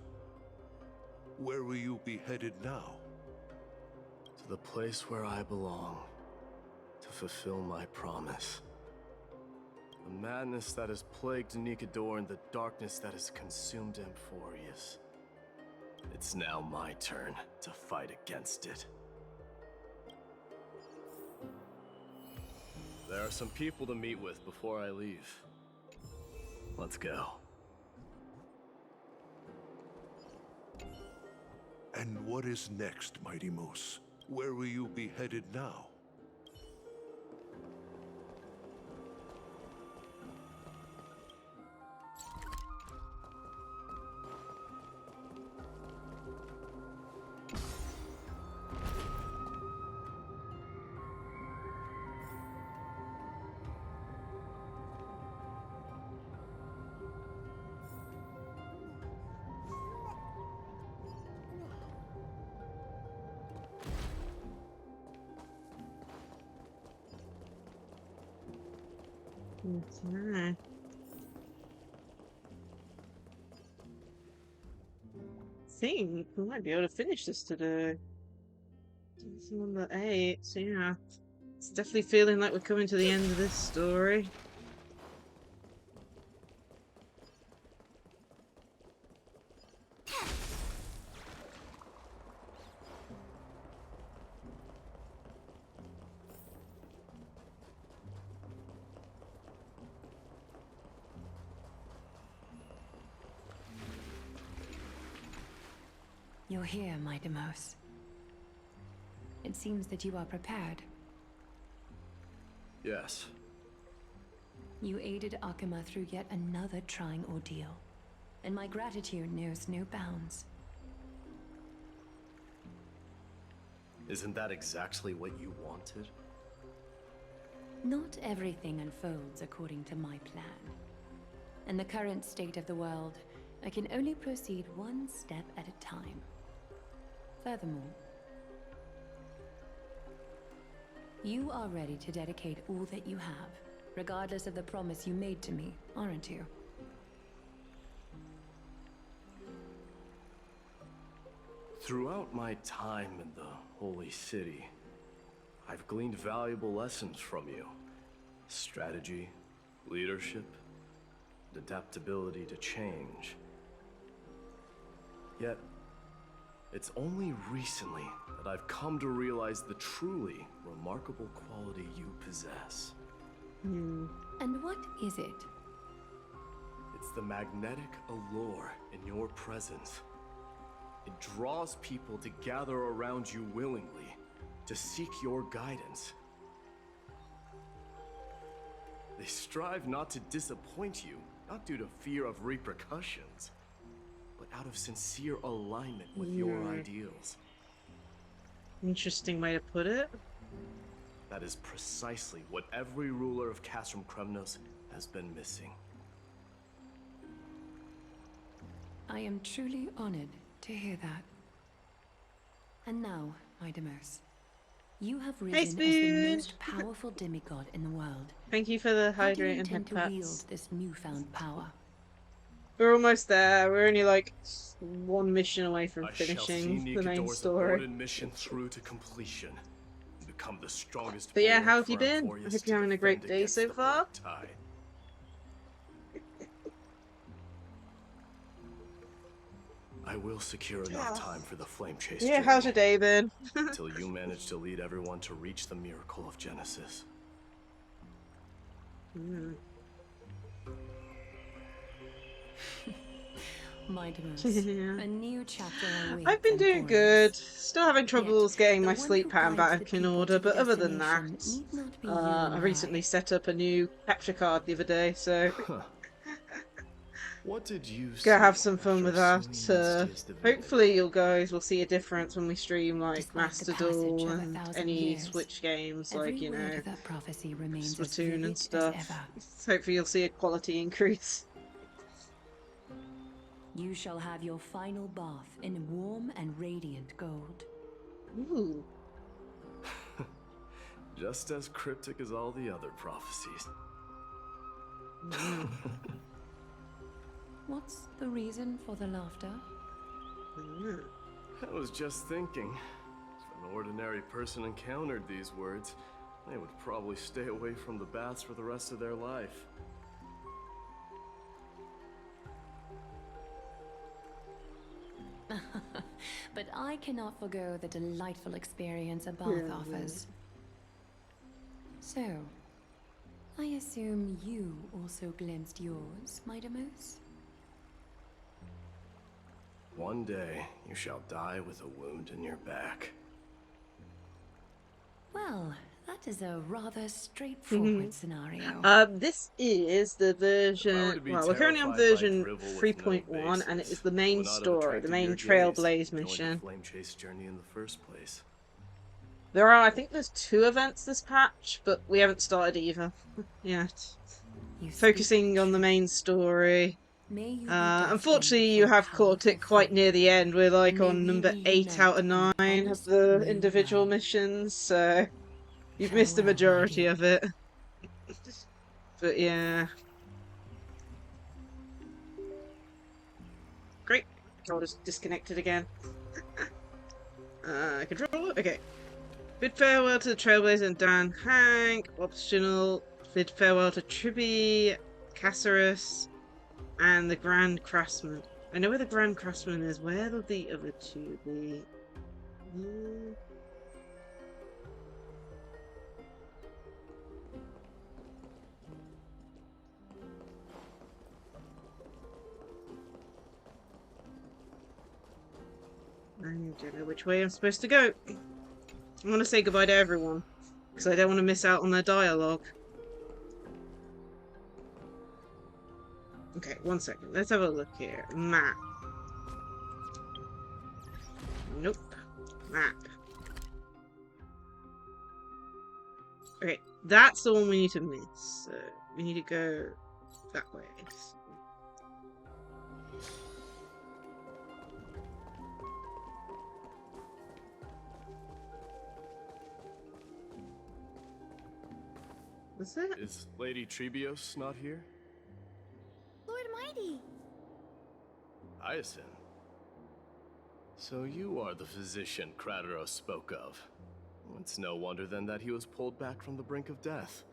Where will you be headed now? To the place where I belong, to fulfill my promise. The madness that has plagued Nikador and the darkness that has consumed Amphorius. It's now my turn to fight against it. There are some people to meet with before I leave. Let's go. And what is next, Mighty Mos? Where will you be headed now? Okay. I think we might be able to finish this today. It's number 8, so yeah. It's definitely feeling like we're coming to the end of this story. You're here, my Demos. It seems that you are prepared. Yes. You aided Akuma through yet another trying ordeal, and my gratitude knows no bounds. Isn't that exactly what you wanted? Not everything unfolds according to my plan. In the current state of the world, I can only proceed one step at a time. Furthermore, you are ready to dedicate all that you have, regardless of the promise you made to me, aren't you? Throughout my time in the Holy City, I've gleaned valuable lessons from you. Strategy, leadership, adaptability to change. Yet, it's only recently that I've come to realize the truly remarkable quality you possess. And what is it? It's the magnetic allure in your presence. It draws people to gather around you willingly, to seek your guidance. They strive not to disappoint you, not due to fear of repercussions, but out of sincere alignment with your ideals. Interesting way to put it. That is precisely what every ruler of Castrum Kremnos has been missing. I am truly honored to hear that. And now, my Demos, you have risen as the most powerful demigod in the world. Thank you for the How do you hydrating intend to head wield pats. this newfound power? We're almost there. We're only like one mission away from I shall see finishing the main Nikador's story. aborted mission through to completion. Become the strongest But yeah, bulwark how have you for been? Amphorius I hope to you're having a great defend day against so the far. Black Tide. I will secure enough time for the flame chase. Yeah, how's your day been? Until you manage to lead everyone to reach the miracle of Genesis. My Demos, a new chapter awaits. I've been doing good. Still having troubles getting my sleep pattern back in order, but other than that, I recently set up a new capture card the other day, so What did you gonna have some fun with that. Hopefully you guys will see a difference when we stream like Master Duel and any Switch games like, you know, Splatoon and stuff. Hopefully you'll see a quality increase. You shall have your final bath in warm and radiant gold. Ooh. Just as cryptic as all the other prophecies. What's the reason for the laughter? I was just thinking, if an ordinary person encountered these words, they would probably stay away from the baths for the rest of their life. But I cannot forgo the delightful experience a bath offers. So, I assume you also glimpsed yours, my Demos? One day, you shall die with a wound in your back. Well, that is a rather straightforward scenario. This is the version, well, we're currently on version 3.1, and it is the main story, the main Trailblaze mission. Flame chase journey in the first place. There are, I think there's 2 events this patch, but we haven't started either yet. Focusing on the main story. Unfortunately, you have caught it quite near the end. We're like on number 8 out of 9 of the individual missions, so you've missed the majority of it. But yeah. Great. Controller's disconnected again. Controller? Okay. Bid farewell to the Trailblaze and Dan Hank. Optional. Bid farewell to Tribby, Cassarus, and the Grand Craftsman. I know where the Grand Craftsman is. Where will the other two be? I don't know which way I'm supposed to go. I want to say goodbye to everyone, because I don't want to miss out on their dialogue. Okay, one second. Let's have a look here. Map. Nope. Map. Okay, that's the one we need to miss. So we need to go that way. What's that? Is Lady Trebios not here? Lord Mighty! Hyacinth. So you are the physician Krateros spoke of. It's no wonder then that he was pulled back from the brink of death.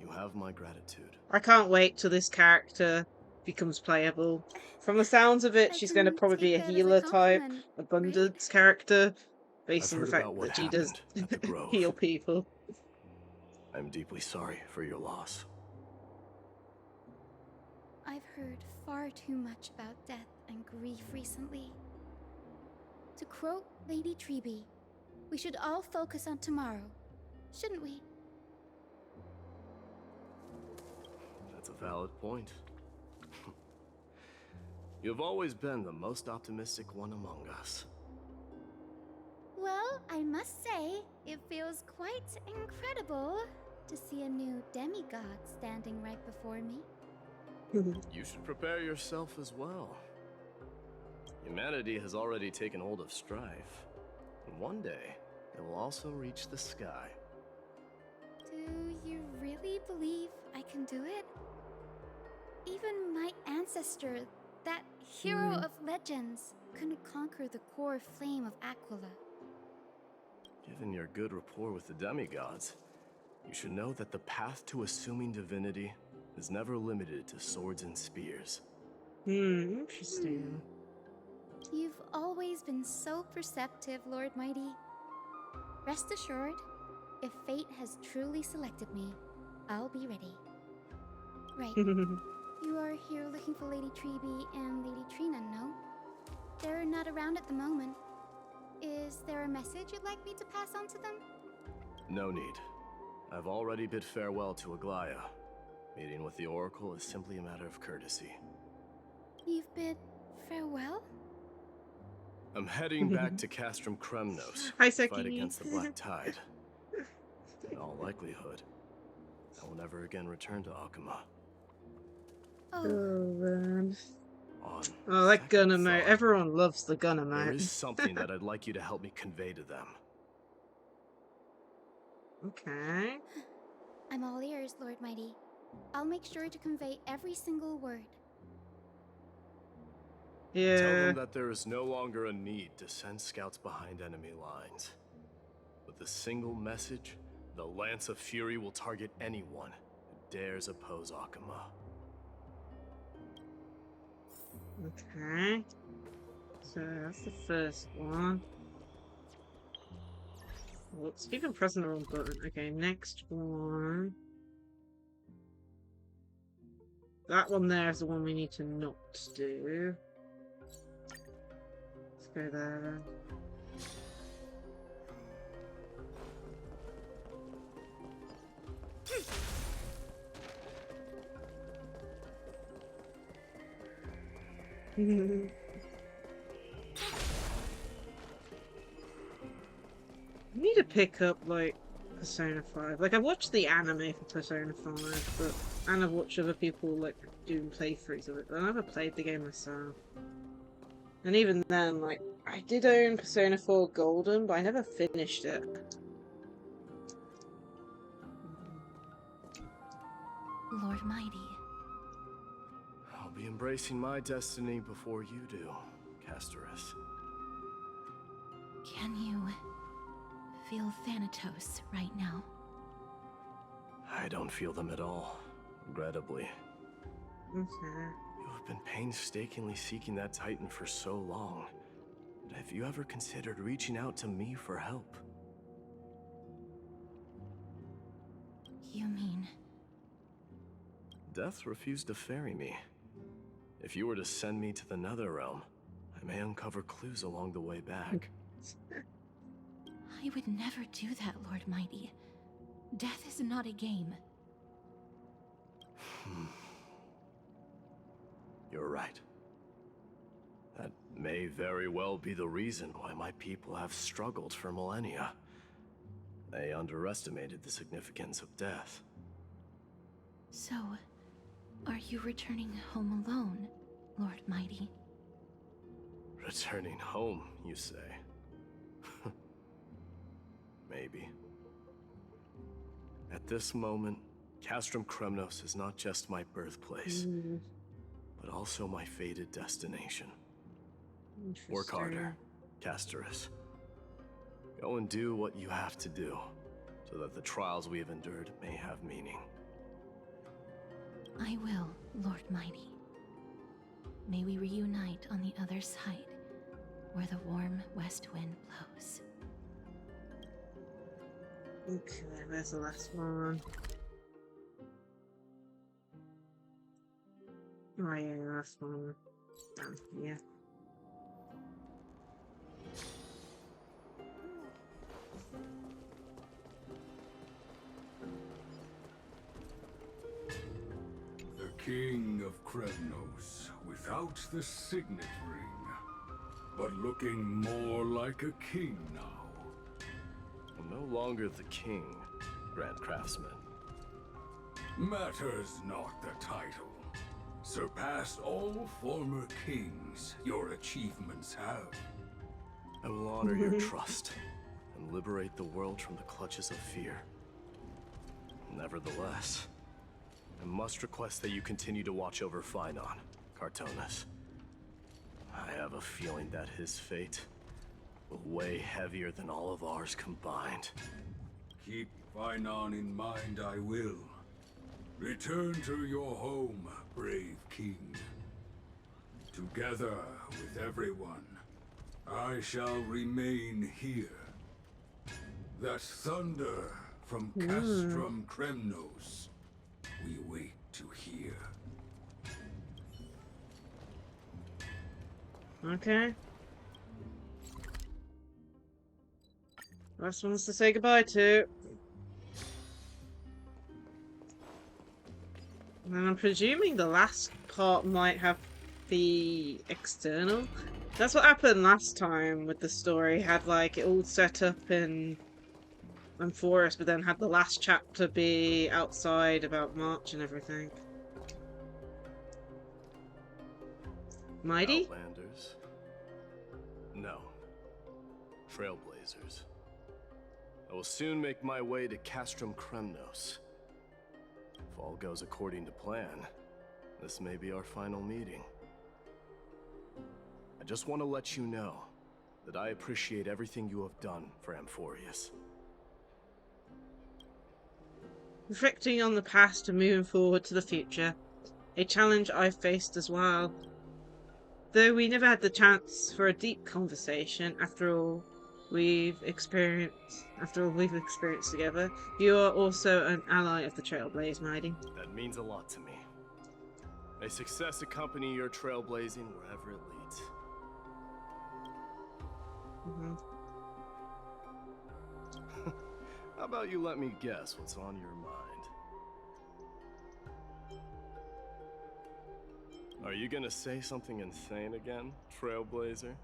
You have my gratitude. I can't wait till this character becomes playable. From the sounds of it, she's going to probably be a healer type, abundance character, based on the fact that she does heal people. I'm deeply sorry for your loss. I've heard far too much about death and grief recently. To quote Lady Treby, we should all focus on tomorrow, shouldn't we? That's a valid point. You've always been the most optimistic one among us. Well, I must say, it feels quite incredible to see a new demigod standing right before me. You should prepare yourself as well. Humanity has already taken hold of strife, and one day it will also reach the sky. Do you really believe I can do it? Even my ancestor, that hero of legends, couldn't conquer the core flame of Aquila. Given your good rapport with the demigods, you should know that the path to assuming divinity is never limited to swords and spears. Interesting. You've always been so perceptive, Lord Mighty. Rest assured, if fate has truly selected me, I'll be ready. Right. You are here looking for Lady Treby and Lady Trina, no? They're not around at the moment. Is there a message you'd like me to pass on to them? No need. I've already bid farewell to Aglaya. Meeting with the Oracle is simply a matter of courtesy. You've bid farewell? I'm heading back to Castrum Kremnos Hi, to fight Seki. against the Black Tide. In all likelihood, I will never again return to Akuma. Oh, man. On Oh, that gun second emote. thought, Everyone loves the gun emote. there is something that I'd like you to help me convey to them. Okay. I'm all ears, Lord Mighty. I'll make sure to convey every single word. Tell Yeah. them that there is no longer a need to send scouts behind enemy lines. With a single message, the Lance of Fury will target anyone who dares oppose Akuma. Okay. So that's the first one. Whoops, keep on pressing the wrong button. Okay, next one. That one there is the one we need to not do. Let's go there. I need to pick up, like, Persona 5. Like, I've watched the anime for Persona 5, but... And I've watched other people, like, doing playthroughs of it, but I never played the game myself. And even then, like, I did own Persona 4 Golden, but I never finished it. Lord Mighty. I'll be embracing my destiny before you do, Castorus. Can you feel Thanatos right now? I don't feel them at all, regrettably. Okay. You have been painstakingly seeking that Titan for so long. But have you ever considered reaching out to me for help? You mean... Death refused to ferry me. If you were to send me to the Netherrealm, I may uncover clues along the way back. I would never do that, Lord Mighty. Death is not a game. You're right. That may very well be the reason why my people have struggled for millennia. They underestimated the significance of death. So, are you returning home alone, Lord Mighty? Returning home, you say? Maybe. At this moment, Castrum Kremnos is not just my birthplace, but also my fated destination. Work harder, Castorus. Go and do what you have to do, so that the trials we have endured may have meaning. I will, Lord Mighty. May we reunite on the other side, where the warm west wind blows. Okay, where's the last one? Oh yeah, the last one. Yeah. The King of Kremnos, without the signet ring, but looking more like a king now. I'm no longer the king, Grand Craftsman. Matters not the title. Surpassed all former kings your achievements have. I will honor your trust and liberate the world from the clutches of fear. Nevertheless, I must request that you continue to watch over Phainon, Cartonis. I have a feeling that his fate will weigh heavier than all of ours combined. Keep Phainon in mind, I will. Return to your home, brave king. Together with everyone, I shall remain here. That thunder from Castrum Kremnos, we wait to hear. Okay. Last ones to say goodbye to. And I'm presuming the last part might have the external. That's what happened last time with the story. Had like it all set up in Forest, but then had the last chapter be outside about March and everything. Mighty? Outlanders? No. Trailblazers. I will soon make my way to Castrum Kremnos. If all goes according to plan, this may be our final meeting. I just want to let you know that I appreciate everything you have done for Amphorius. Reflecting on the past and moving forward to the future, a challenge I've faced as well. Though we never had the chance for a deep conversation after all we've experienced together, you are also an ally of the Trailblaze, Mighty. That means a lot to me. May success accompany your trailblazing wherever it leads. How about you let me guess what's on your mind? Are you gonna say something insane again, Trailblazer?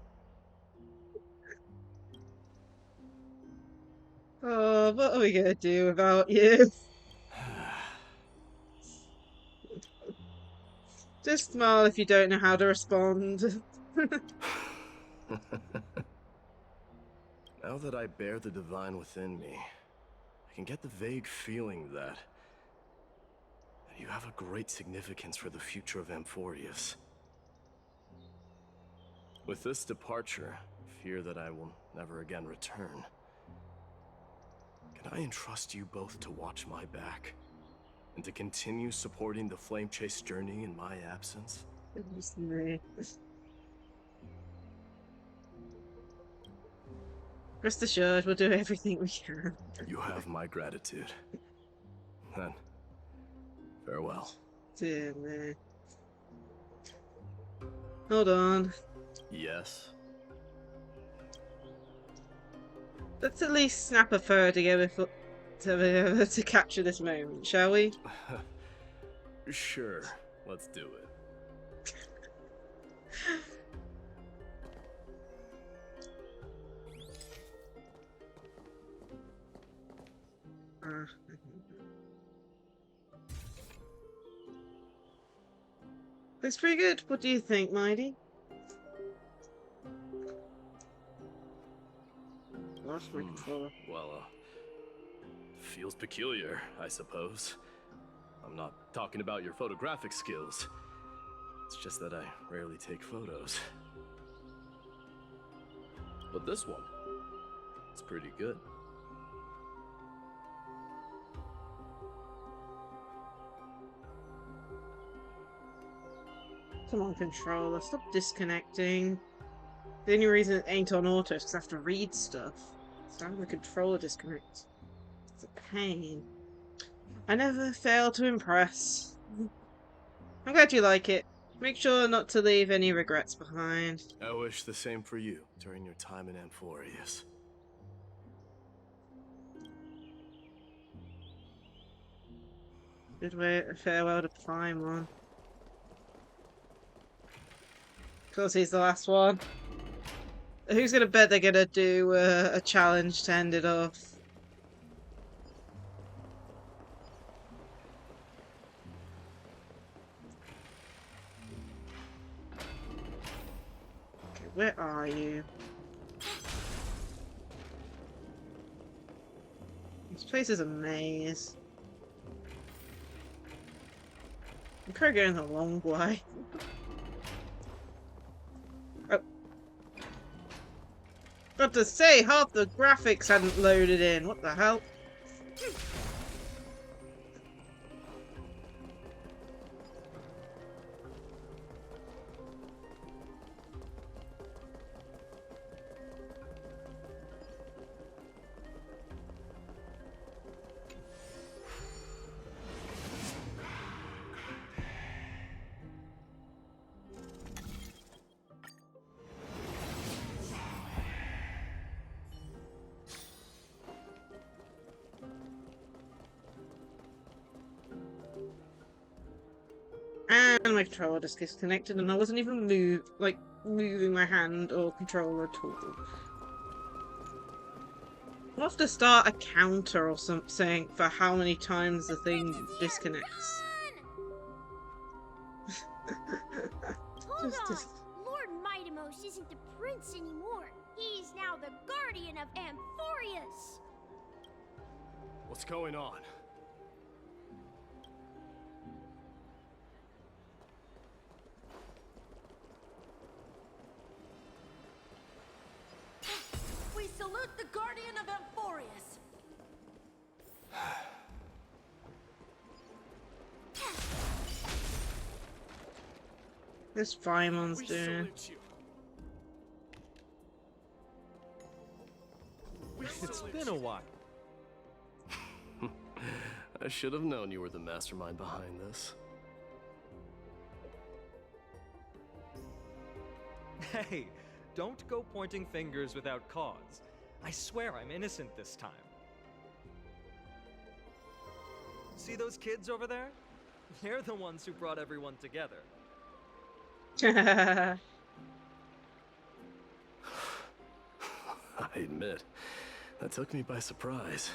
Oh, what are we gonna do without you? Just smile if you don't know how to respond. Now that I bear the divine within me, I can get the vague feeling that you have a great significance for the future of Amphorius. With this departure, I fear that I will never again return. Can I entrust you both to watch my back? And to continue supporting the Flame Chase journey in my absence? Rest assured, we'll do everything we can. You have my gratitude. Then, farewell. Dear me. Hold on. Yes? Let's at least snap a photo together to capture this moment, shall we? Sure, let's do it. Looks pretty good. What do you think, Mighty? Lost my controller. Well, feels peculiar, I suppose. I'm not talking about your photographic skills. It's just that I rarely take photos. But this one, it's pretty good. Come on, controller, stop disconnecting. The only reason it ain't on auto is because I have to read stuff. So I'm the controller disconnect. It's a pain. I never fail to impress. I'm glad you like it. Make sure not to leave any regrets behind. I wish the same for you during your time in Amphorius. Good way, farewell to Paimon. Of course, he's the last one. Who's gonna bet they're gonna do a challenge to end it off? Okay, where are you? This place is a maze. I'm kind of going the long way. Oh. Got to say, half the graphics hadn't loaded in. What the hell? And my controller just disconnected, and I wasn't even moving my hand or controller at all. I'll have to start a counter or something for how many times the thing disconnects. Hold on! Lord Mightimos isn't the prince anymore. He's now the guardian of Amphorius. What's going on? We salute the guardian of Amphorius. This Paimon's doing. It's been a while. I should have known you were the mastermind behind this. Hey, don't go pointing fingers without cause. I swear I'm innocent this time. See those kids over there? They're the ones who brought everyone together. I admit, that took me by surprise.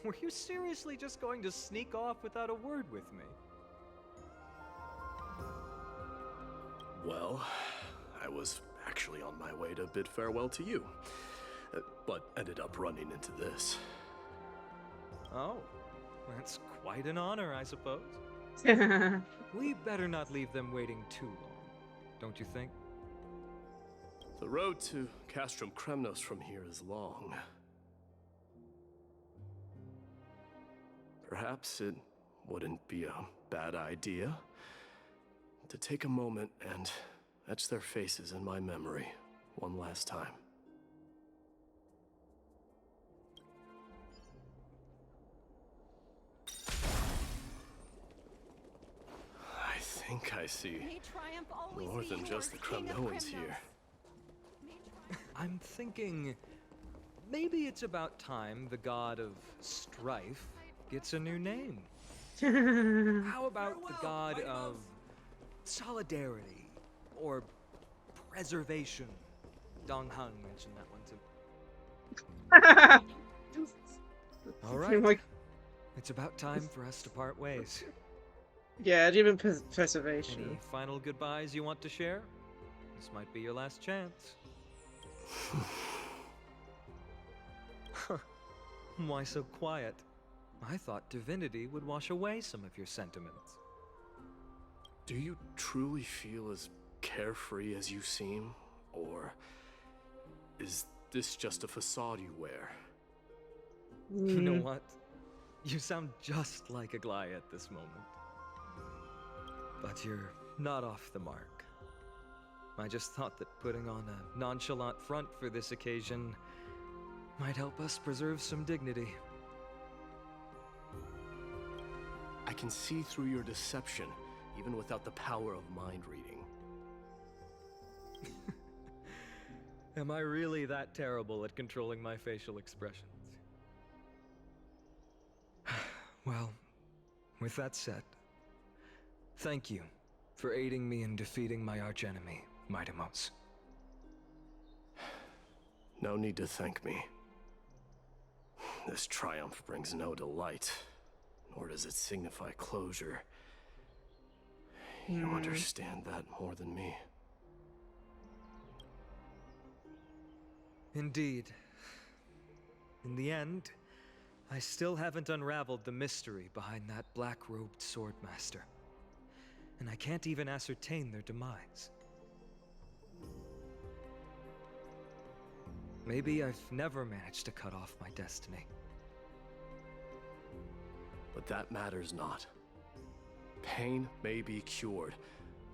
Were you seriously just going to sneak off without a word with me? Well, I was actually on my way to bid farewell to you, but ended up running into this. Oh, That's quite an honor, I suppose. We better not leave them waiting too long, don't you think? The road to Castrum Kremnos from here is long. Perhaps it wouldn't be a bad idea to take a moment and etch their faces in my memory one last time. I think I see more than just the Kremnoans here. I'm thinking maybe it's about time the god of strife gets a new name. How about the god of solidarity or preservation? Dong Hung mentioned that one too. All right. It's about time for us to part ways. Yeah, even preservation. Any final goodbyes you want to share? This might be your last chance. Why so quiet? I thought divinity would wash away some of your sentiments. Do you truly feel as carefree as you seem? Or is this just a facade you wear? You know what? You sound just like Aglaia at this moment. But you're not off the mark. I just thought that putting on a nonchalant front for this occasion might help us preserve some dignity. I can see through your deception, even without the power of mind reading. Am I really that terrible at controlling my facial expressions? Well, with that said, thank you for aiding me in defeating my archenemy, Mightimos. No need to thank me. This triumph brings no delight, nor does it signify closure. You understand that more than me. Indeed. In the end, I still haven't unraveled the mystery behind that black-robed swordmaster. And I can't even ascertain their demise. Maybe I've never managed to cut off my destiny. But that matters not. Pain may be cured,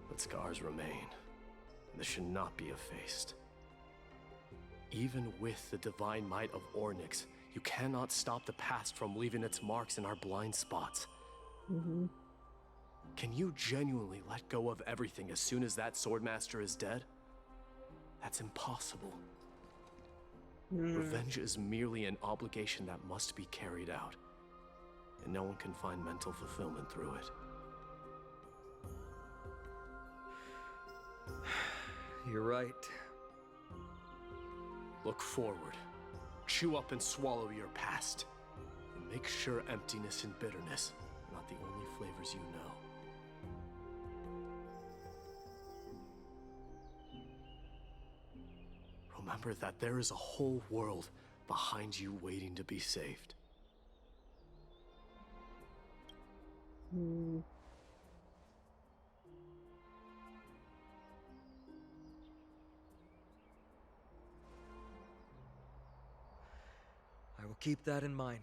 but scars remain. This should not be effaced. Even with the divine might of Ornyx, you cannot stop the past from leaving its marks in our blind spots. Can you genuinely let go of everything as soon as that swordmaster is dead? That's impossible. Revenge is merely an obligation that must be carried out, and no one can find mental fulfillment through it. You're right. Look forward. Chew up and swallow your past. And make sure emptiness and bitterness are not the only flavors you know. Remember that there is a whole world behind you waiting to be saved. I will keep that in mind.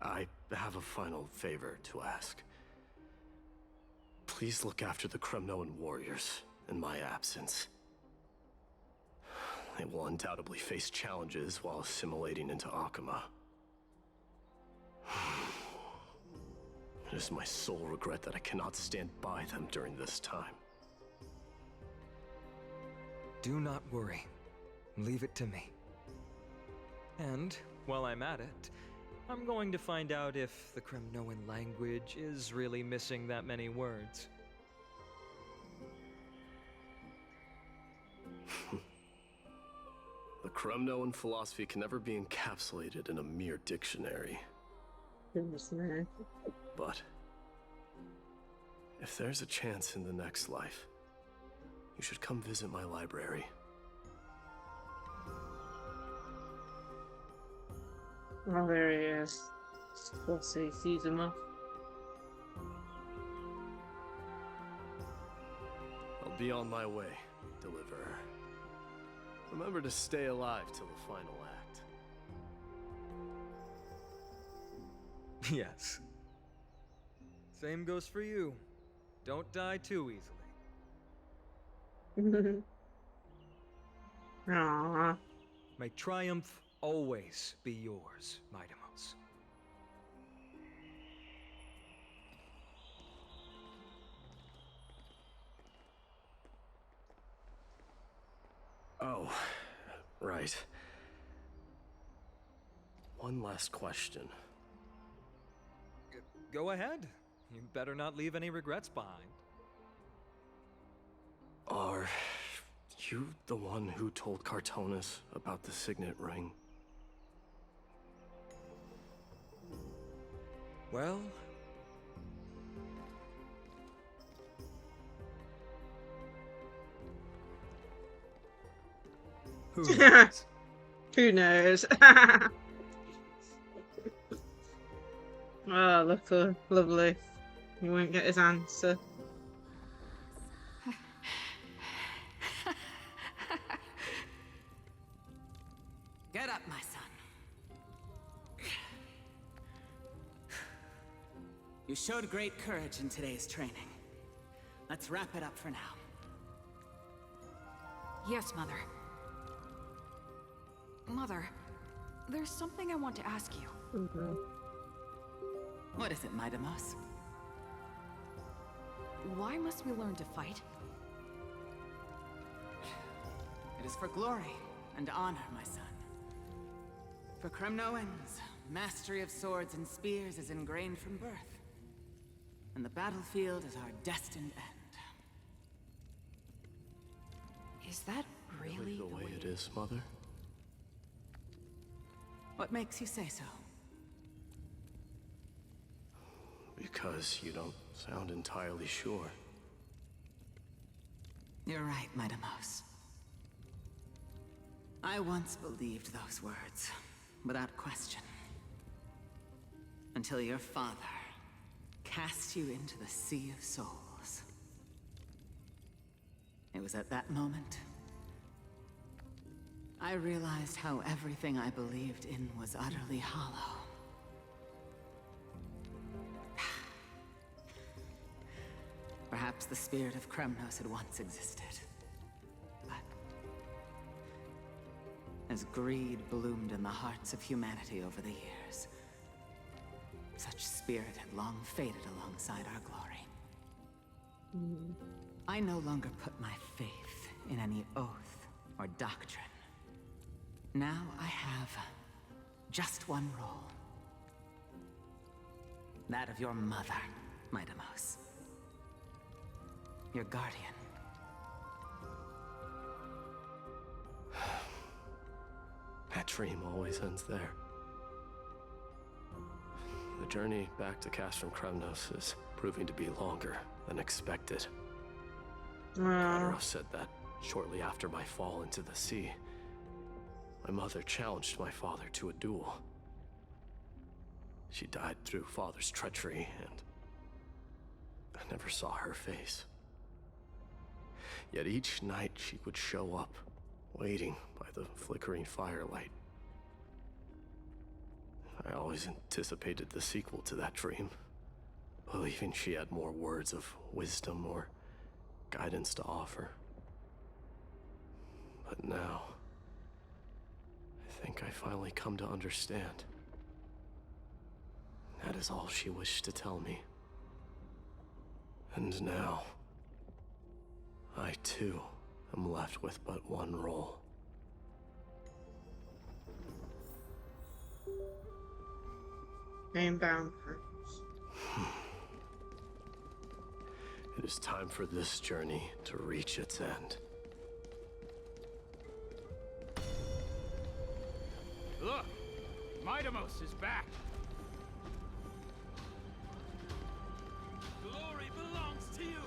I have a final favor to ask. Please look after the Kremnoan warriors in my absence. They will undoubtedly face challenges while assimilating into Akama. It is my sole regret that I cannot stand by them during this time. Do not worry. Leave it to me. And, while I'm at it, I'm going to find out if the Kremnoan language is really missing that many words. The Kremnoan philosophy can never be encapsulated in a mere dictionary. But if there's a chance in the next life, you should come visit my library. Oh, there he is. Of course, he sees him off. I'll be on my way, Deliverer. Remember to stay alive till the final act. Yes. Same goes for you. Don't die too easily. Aww. May triumph always be yours, Mightimos. Oh, right. One last question. Go ahead. You better not leave any regrets behind. Are you the one who told Cartonis about the signet ring? Well... who knows? Who knows? Oh, look, lovely. He won't get his answer. Get up, my son. You showed great courage in today's training. Let's wrap it up for now. Yes, Mother. Mother, there's something I want to ask you. What is it, Mightimos? Why must we learn to fight? It is for glory and honor, my son. For Kremnoans, mastery of swords and spears is ingrained from birth. And the battlefield is our destined end. Is that really the way it is, Mother? What makes you say so? Because you don't sound entirely sure. You're right, Mightimos. I once believed those words, without question. Until your father cast you into the Sea of Souls. It was at that moment I realized how everything I believed in was utterly hollow. Perhaps the spirit of Kremnos had once existed. But as greed bloomed in the hearts of humanity over the years, such spirit had long faded alongside our glory. I no longer put my faith in any oath or doctrine. Now I have just one role. That of your mother, Mightimos. Your guardian. That dream always ends there. The journey back to Castrum Kremnos is proving to be longer than expected. Katarov said that shortly after my fall into the sea, my mother challenged my father to a duel. She died through father's treachery, and I never saw her face. Yet each night she would show up, waiting by the flickering firelight. I always anticipated the sequel to that dream, believing she had more words of wisdom or guidance to offer. But now, I think I finally come to understand. That is all she wished to tell me. And now, I too am left with but one role. Name-bound. It is time for this journey to reach its end. Look! Mightimos is back! Glory belongs to you!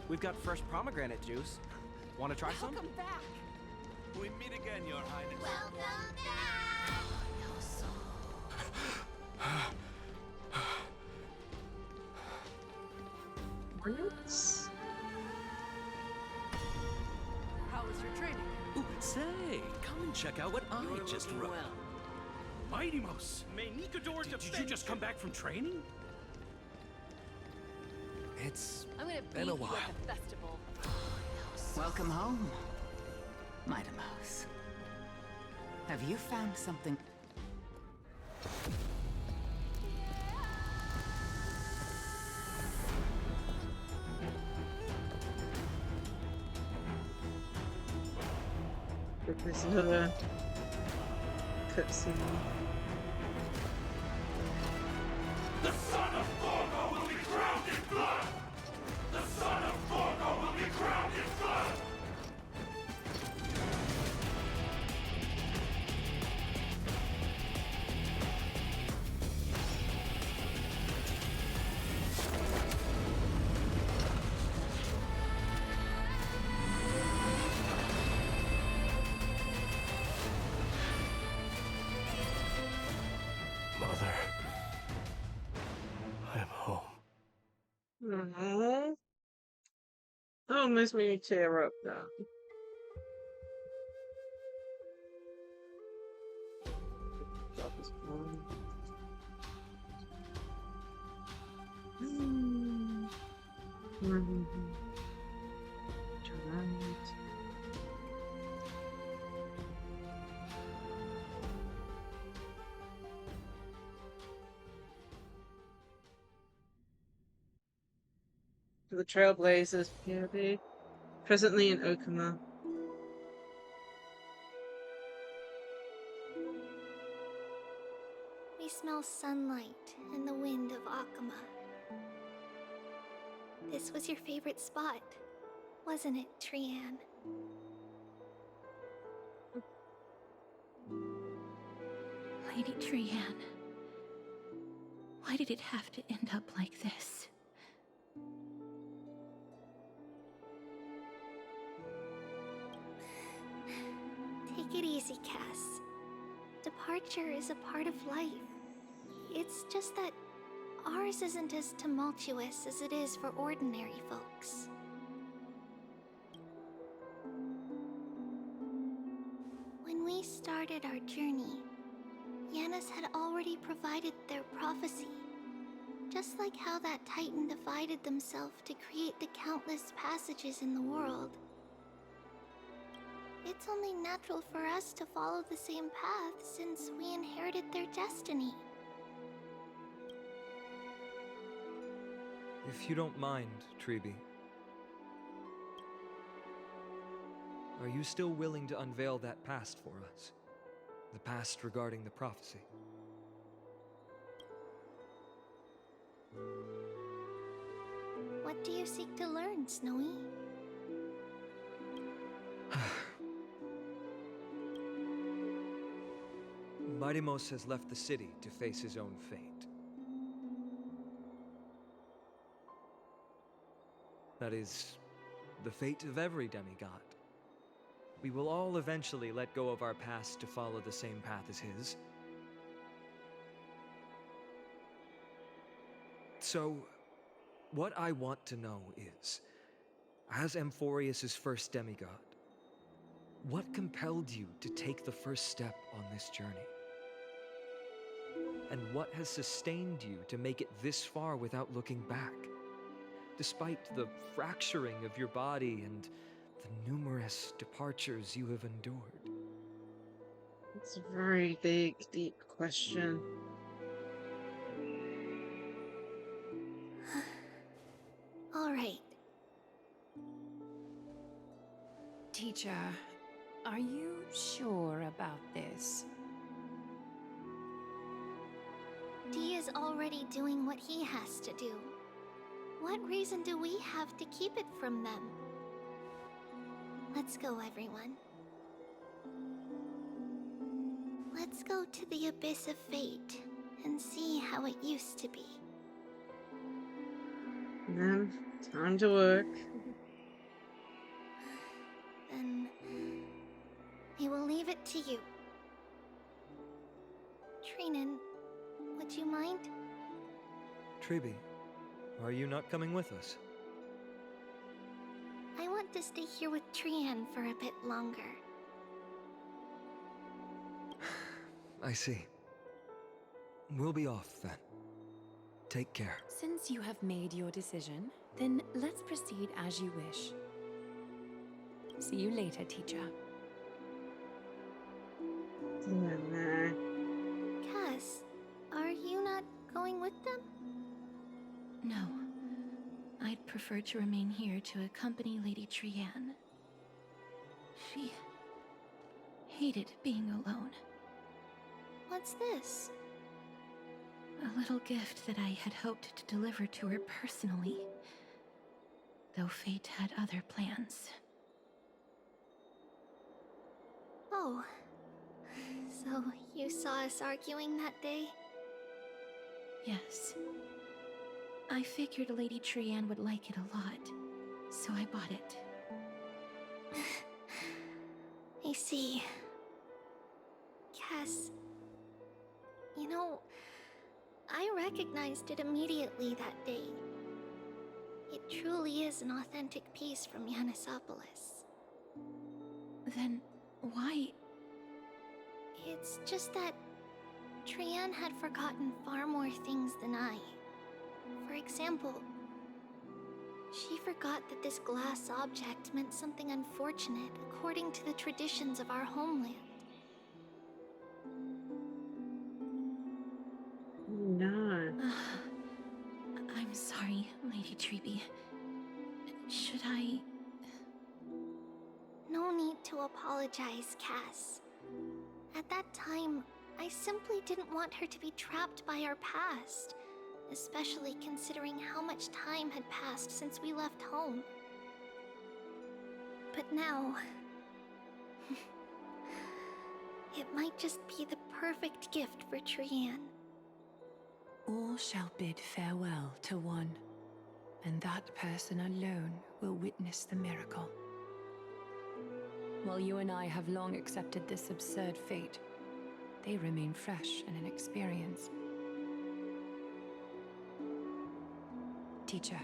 We've got fresh pomegranate juice. Want to try some? Welcome back! We meet again, Your Highness. Welcome back! What? How was your training? Ooh, say, come and check out what I just wrote. Mighty Mouse! Did you just come back from training? It's I'm gonna been a beat you while. at the festival. Welcome home, Mighty Mouse. Have you found something? There's another cutscene. The son of Gorgo will be crowned in blood! The son of Gorgo will be crowned in blood! Mother. I'm home. Aww. That almost made me tear up now. That was fun. The Trailblazers POV. Presently in Okuma. We smell sunlight and the wind of Akuma. This was your favorite spot, wasn't it, Trian? Lady Trian, why did it have to end up like this? Take it easy, Cass. Departure is a part of life. It's just that ours isn't as tumultuous as it is for ordinary folks. When we started our journey, Yanis had already provided their prophecy. Just like how that Titan divided themselves to create the countless passages in the world. It's only natural for us to follow the same path since we inherited their destiny. If you don't mind, Treeby, are you still willing to unveil that past for us? The past regarding the prophecy? What do you seek to learn, Snowy? Mighty-Mos has left the city to face his own fate. That is, the fate of every demigod. We will all eventually let go of our past to follow the same path as his. So, what I want to know is, as Amphorius' first demigod, what compelled you to take the first step on this journey? And what has sustained you to make it this far without looking back? Despite the fracturing of your body and the numerous departures you have endured. It's a very big, deep question. All right. Teacher, are you sure about this? D is already doing what he has to do. What reason do we have to keep it from them? Let's go, everyone. Let's go to the Abyss of Fate and see how it used to be. Then, time to work. Then we will leave it to you. Trinan, would Would you mind? Treeby, are you not coming with us? I want to stay here with Trian for a bit longer. I see. We'll be off then. Take care. Since you have made your decision, then let's proceed as you wish. See you later, teacher. Cass, are you not going with them? No. I'd prefer to remain here to accompany Lady Trian. She hated being alone. What's this? A little gift that I had hoped to deliver to her personally, though fate had other plans. Oh. So you saw us arguing that day? Yes. I figured Lady Trian would like it a lot, so I bought it. I see. Cass, you know, I recognized it immediately that day. It truly is an authentic piece from Yanisopolis. Then why? It's just that Trian had forgotten far more things than I. For example, she forgot that this glass object meant something unfortunate according to the traditions of our homeland. No. I'm sorry, Lady Treeby. Should I... No need to apologize, Cass. At that time, I simply didn't want her to be trapped by our past, especially considering how much time had passed since we left home. But now... it might just be the perfect gift for Trian. All shall bid farewell to one, and that person alone will witness the miracle. While you and I have long accepted this absurd fate, they remain fresh and inexperienced. Teacher,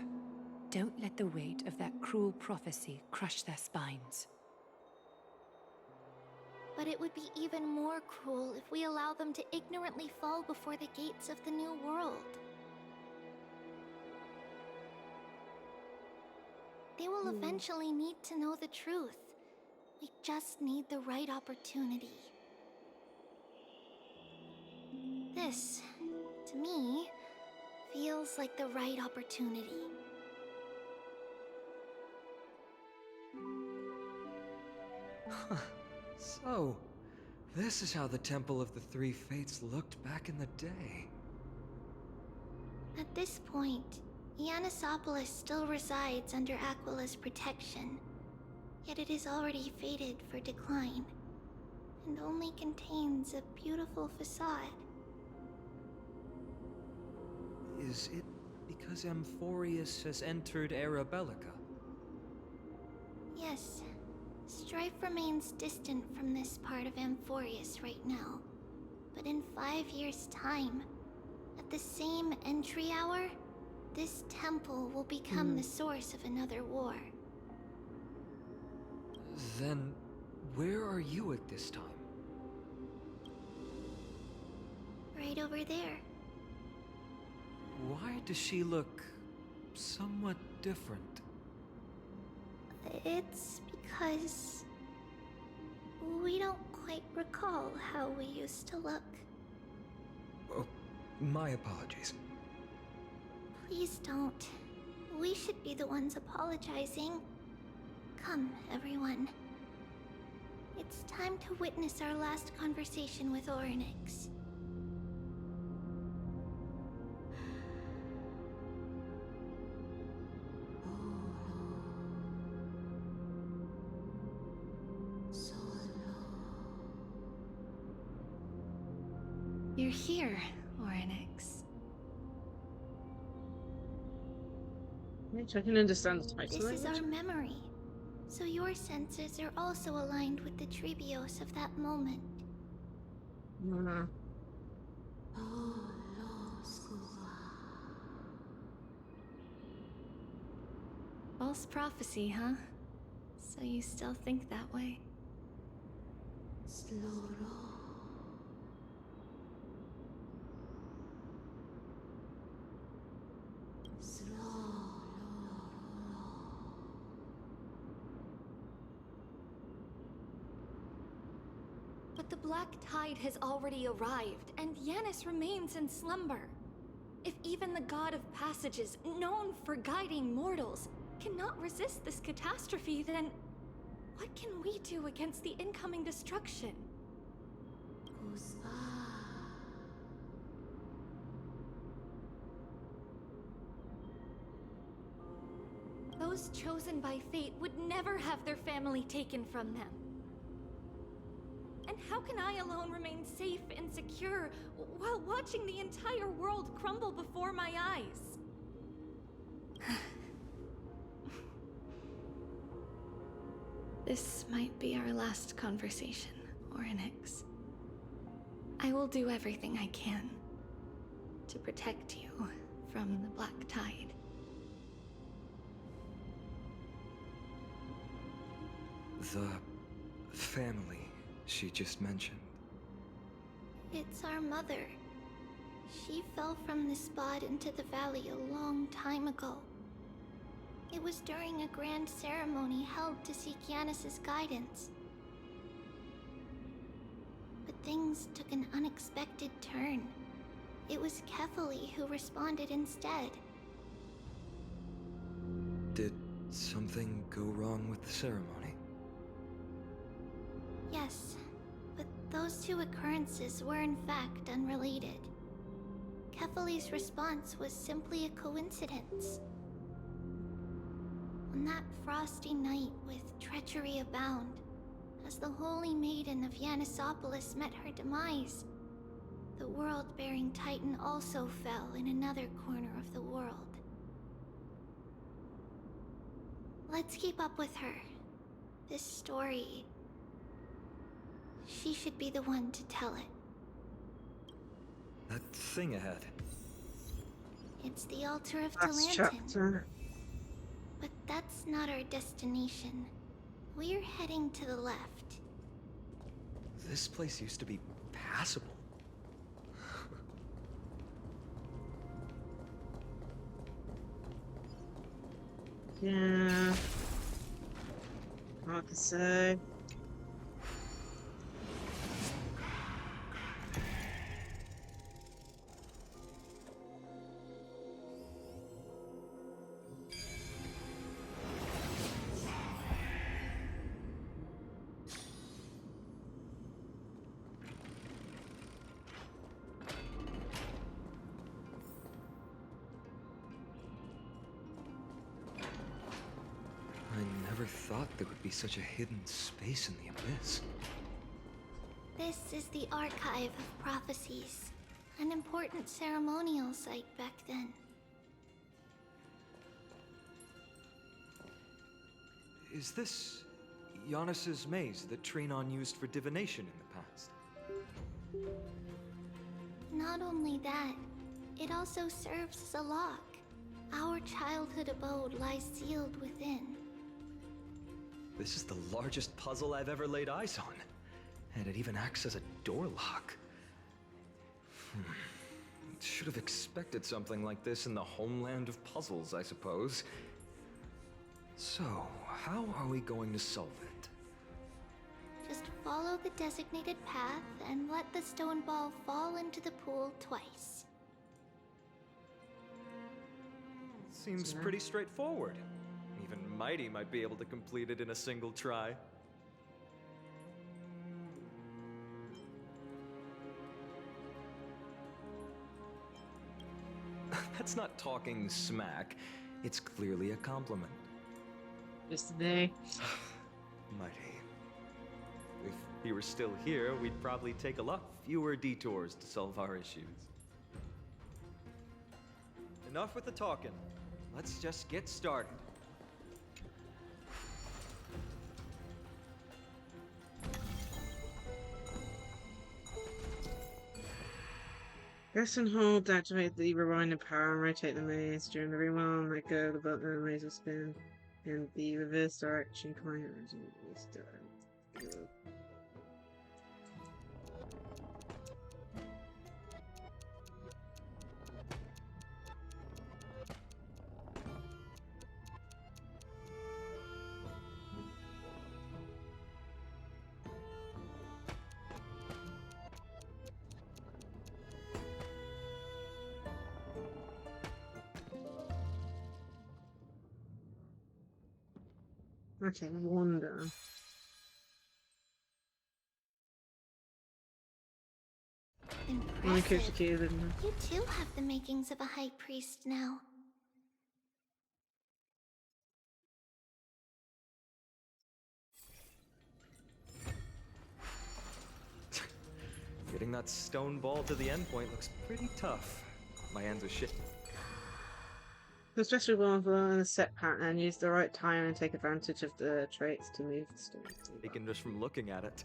don't let the weight of that cruel prophecy crush their spines. But it would be even more cruel if we allow them to ignorantly fall before the gates of the new world. They will eventually need to know the truth. We just need the right opportunity. This, to me, feels like the right opportunity. Huh. So, this is how the Temple of the Three Fates looked back in the day. At this point, Yanisopolis still resides under Aquila's protection, yet it is already fated for decline, and only contains a beautiful facade. Is it because Amphorius has entered Era Bellica? Yes, strife remains distant from this part of Amphorius right now, but in 5 years' time, at the same entry hour, this temple will become the source of another war. Then, where are you at this time? Right over there. Why does she look somewhat different? It's because we don't quite recall how we used to look. Oh, my apologies. Please don't. We should be the ones apologizing. Come, everyone. It's time to witness our last conversation with Orynyx. You're here, Orynyx. Which I can understand the title This is language. our memory, so your senses are also aligned with the Trebios of that moment. False prophecy, huh? So you still think that way? But the Black Tide has already arrived, and Yanis remains in slumber. If even the God of Passages, known for guiding mortals, cannot resist this catastrophe, then what can we do against the incoming destruction? Those chosen by fate would never have their family taken from them. And how can I alone remain safe and secure while watching the entire world crumble before my eyes? This might be our last conversation, Orynyx. I will do everything I can to protect you from the Black Tide. The family she just mentioned. It's our mother. She fell from the spot into the valley a long time ago. It was during a grand ceremony held to seek Yanis' guidance. But things took an unexpected turn. It was Kefali who responded instead. Did something go wrong with the ceremony? Yes, but those two occurrences were in fact unrelated. Kefali's response was simply a coincidence. On that frosty night with treachery abound, as the Holy Maiden of Yanisopolis met her demise, the world-bearing Titan also fell in another corner of the world. Let's keep up with her. This story... she should be the one to tell it. That thing ahead. It's the altar of Last Delanton. chapter. But that's not our destination. We're heading to the left. This place used to be passable. Yeah. Hard to say. I never thought there would be such a hidden space in the abyss. This is the Archive of Prophecies, an important ceremonial site back then. Is this Yanis' maze that Trinon used for divination in the past? Not only that, it also serves as a lock. Our childhood abode lies sealed within. This is the largest puzzle I've ever laid eyes on. And it even acts as a door lock. Should have expected something like this in the homeland of puzzles, I suppose. So, how are we going to solve it? Just follow the designated path and let the stone ball fall into the pool twice. Seems pretty straightforward. Even Mighty might be able to complete it in a single try. That's not talking smack. It's clearly a compliment. Just today. Mighty. If he were still here, we'd probably take a lot fewer detours to solve our issues. Enough with the talking. Let's just get started. Press and hold to activate the rewinding power and rotate the maze. During the rewind, let go of the button and the maze will spin. And the reverse direction command is done. Okay, wonder. Impressive. You too have the makings of a high priest now. Getting that stone ball to the endpoint looks pretty tough. My hands are shit. Especially when we're in a set pattern, use the right time and take advantage of the traits to move the stone. Taken just from looking at it.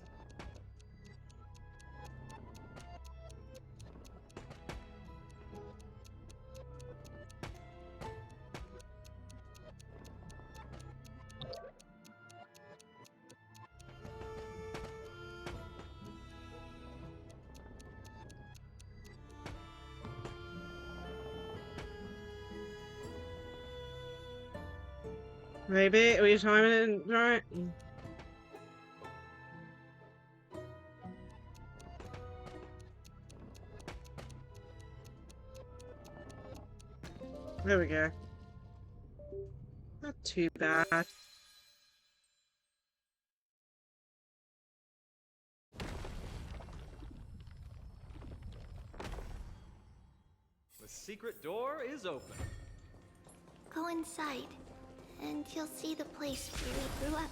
Maybe, are you timing it right? There we go. Not too bad. The secret door is open. Go inside, and you'll see the place where we grew up.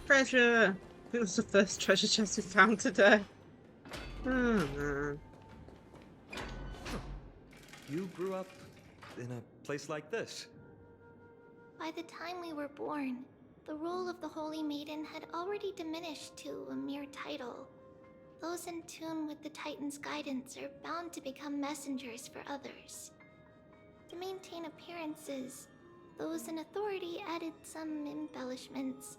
Treasure! It was the first treasure chest we found today. Oh man. You grew up in a place like this? By the time we were born, the role of the Holy Maiden had already diminished to a mere title. Those in tune with the Titan's guidance are bound to become messengers for others. To maintain appearances, those in authority added some embellishments.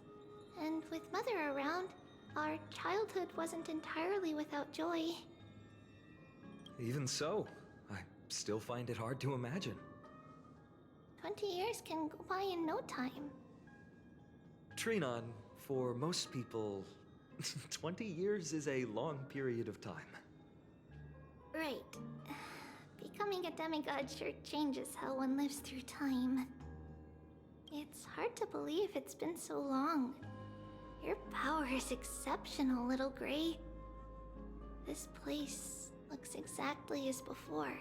And with Mother around, our childhood wasn't entirely without joy. Even so, I still find it hard to imagine. 20 years can go by in no time. Trinon, for most people, 20 years is a long period of time. Right. Becoming a demigod sure changes how one lives through time. It's hard to believe it's been so long. Your power is exceptional, little Gray. This place looks exactly as before.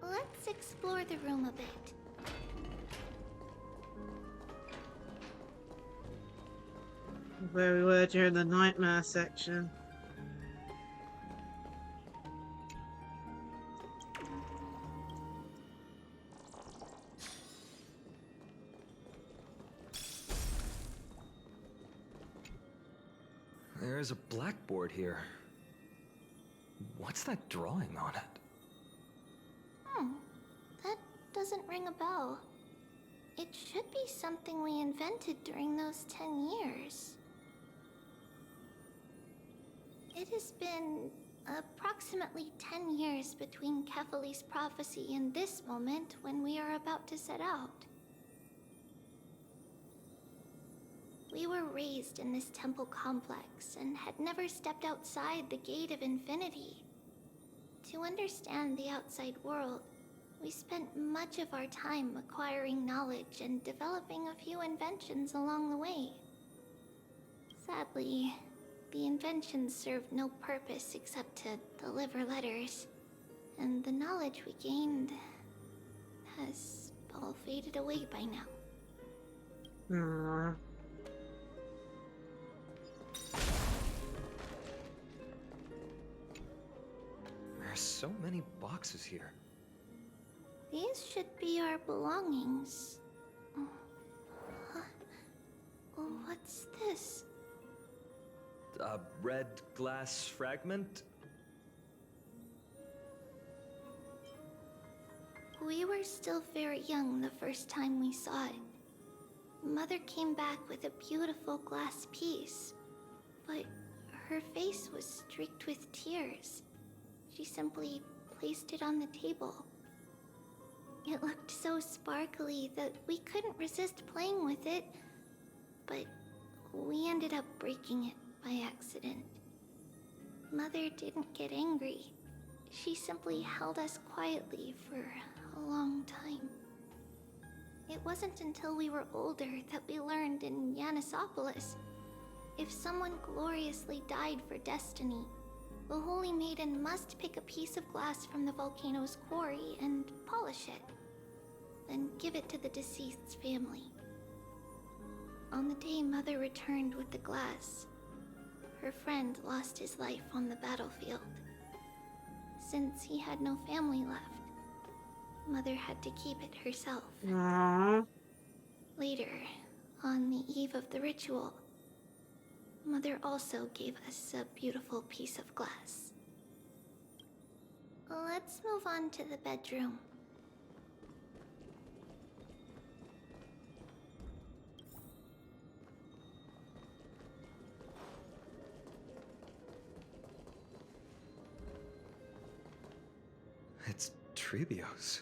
Let's explore the room a bit. Where we were during the nightmare section. There's a blackboard here. What's that drawing on it? That doesn't ring a bell. It should be something we invented during those 10 years. It has been approximately 10 years between Kefali's prophecy and this moment when we are about to set out. We were raised in this temple complex and had never stepped outside the gate of infinity. To understand the outside world, we spent much of our time acquiring knowledge and developing a few inventions along the way. Sadly, the inventions served no purpose except to deliver letters, and the knowledge we gained has all faded away by now. Aww. There's so many boxes here. These should be our belongings. Huh? What's this? A red glass fragment? We were still very young the first time we saw it. Mother came back with a beautiful glass piece, but her face was streaked with tears. She simply placed it on the table. It looked so sparkly that we couldn't resist playing with it, but we ended up breaking it by accident. Mother didn't get angry. She simply held us quietly for a long time. It wasn't until we were older that we learned in Yanisopolis, if someone gloriously died for destiny, the Holy Maiden must pick a piece of glass from the volcano's quarry and polish it, then give it to the deceased's family. On the day Mother returned with the glass, her friend lost his life on the battlefield. Since he had no family left, Mother had to keep it herself. Aww. Later, on the eve of the ritual, Mother also gave us a beautiful piece of glass. Let's move on to the bedroom. It's Treebios.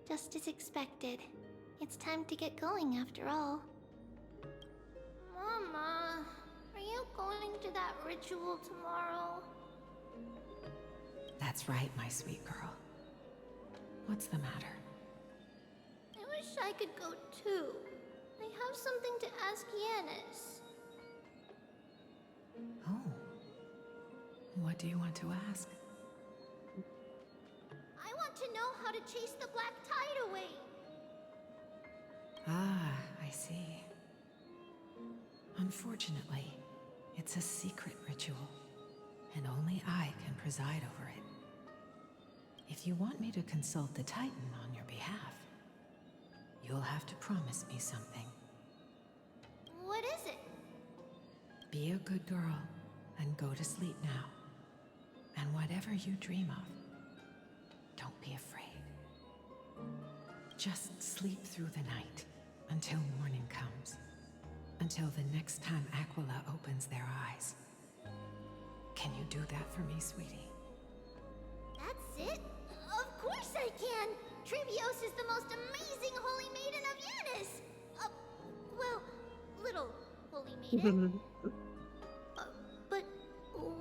Just as expected. It's time to get going after all. Mama, are you going to that ritual tomorrow? That's right, my sweet girl. What's the matter? I wish I could go too. I have something to ask Yanis. Oh. What do you want to ask? I want to know how to chase the black tide away. Ah, I see. Unfortunately, it's a secret ritual, and only I can preside over it. If you want me to consult the Titan on your behalf, you'll have to promise me something. What is it? Be a good girl and go to sleep now. And whatever you dream of, don't be afraid. Just sleep through the night until morning comes. Until the next time Aquila opens their eyes. Can you do that for me, sweetie? That's it? Of course I can! Treebios is the most amazing Holy Maiden of Yanis! Well, little Holy Maiden. But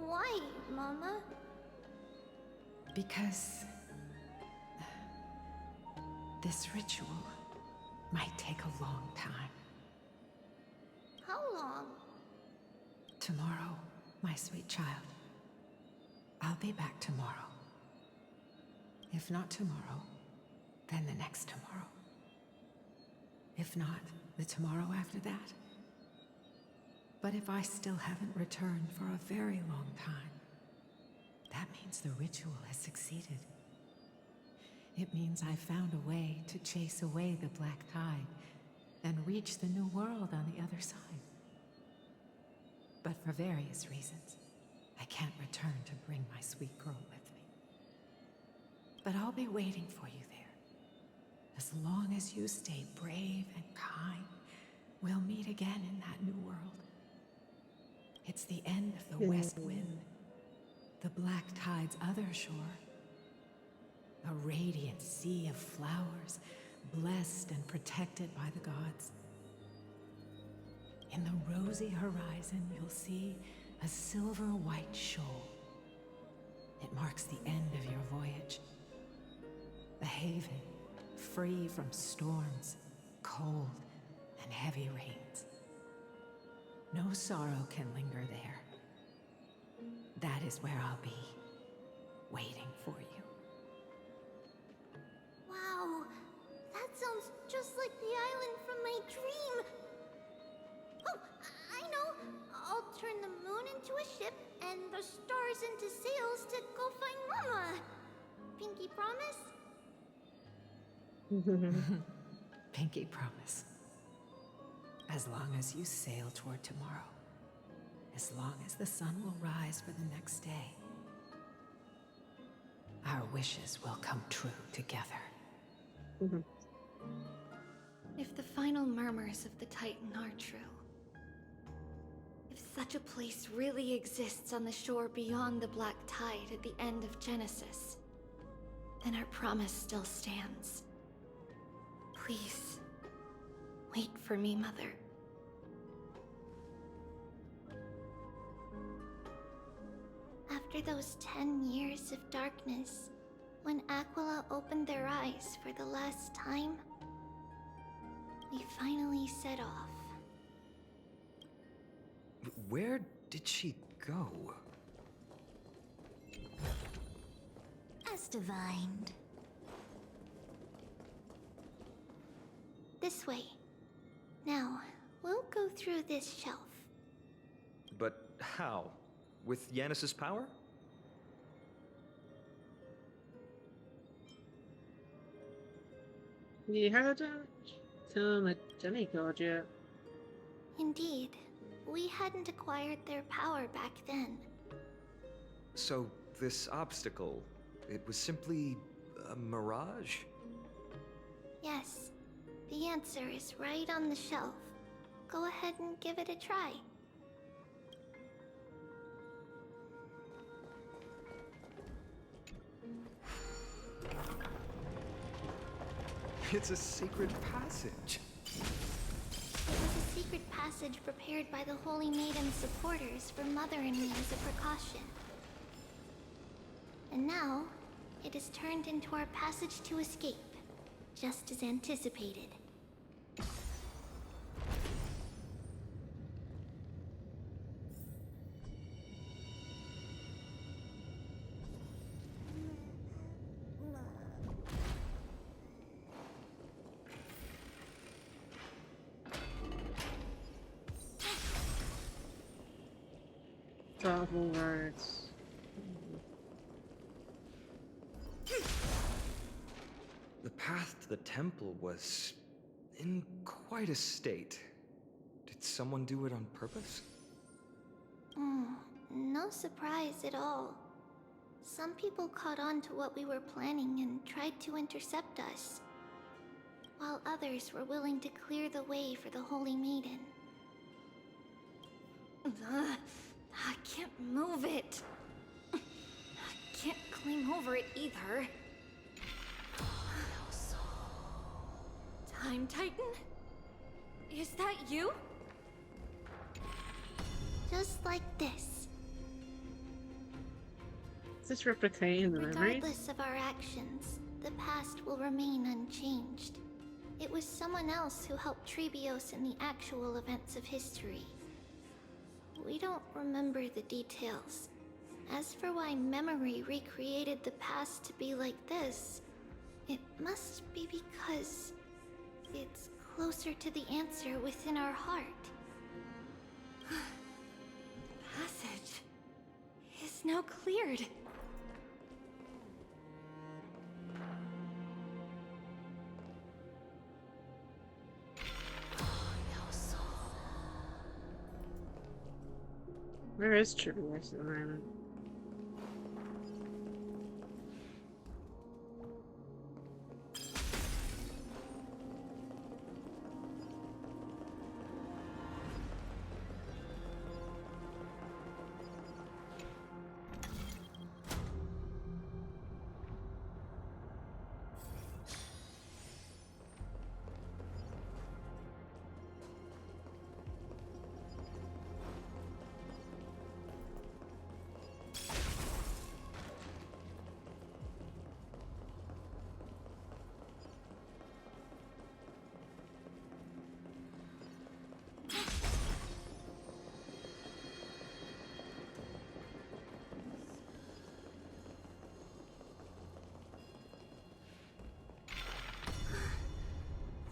why, Mama? Because this ritual might take a long time. How long? Tomorrow, my sweet child. I'll be back tomorrow. If not tomorrow, then the next tomorrow. If not, the tomorrow after that. But if I still haven't returned for a very long time, that means the ritual has succeeded. It means I found a way to chase away the black tide and reach the new world on the other side. But for various reasons, I can't return to bring my sweet girl with me. But I'll be waiting for you there. As long as you stay brave and kind, we'll meet again in that new world. It's the end of the West Wind, the black tide's other shore. A radiant sea of flowers, blessed and protected by the gods. In the rosy horizon, you'll see a silver-white shoal. It marks the end of your voyage. A haven, free from storms, cold, and heavy rains. No sorrow can linger there. That is where I'll be, waiting for you. Wow, that sounds just like the island from my dream. Oh, I know. I'll turn the moon into a ship and the stars into sails to go find Mama. Pinky promise? Pinky promise. As long as you sail toward tomorrow, as long as the sun will rise for the next day, our wishes will come true together. If the final murmurs of the Titan are true, if such a place really exists on the shore beyond the Black Tide at the end of Genesis, then our promise still stands. Please, wait for me, Mother. After those 10 years of darkness, when Aquila opened their eyes for the last time, we finally set off. Where did she go? As divined. This way. Now, we'll go through this shelf. But how? With Yanis's power? You heard her? Tell him a demigod yet. Indeed. We hadn't acquired their power back then. So, this obstacle, it was simply a mirage? Yes. The answer is right on the shelf. Go ahead and give it a try. It's a secret passage. It was a secret passage prepared by the Holy Maiden's supporters for Mother and me as a precaution. And now, it is turned into our passage to escape, just as anticipated. Double roads. The path to the temple was in quite a state. Did someone do it on purpose? No surprise at all. Some people caught on to what we were planning and tried to intercept us, while others were willing to clear the way for the Holy Maiden. I can't move it. I can't climb over it either. Time Titan? Is that you? Just like this. Is this replicating the memories? Regardless of our actions, the past will remain unchanged. It was someone else who helped Trebios in the actual events of history. We don't remember the details. As for why memory recreated the past to be like this, it must be because it's closer to the answer within our heart. Passage is now cleared. Where is Trailblaze at the moment?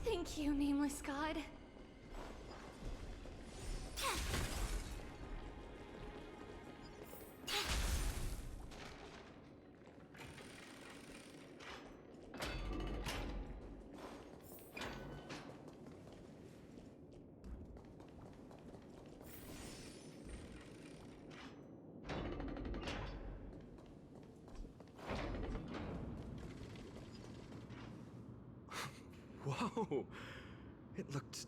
Thank you, nameless god. Whoa! It looked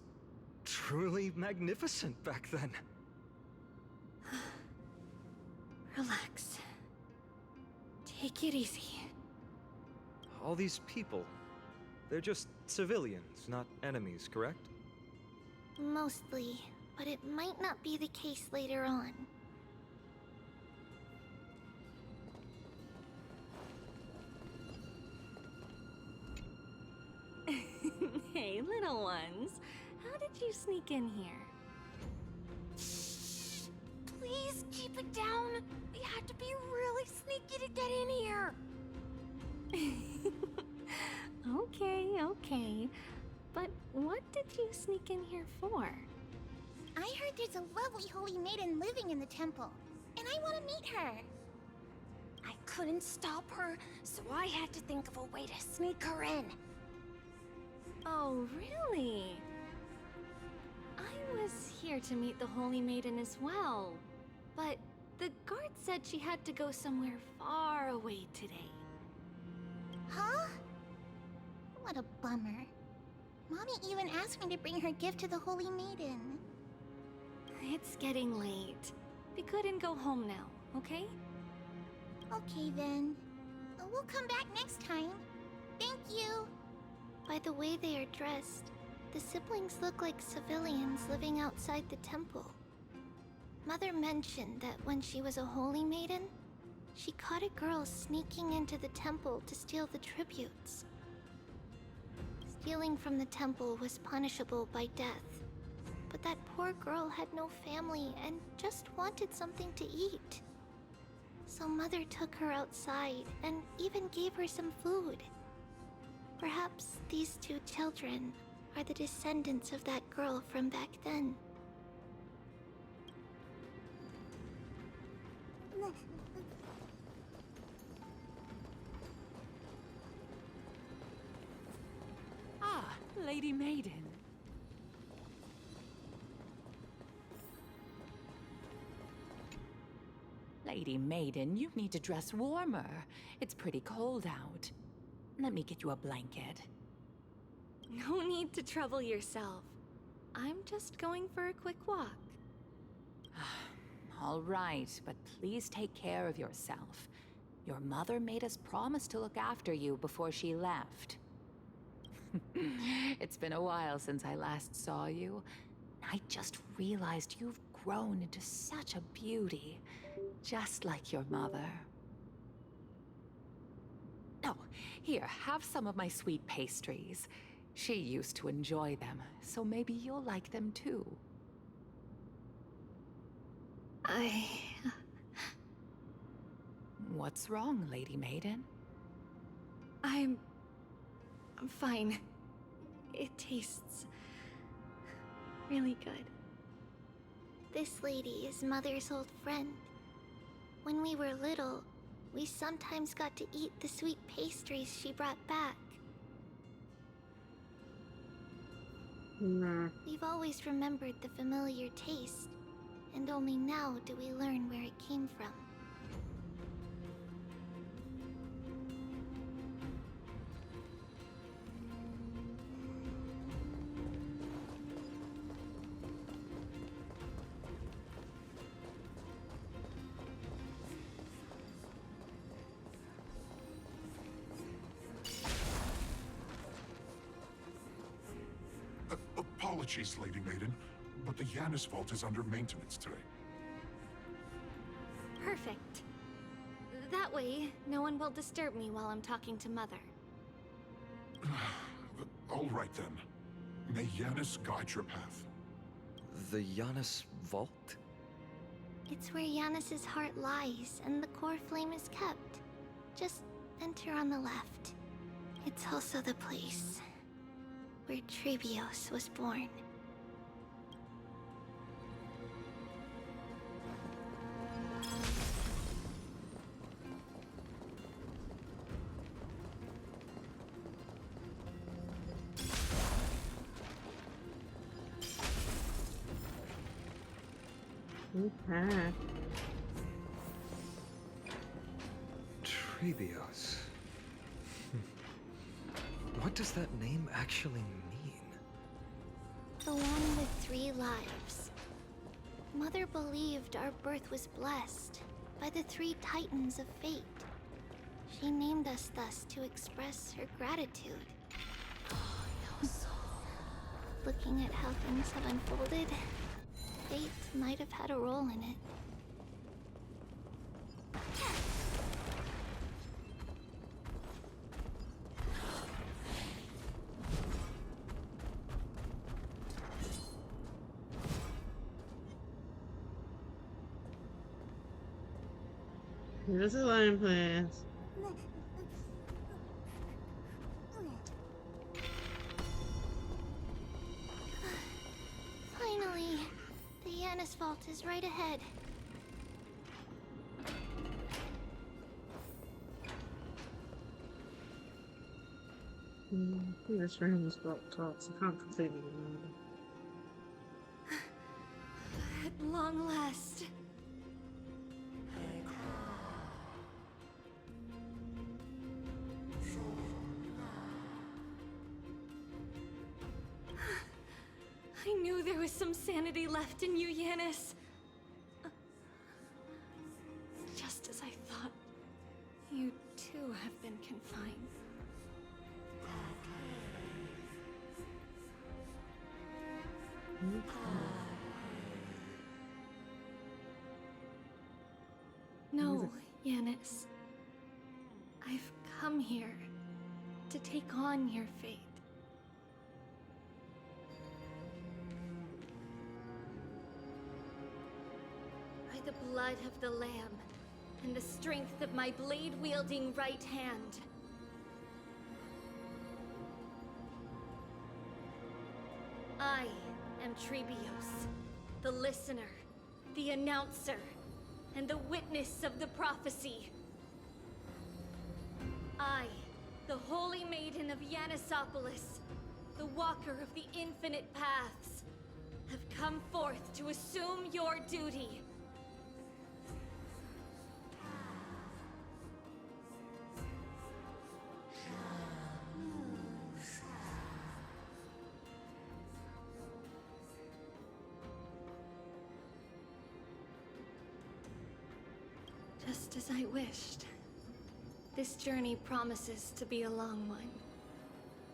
truly magnificent back then. Relax. Take it easy. All these people, they're just civilians, not enemies, correct? Mostly, but it might not be the case later on. Hey, little ones. How did you sneak in here? Please keep it down. We had to be really sneaky to get in here. Okay. But what did you sneak in here for? I heard there's a lovely holy maiden living in the temple, and I want to meet her. I couldn't stop her, so I had to think of a way to sneak her in. Oh, really? I was here to meet the Holy Maiden as well, but the guard said she had to go somewhere far away today. Huh? What a bummer. Mommy even asked me to bring her gift to the Holy Maiden. It's getting late. We couldn't go home now, okay? Okay then. We'll come back next time. Thank you. By the way they are dressed, the siblings look like civilians living outside the temple. Mother mentioned that when she was a holy maiden, she caught a girl sneaking into the temple to steal the tributes. Stealing from the temple was punishable by death, but that poor girl had no family and just wanted something to eat. So Mother took her outside and even gave her some food. Perhaps these two children are the descendants of that girl from back then. Ah, Lady Maiden. Lady Maiden, you need to dress warmer. It's pretty cold out. Let me get you a blanket. No need to trouble yourself. I'm just going for a quick walk. All right, but please take care of yourself. Your mother made us promise to look after you before she left. It's been a while since I last saw you. I just realized you've grown into such a beauty, just like your mother. Oh, here, have some of my sweet pastries. She used to enjoy them, so maybe you'll like them too. What's wrong, Lady Maiden? I'm fine. It tastes really good. This lady is Mother's old friend. When we were little, we sometimes got to eat the sweet pastries she brought back. We've always remembered the familiar taste, and only now do we learn where it came from. Apologies, Lady Maiden, but the Yanis vault is under maintenance today. Perfect. That way, no one will disturb me while I'm talking to Mother. All right then. May Yanis guide your path. The Yanis vault? It's where Yanis's heart lies and the core flame is kept. Just enter on the left. It's also the place where Trailblaze was born. Okay. Trailblaze. What does that name actually mean? The one with 3 lives. Mother believed our birth was blessed by the 3 titans of fate. She named us thus to express her gratitude. Looking at how things have unfolded, fate might have had a role in it. Leave us alone, please. Finally, the Yanis vault is right ahead. This room has got talks. I can't completely remember. At long last. I knew there was some sanity left in you, Yanis. Just as I thought, you too have been confined. No, Yanis. I've come here to take on your fate. By the blood of the Lamb and the strength of my blade-wielding right hand. I am Trebios, the listener, the announcer, and the witness of the prophecy. I, the Holy Maiden of Yanisopolis, the Walker of the Infinite Paths, have come forth to assume your duty. Just as I wished. This journey promises to be a long one,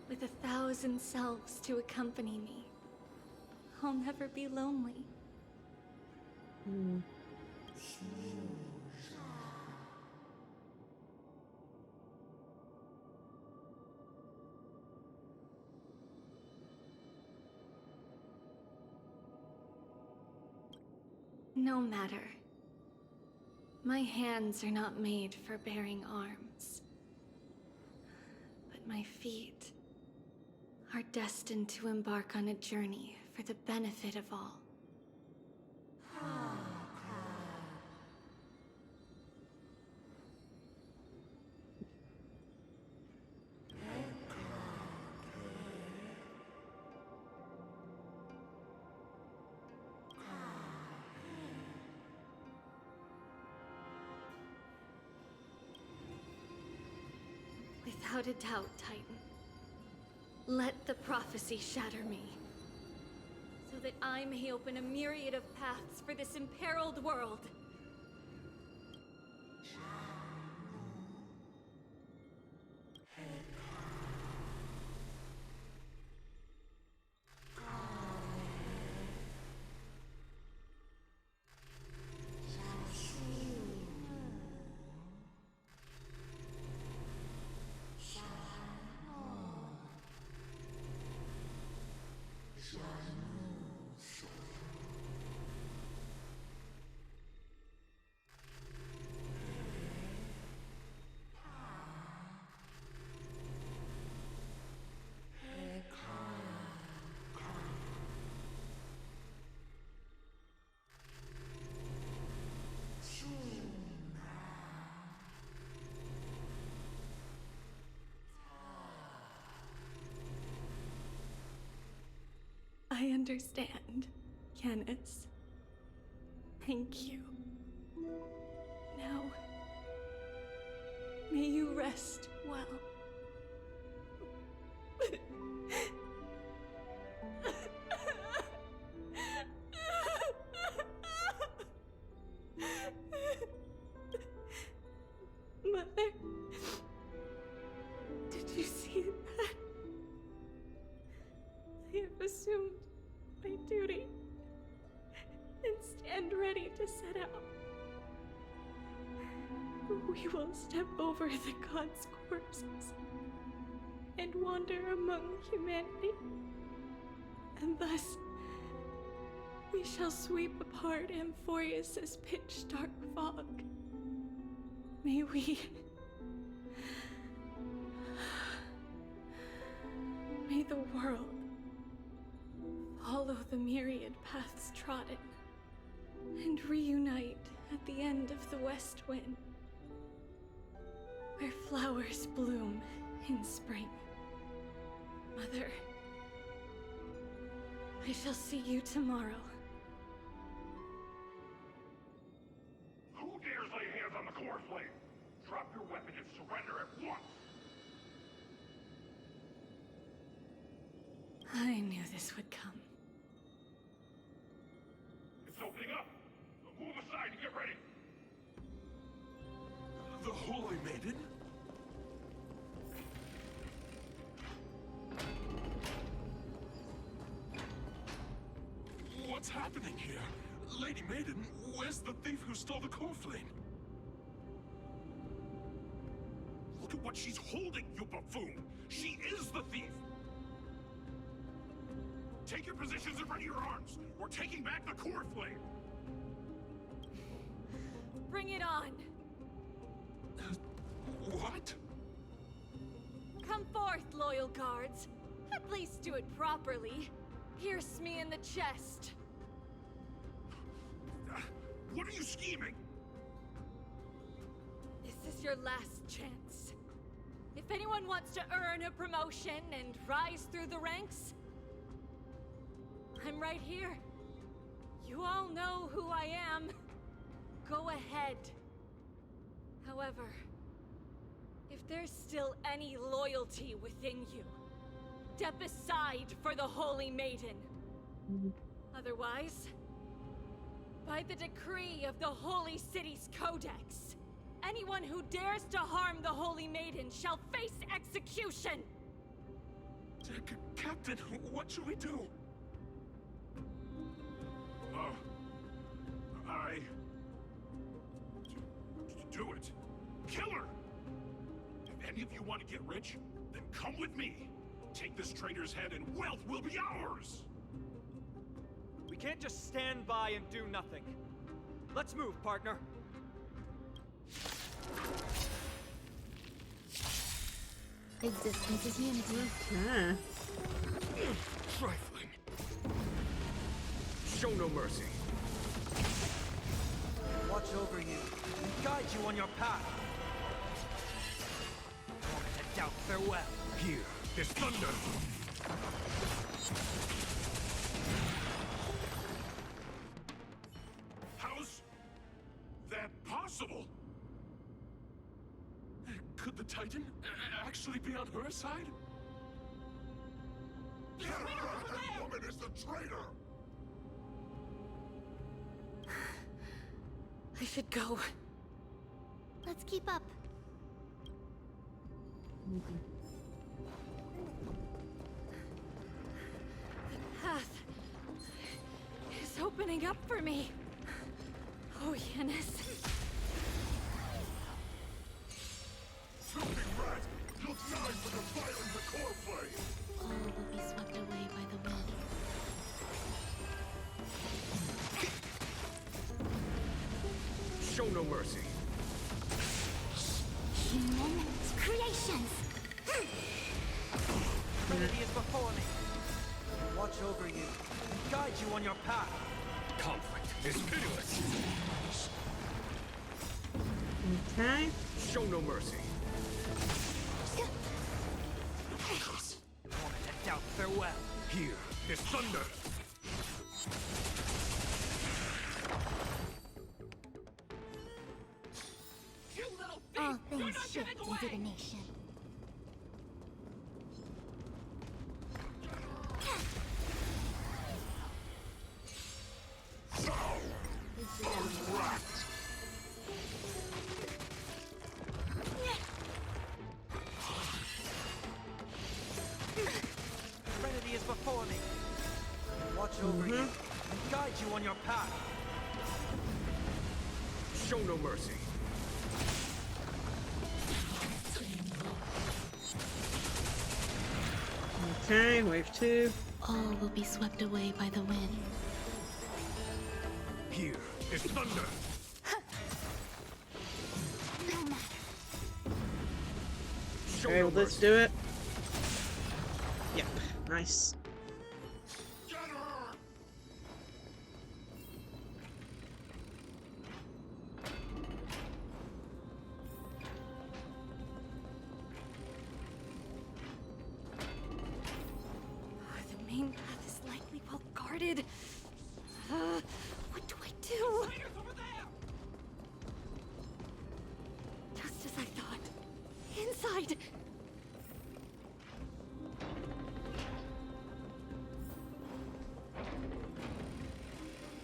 with 1,000 selves to accompany me. I'll never be lonely. No matter. My hands are not made for bearing arms. But my feet are destined to embark on a journey for the benefit of all. Without a doubt, Titan. Let the prophecy shatter me, so that I may open a myriad of paths for this imperiled world. I understand, Yanis. Thank you. Now, may you rest well. we will step over the gods' corpses and wander among humanity. And thus, we shall sweep apart Amphorius' pitch-dark fog. May we... May the world follow the myriad paths trodden and reunite at the end of the west wind, where flowers bloom in spring. Mother, I shall see you tomorrow. Who dares lay hands on the core flame? Drop your weapon and surrender at once! I knew this would come. It's opening up! Move aside and get ready! The Holy Maiden? What's happening here? Lady Maiden, where's the thief who stole the core flame? Look at what she's holding, you buffoon! She is the thief! Take your positions and ready your arms! We're taking back the core flame! Bring it on! What? Come forth, loyal guards. At least do it properly. Pierce me in the chest. What are you scheming? This is your last chance. If anyone wants to earn a promotion and rise through the ranks, I'm right here. You all know who I am. Go ahead. However, if there's still any loyalty within you, step aside for the Holy Maiden. Otherwise, by the decree of the Holy City's Codex, anyone who dares to harm the Holy Maiden shall face execution! Captain, what should we do? Do it. Kill her! If any of you want to get rich, then come with me. Take this traitor's head and wealth will be ours! We can't just stand by and do nothing. Let's move, partner. Existence is unity. Yeah. Trifling. Show no mercy. Watch over you and guide you on your path. Moment to doubt farewell. Here, there's thunder! How's that possible? Could the Titan actually be on her side? That woman is the traitor! I should go. Let's keep up. The path is opening up for me. Oh, Yennis. Filthy rat! Look die for defiling the core flame! All will be swept away by the wind. Show no mercy. Human creations! Trinity is before me. Watch over you and guide you on your path. Conflict is pitiless. Okay. Show no mercy. Moment to doubt farewell. Here, there's thunder! All things shift in divination. Trinity is before me. Watch over you and guide you on your path. Show no mercy. Okay, wave 2. All will be swept away by the wind. Here is thunder. Okay, well, let's do it. Yep, nice. The main path is likely well guarded. What do I do? Just as I thought. Inside!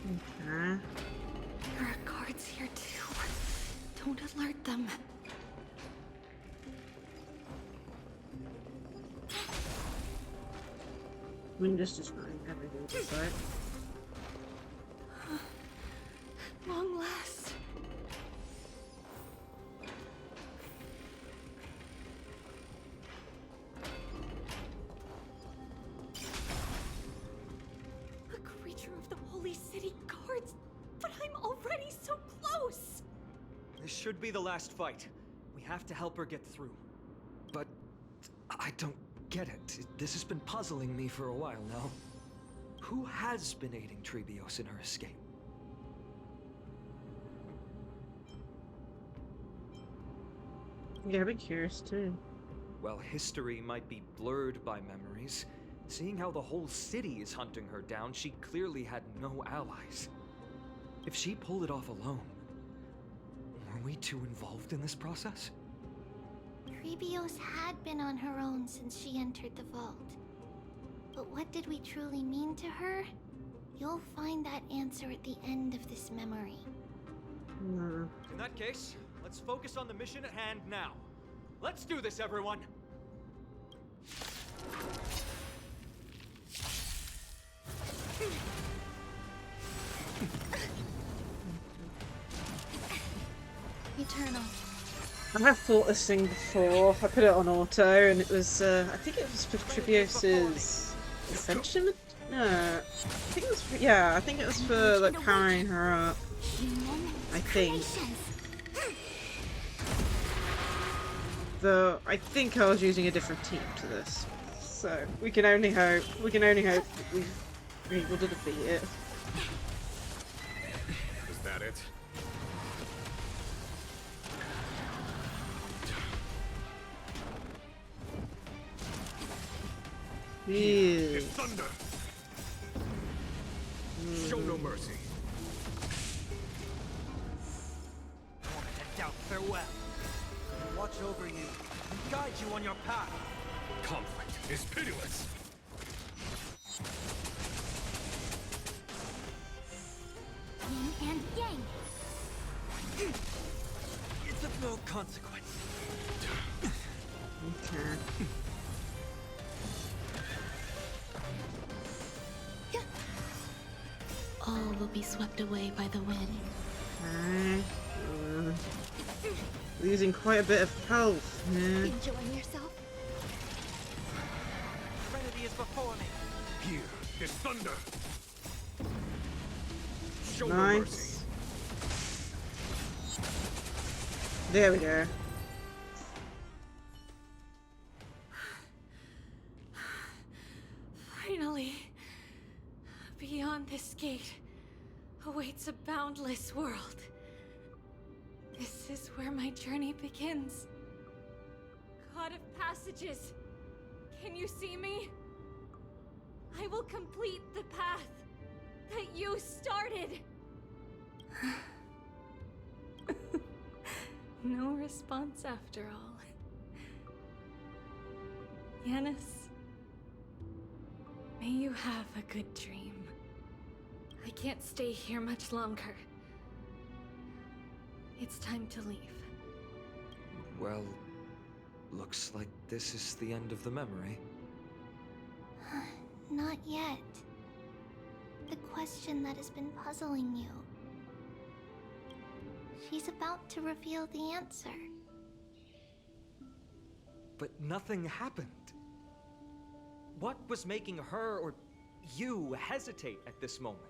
Okay. There are guards here too. Don't alert them. We can just destroy everything inside. Long last. A creature of the Holy City guards, but I'm already so close. This should be the last fight. We have to help her get through. But I don't get it. This has been puzzling me for a while now. Who has been aiding Trailblaze in her escape? Yeah, I'd be curious too. Well, history might be blurred by memories. Seeing how the whole city is hunting her down, she clearly had no allies. If she pulled it off alone, were we too involved in this process? Trebios had been on her own since she entered the vault. But what did we truly mean to her? You'll find that answer at the end of this memory. In that case, let's focus on the mission at hand now. Let's do this, everyone! Eternal. I have fought this thing before. I put it on auto, and it was, I think it was for Trebios's ascension? No, I think it was for, yeah, I think it was for, like, powering her up. I think. Though, I think I was using a different team to this. So, we can only hope that we're able to defeat it. Is that it? Yes. Thunder! Show no mercy. To doubt farewell. Watch over you and guide you on your path. Conflict is pitiless. Yin and yang. It's of no consequence. Okay. All will be swept away by the wind. Okay. Losing quite a bit of health. Yeah. Enjoying yourself? Serenity is before me. Here is thunder. Show no Nice. mercy. There we go. Finally. Beyond this gate awaits a boundless world. This is where my journey begins. God of passages, can you see me? I will complete the path that you started. No response after all. Yanis, may you have a good dream. I can't stay here much longer. It's time to leave. Well, looks like this is the end of the memory. Not yet. The question that has been puzzling you. She's about to reveal the answer. But nothing happened. What was making her or you hesitate at this moment?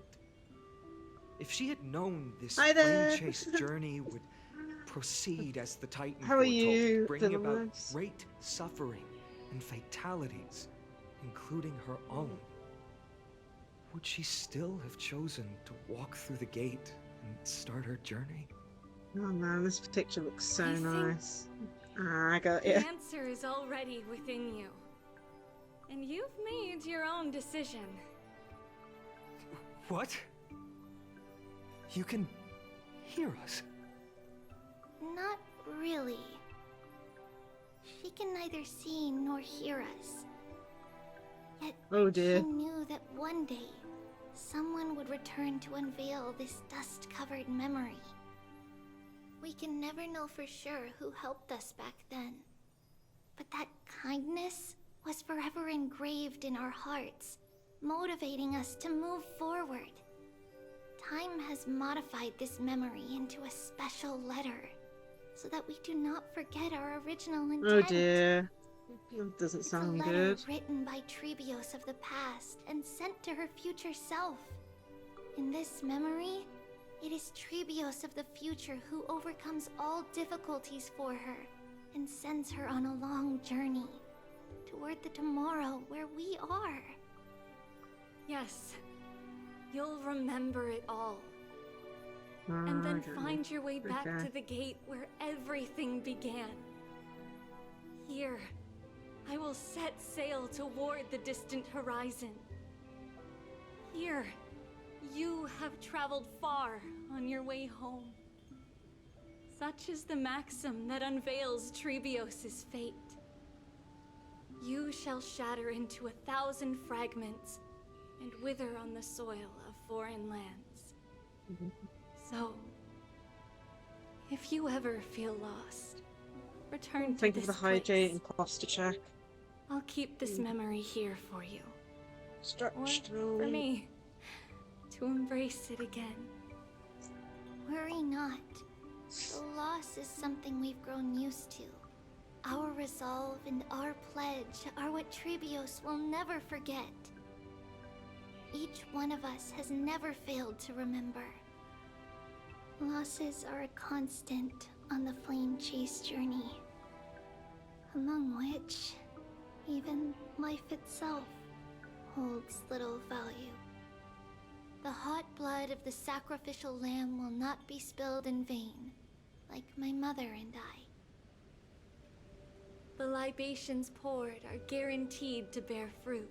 If she had known this Hi there. flame chase journey would proceed as the Titan How are foretold, you, bringing about Villainous? great suffering and fatalities, including her own, would she still have chosen to walk through the gate and start her journey? Oh man, this picture looks so I think nice. Ah, I got The it. answer is already within you. And you've made your own decision. What? You can hear us? Not really. She can neither see nor hear us. Yet Oh dear. she knew that one day, someone would return to unveil this dust-covered memory. We can never know for sure who helped us back then. But that kindness was forever engraved in our hearts, motivating us to move forward. Time has modified this memory into a special letter, so that we do not forget our original intent. Oh dear. That doesn't It's a sound letter good. written by Trebios of the past and sent to her future self. In this memory, it is Trebios of the future who overcomes all difficulties for her and sends her on a long journey toward the tomorrow where we are. Yes, you'll remember it all. Oh, And then okay. find your way back Okay. to the gate where everything began. Here, I will set sail toward the distant horizon. Here, you have traveled far on your way home. Such is the maxim that unveils Trebios' fate. You shall shatter into 1,000 fragments and wither on the soil of foreign lands. So, if you ever feel lost, return to Think this of the place. hygiene and posture check. I'll keep this memory here for you. Or Structural. for me, to embrace it again. Worry not. The loss is something we've grown used to. Our resolve and our pledge are what Trebios will never forget. Each one of us has never failed to remember. Losses are a constant on the flame chase journey, among which even life itself holds little value. The hot blood of the sacrificial lamb will not be spilled in vain, like my mother and I. The libations poured are guaranteed to bear fruit,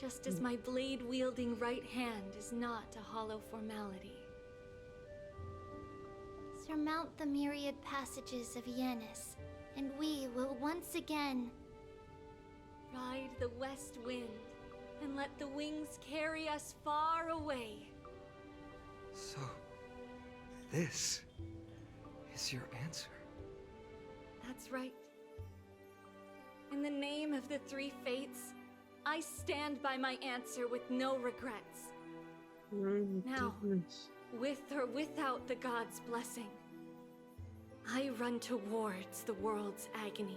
just as my blade-wielding right hand is not a hollow formality. Surmount the myriad passages of Yanis, and we will once again ride the west wind and let the wings carry us far away. So, this is your answer? That's right. In the name of the three fates, I stand by my answer with no regrets. Now, with or without the gods' blessing, I run towards the world's agony.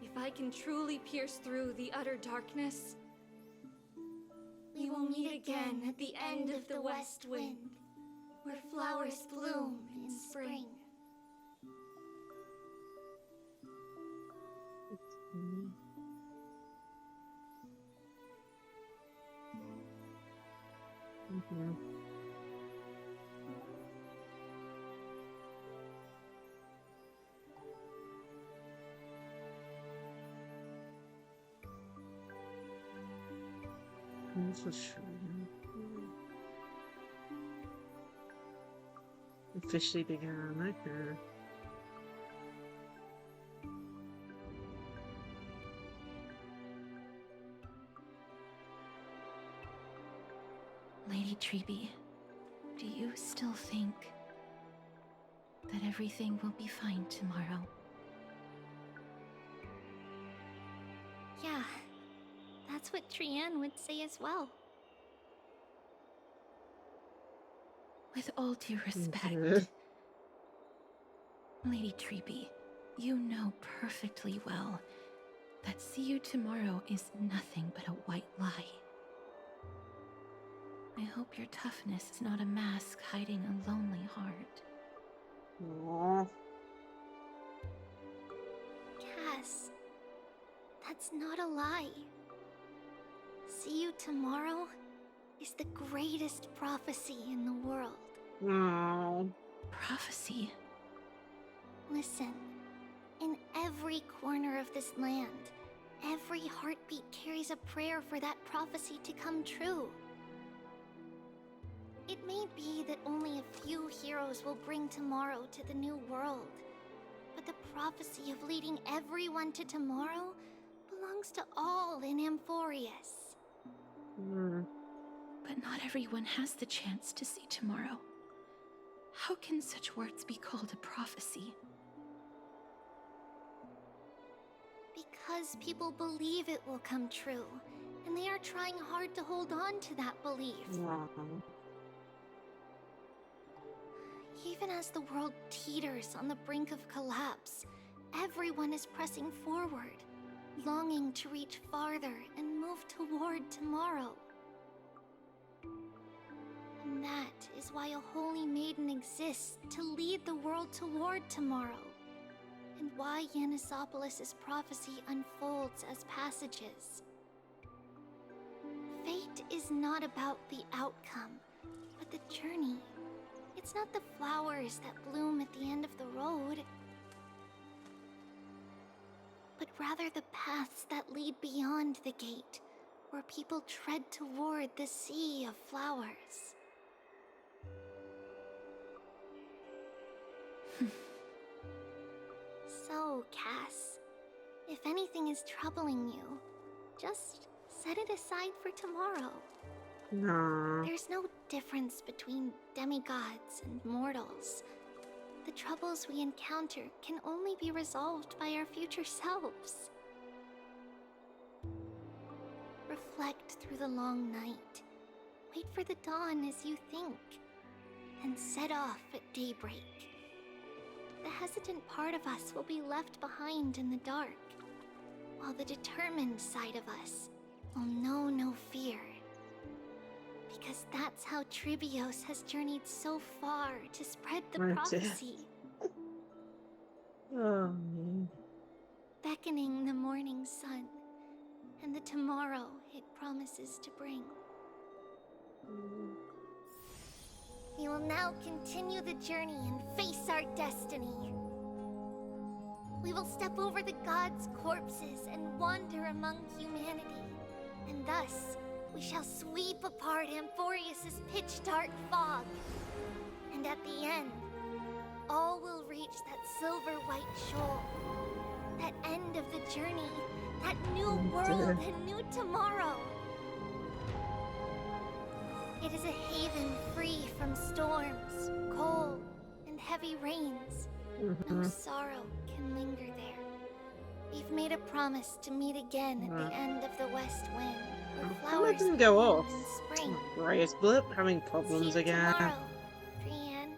If I can truly pierce through the utter darkness, we will meet again at the end of the west wind, where flowers bloom in spring. Officially began, okay. Lady Treby, do you still think that everything will be fine tomorrow? Yeah, that's what Trianne would say as well. With all due respect, Lady Treby, you know perfectly well That see you tomorrow is nothing but a white lie. I hope your toughness is not a mask hiding a lonely heart. Aww. Cass, that's not a lie. See you tomorrow is the greatest prophecy in the world. No. Prophecy? Listen, in every corner of this land, every heartbeat carries a prayer for that prophecy to come true. It may be that only a few heroes will bring tomorrow to the new world, but the prophecy of leading everyone to tomorrow belongs to all in Amphorius. But not everyone has the chance to see tomorrow. How can such words be called a prophecy? Because people believe it will come true, and they are trying hard to hold on to that belief. Even as the world teeters on the brink of collapse, everyone is pressing forward, longing to reach farther and move toward tomorrow. And that is why a holy maiden exists to lead the world toward tomorrow, and why Yanisopolis' prophecy unfolds as passages. Fate is not about the outcome, but the journey. It's not the flowers that bloom at the end of the road, but rather the paths that lead beyond the gate, where people tread toward the sea of flowers. So, Cass, if anything is troubling you, just set it aside for tomorrow. No. There's no difference between demigods and mortals. The troubles we encounter can only be resolved by our future selves. Reflect through the long night. Wait for the dawn as you think, and set off at daybreak. The hesitant part of us will be left behind in the dark, while the determined side of us will know no fear. Because that's how Tribios has journeyed so far to spread the prophecy. Beckoning the morning sun, and the tomorrow it promises to bring. We will now continue the journey and face our destiny. We will step over the gods' corpses and wander among humanity, and thus we shall sweep apart Amphorius' pitch-dark fog. And at the end, all will reach that silver-white shoal. That end of the journey, that new world and new tomorrow. It is a haven free from storms, cold, and heavy rains. No sorrow can linger there. We've made a promise to meet again at the end of the West Wind. That didn't go off. Reyes blip having problems again. Tomorrow, Brienne.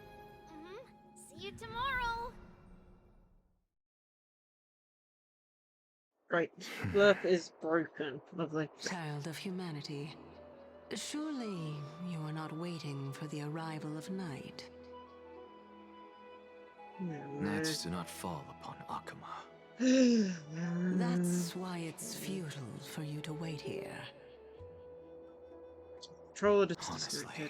See you tomorrow. Right, blip is broken. Lovely. Child of humanity, surely you are not waiting for the arrival of night. Nights do not fall upon Akama. That's why it's futile for you to wait here. Honestly,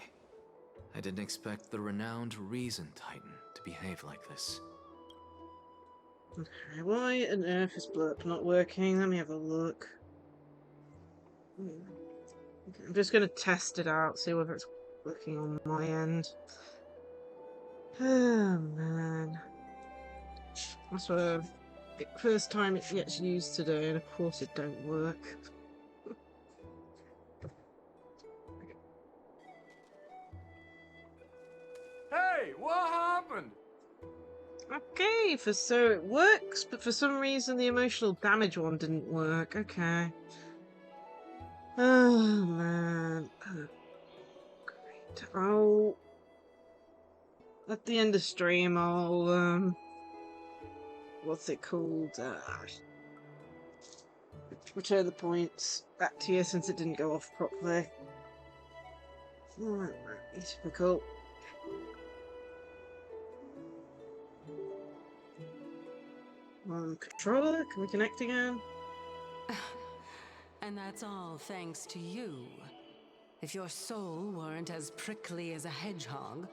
I didn't expect the renowned Reason Titan to behave like this. Okay, why on earth is blurp not working? Let me have a look. Okay, I'm just gonna test it out, see whether it's working on my end. Oh man. That's what first time it gets used today, and of course it don't work. Hey, what happened? Okay, so it works, but for some reason the emotional damage one didn't work. Okay. Oh man. Oh, great. I'll at the end of stream I'll what's it called? return the points back to you since it didn't go off properly. Alright, typical. Controller, can we connect again? And that's all thanks to you. If your soul weren't as prickly as a hedgehog,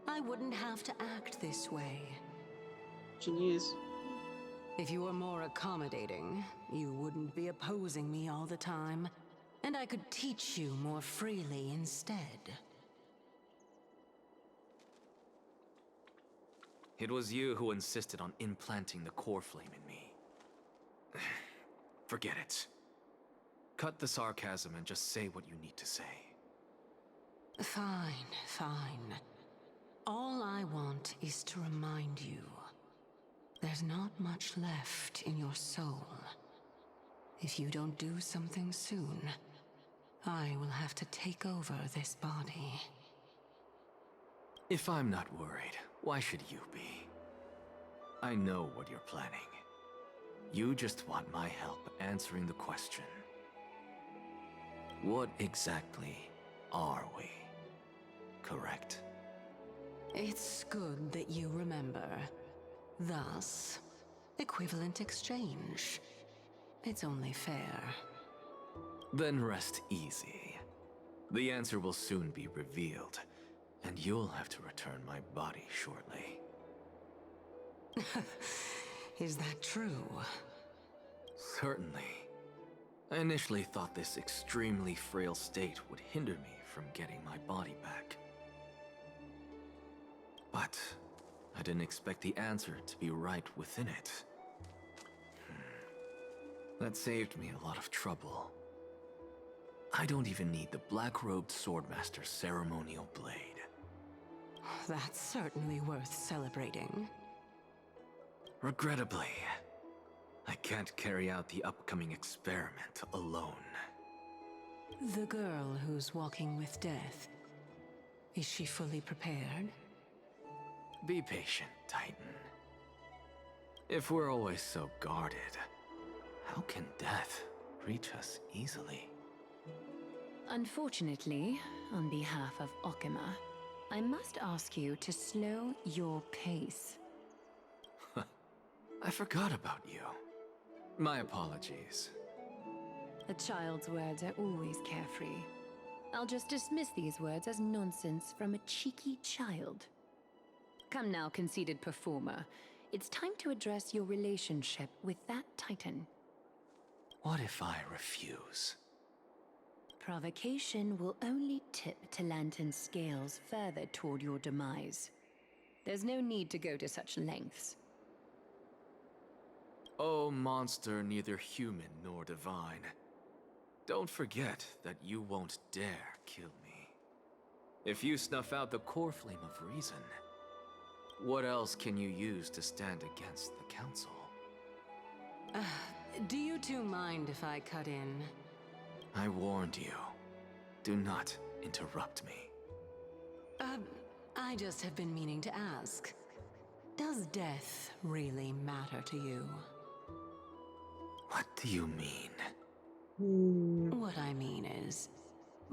I wouldn't have to act this way. Jeez. If you were more accommodating, you wouldn't be opposing me all the time, and I could teach you more freely instead. It was you who insisted on implanting the core flame in me. Forget it. Cut the sarcasm and just say what you need to say. Fine, fine. All I want is to remind you. There's not much left in your soul. If you don't do something soon, I will have to take over this body. If I'm not worried, why should you be? I know what you're planning. You just want my help answering the question. What exactly are we? Correct? It's good that you remember. Thus, equivalent exchange. It's only fair. Then rest easy. The answer will soon be revealed, and you'll have to return my body shortly. Is that true? Certainly. I initially thought this extremely frail state would hinder me from getting my body back. But I didn't expect the answer to be right within it. That saved me a lot of trouble. I don't even need the black-robed swordmaster's ceremonial blade. That's certainly worth celebrating. Regrettably, I can't carry out the upcoming experiment alone. The girl who's walking with death, is she fully prepared? Be patient, Titan. If we're always so guarded, how can death reach us easily? Unfortunately, on behalf of Okima, I must ask you to slow your pace. I forgot about you. My apologies. A child's words are always carefree. I'll just dismiss these words as nonsense from a cheeky child. Come now, conceited performer. It's time to address your relationship with that Titan. What if I refuse? Provocation will only tip Talantan's scales further toward your demise. There's no need to go to such lengths. Oh, monster neither human nor divine. Don't forget that you won't dare kill me. If you snuff out the core flame of reason, what else can you use to stand against the council? Do you two mind if I cut in? I warned you. Do not interrupt me. I just have been meaning to ask. Does death really matter to you? What do you mean? What I mean is,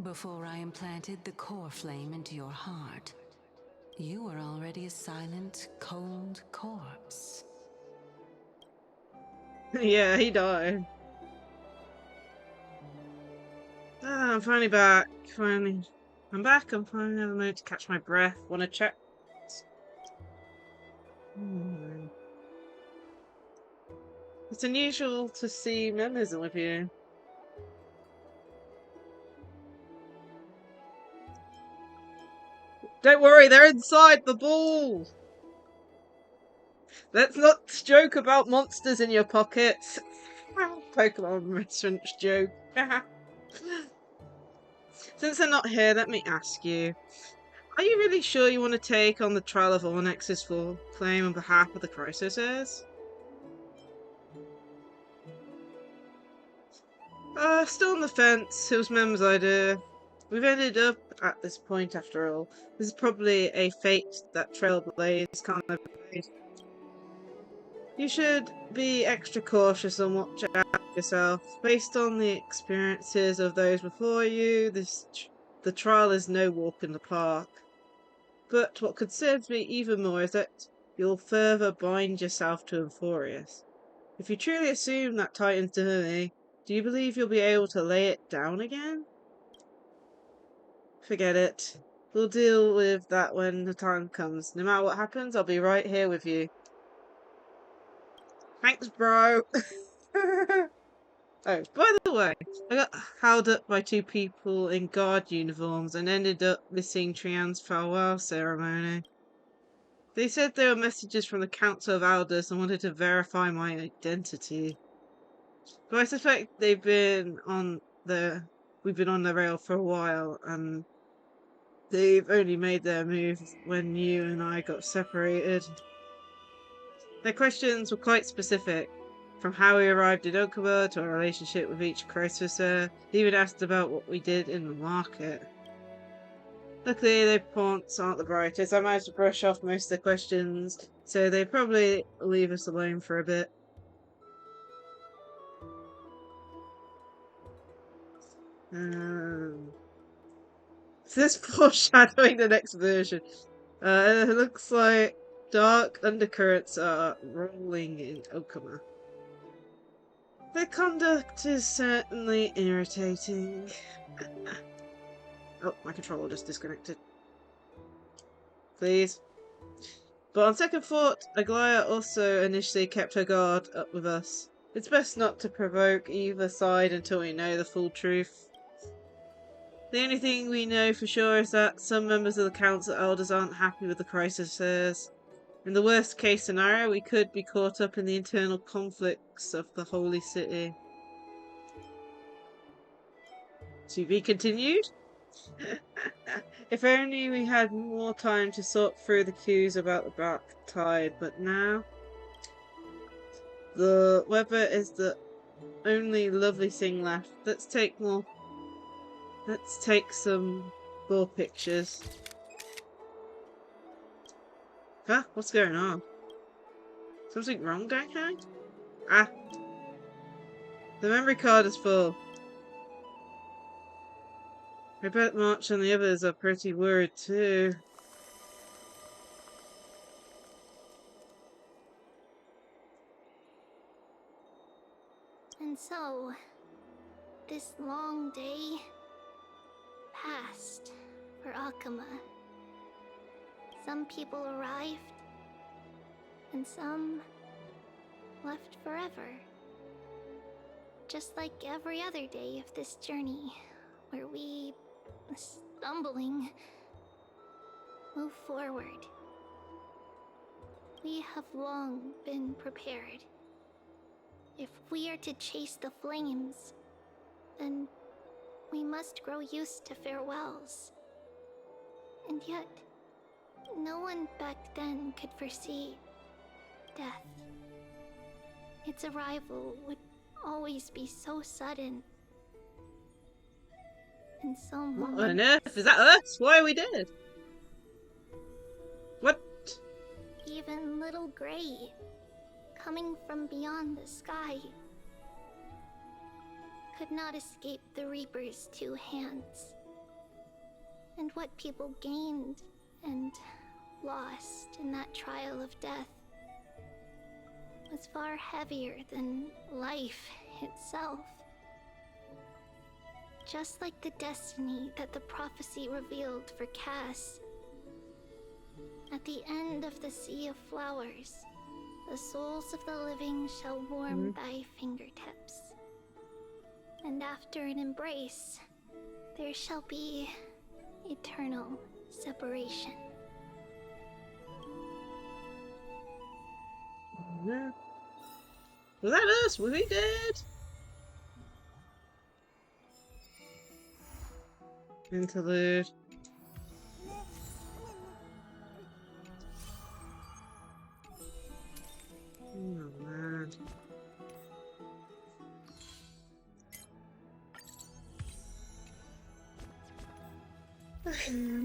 before I implanted the core flame into your heart, you were already a silent, cold corpse. Yeah, he died. Ah, I'm finally back. Finally. I'm back. I'm finally having a moment to catch my breath. Wanna check? It's unusual to see members with you. Don't worry, they're inside the ball! Let's not joke about monsters in your pockets. Pokemon reference joke. Since they're not here, let me ask you. Are you really sure you want to take on the trial of Ornex's full claim on behalf of the Chrysos heirs? Still on the fence. It was Mem's idea. We've ended up at this point after all. This is probably a fate that Trailblaze can't avoid. You should be extra cautious and watch out for yourself. Based on the experiences of those before you, the trial is no walk in the park. But what concerns me even more is that you'll further bind yourself to Euphorius. If you truly assume that Titan's divinity, do you believe you'll be able to lay it down again? Forget it. We'll deal with that when the time comes. No matter what happens, I'll be right here with you. Thanks, bro. Oh, by the way, I got held up by two people in guard uniforms and ended up missing Trian's farewell ceremony. They said they were messages from the Council of Elders and wanted to verify my identity. But I suspect we've been on the rail for a while, and they've only made their move when you and I got separated. Their questions were quite specific, from how we arrived in Okuma to our relationship with each crisis. They even asked about what we did in the market. Luckily, their points aren't the brightest. I managed to brush off most of the questions, so they probably leave us alone for a bit. This foreshadowing the next version. It looks like dark undercurrents are rolling in Okuma. Their conduct is certainly irritating. Oh, my controller just disconnected. Please. But on second thought, Aglaya also initially kept her guard up with us. It's best not to provoke either side until we know the full truth. The only thing we know for sure is that some members of the Council Elders aren't happy with the crisis. In the worst case scenario, we could be caught up in the internal conflicts of the Holy City. To be continued? If only we had more time to sort through the clues about the Black Tide, but now the weather is the only lovely thing left. Let's take some more pictures. Huh? What's going on? Something wrong, Honkai? Ah. The memory card is full. I bet March and the others are pretty worried too. And so, this long day passed for Akuma. Some people arrived, and some left forever. Just like every other day of this journey, where we, stumbling, move forward. We have long been prepared. If we are to chase the flames, then we must grow used to farewells. And yet, no one back then could foresee death. Its arrival would always be so sudden. And so What on earth? Is that us? Why are we dead? What? Even little Gray, coming from beyond the sky, could not escape the Reaper's two hands. And what people gained and lost in that trial of death was far heavier than life itself. Just like the destiny that the prophecy revealed for Cass. At the end of the Sea of Flowers, the souls of the living shall warm thy fingertips. And after an embrace, there shall be eternal separation. Yeah. Was that us? Were we dead? Interlude. Oh man.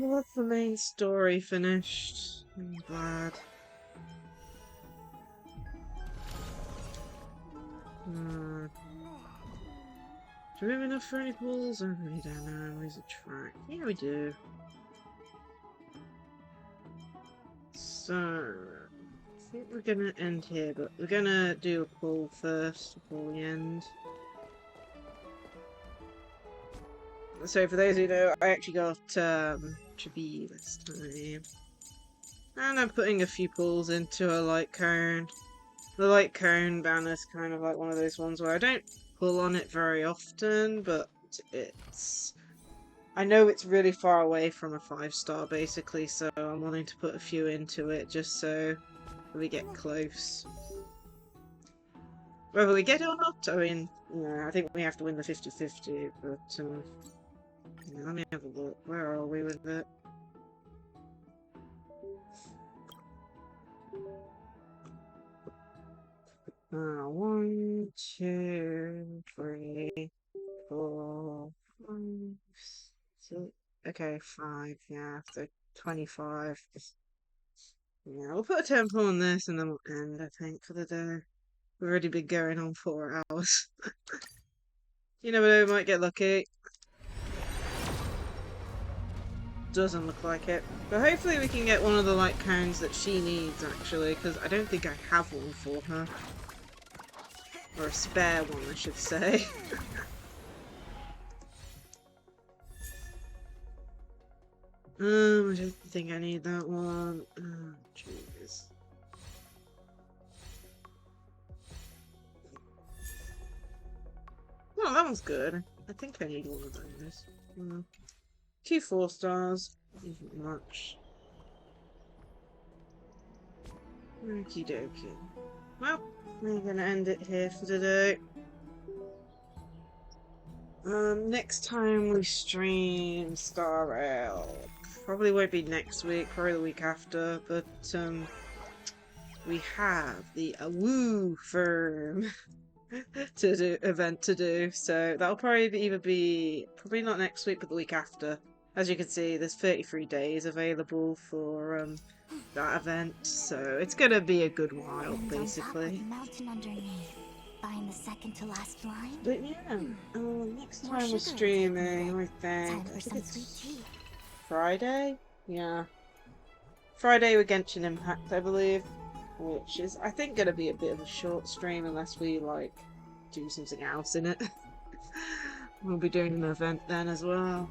Well, that's the main story finished. I'm glad. Do we have enough for any pools? I really don't know. Where's the track? Yeah, we do. So, I think we're gonna end here, but we're gonna do a pool first before we end. So, for those who know, I actually got Chibi this time. And I'm putting a few pulls into a light cone. The light cone banner's kind of like one of those ones where I don't pull on it very often, but it's... I know it's really far away from a 5-star basically, so I'm wanting to put a few into it just so we get close. Whether we get it or not, I mean, yeah, I think we have to win the 50-50, but yeah, let me have a look. Where are we with it? One, two, three, 4, 5, 6. Okay, 5. Yeah, so 25. Yeah, we'll put a temple on this and then we'll end, I think, for the day. We've already been going on 4 hours. You never know, we might get lucky. Doesn't look like it. But hopefully we can get one of the light cones that she needs, actually, because I don't think I have one for her. Or a spare one, I should say. I don't think I need that one. Oh, jeez. Well, that one's good. I think I need one of those. 2 4-stars. Isn't much. Okie dokie. Well, we're gonna end it here for today. Next time we stream Star Rail. Probably won't be next week, probably the week after, but we have the Woo firm event to do, so that'll probably be probably not next week, but the week after. As you can see, there's 33 days available for that event, so it's gonna be a good while, basically. Mountain underneath, find the second to last line. But yeah, next time we're streaming, I think it's Friday? Yeah. Friday with Genshin Impact, I believe. Which is, I think, gonna be a bit of a short stream unless we, like, do something else in it. We'll be doing an event then as well.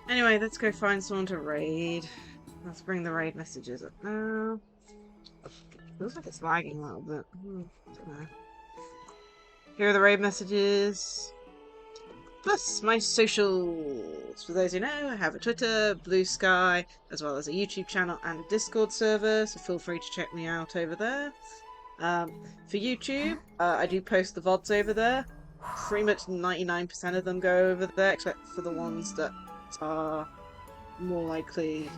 Anyway, let's go find someone to raid. Let's bring the raid messages up now. Feels like it's lagging a little bit. Don't know. Here are the raid messages. Plus my socials. For those who know, I have a Twitter, Blue Sky, as well as a YouTube channel and a Discord server, so feel free to check me out over there. For YouTube, I do post the VODs over there. Pretty much 99% of them go over there, except for the ones that are more likely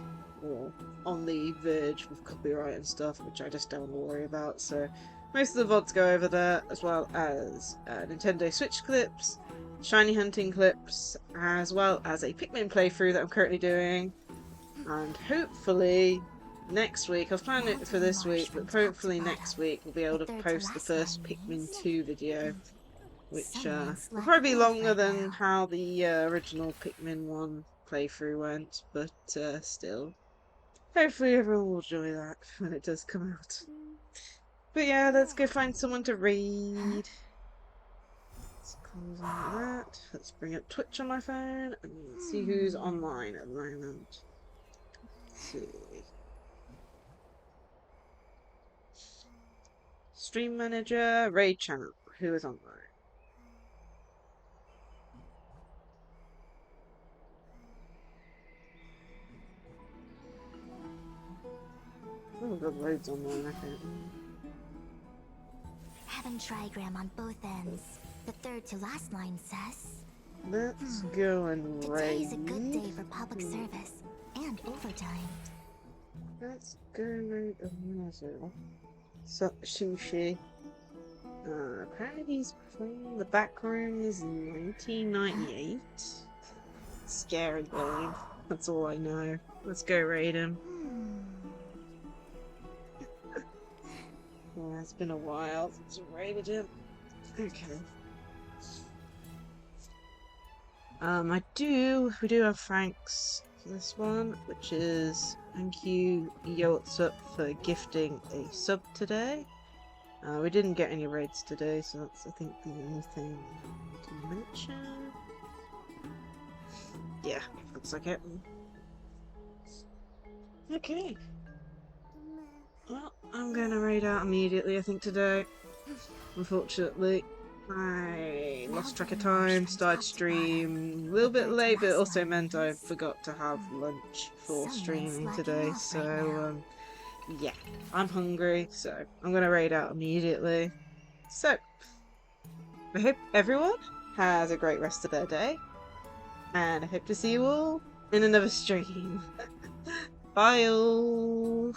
or on the verge with copyright and stuff, which I just don't worry about. So most of the VODs go over there, as well as Nintendo Switch clips, shiny hunting clips, as well as a Pikmin playthrough that I'm currently doing. And hopefully next week, I was planning it for this week, but hopefully next week we'll be able to post the first Pikmin 2 video, which will probably be longer than how the original Pikmin 1 playthrough went, but still. Hopefully everyone will enjoy that when it does come out. But yeah, let's go find someone to read. Let's close on that. Let's bring up Twitch on my phone and see who's online at the moment. Let's see. Stream manager, raid channel. Who is online? Oh, we've got loads online, I think. Having trigram on both ends. The third to last line says... Let's go and raid. Today's a good day for public service and overtime. Let's go raid a muzzle. Sushi. Apparently he's playing the back room is 1998. Scary game. That's all I know. Let's go raid him. Yeah, it's been a while since I raided him. Okay. We do have thanks for this one, which is thank you, Yo What's Up, for gifting a sub today. We didn't get any raids today, so that's, I think, the only thing I need to mention. Yeah, looks like it. Okay. Well, I'm gonna raid out immediately, I think, today. Unfortunately, I lost track of time, started stream a little bit late, but it also meant I forgot to have lunch for streaming today, so, yeah, I'm hungry, so I'm gonna raid out immediately. So, I hope everyone has a great rest of their day, and I hope to see you all in another stream. Bye all!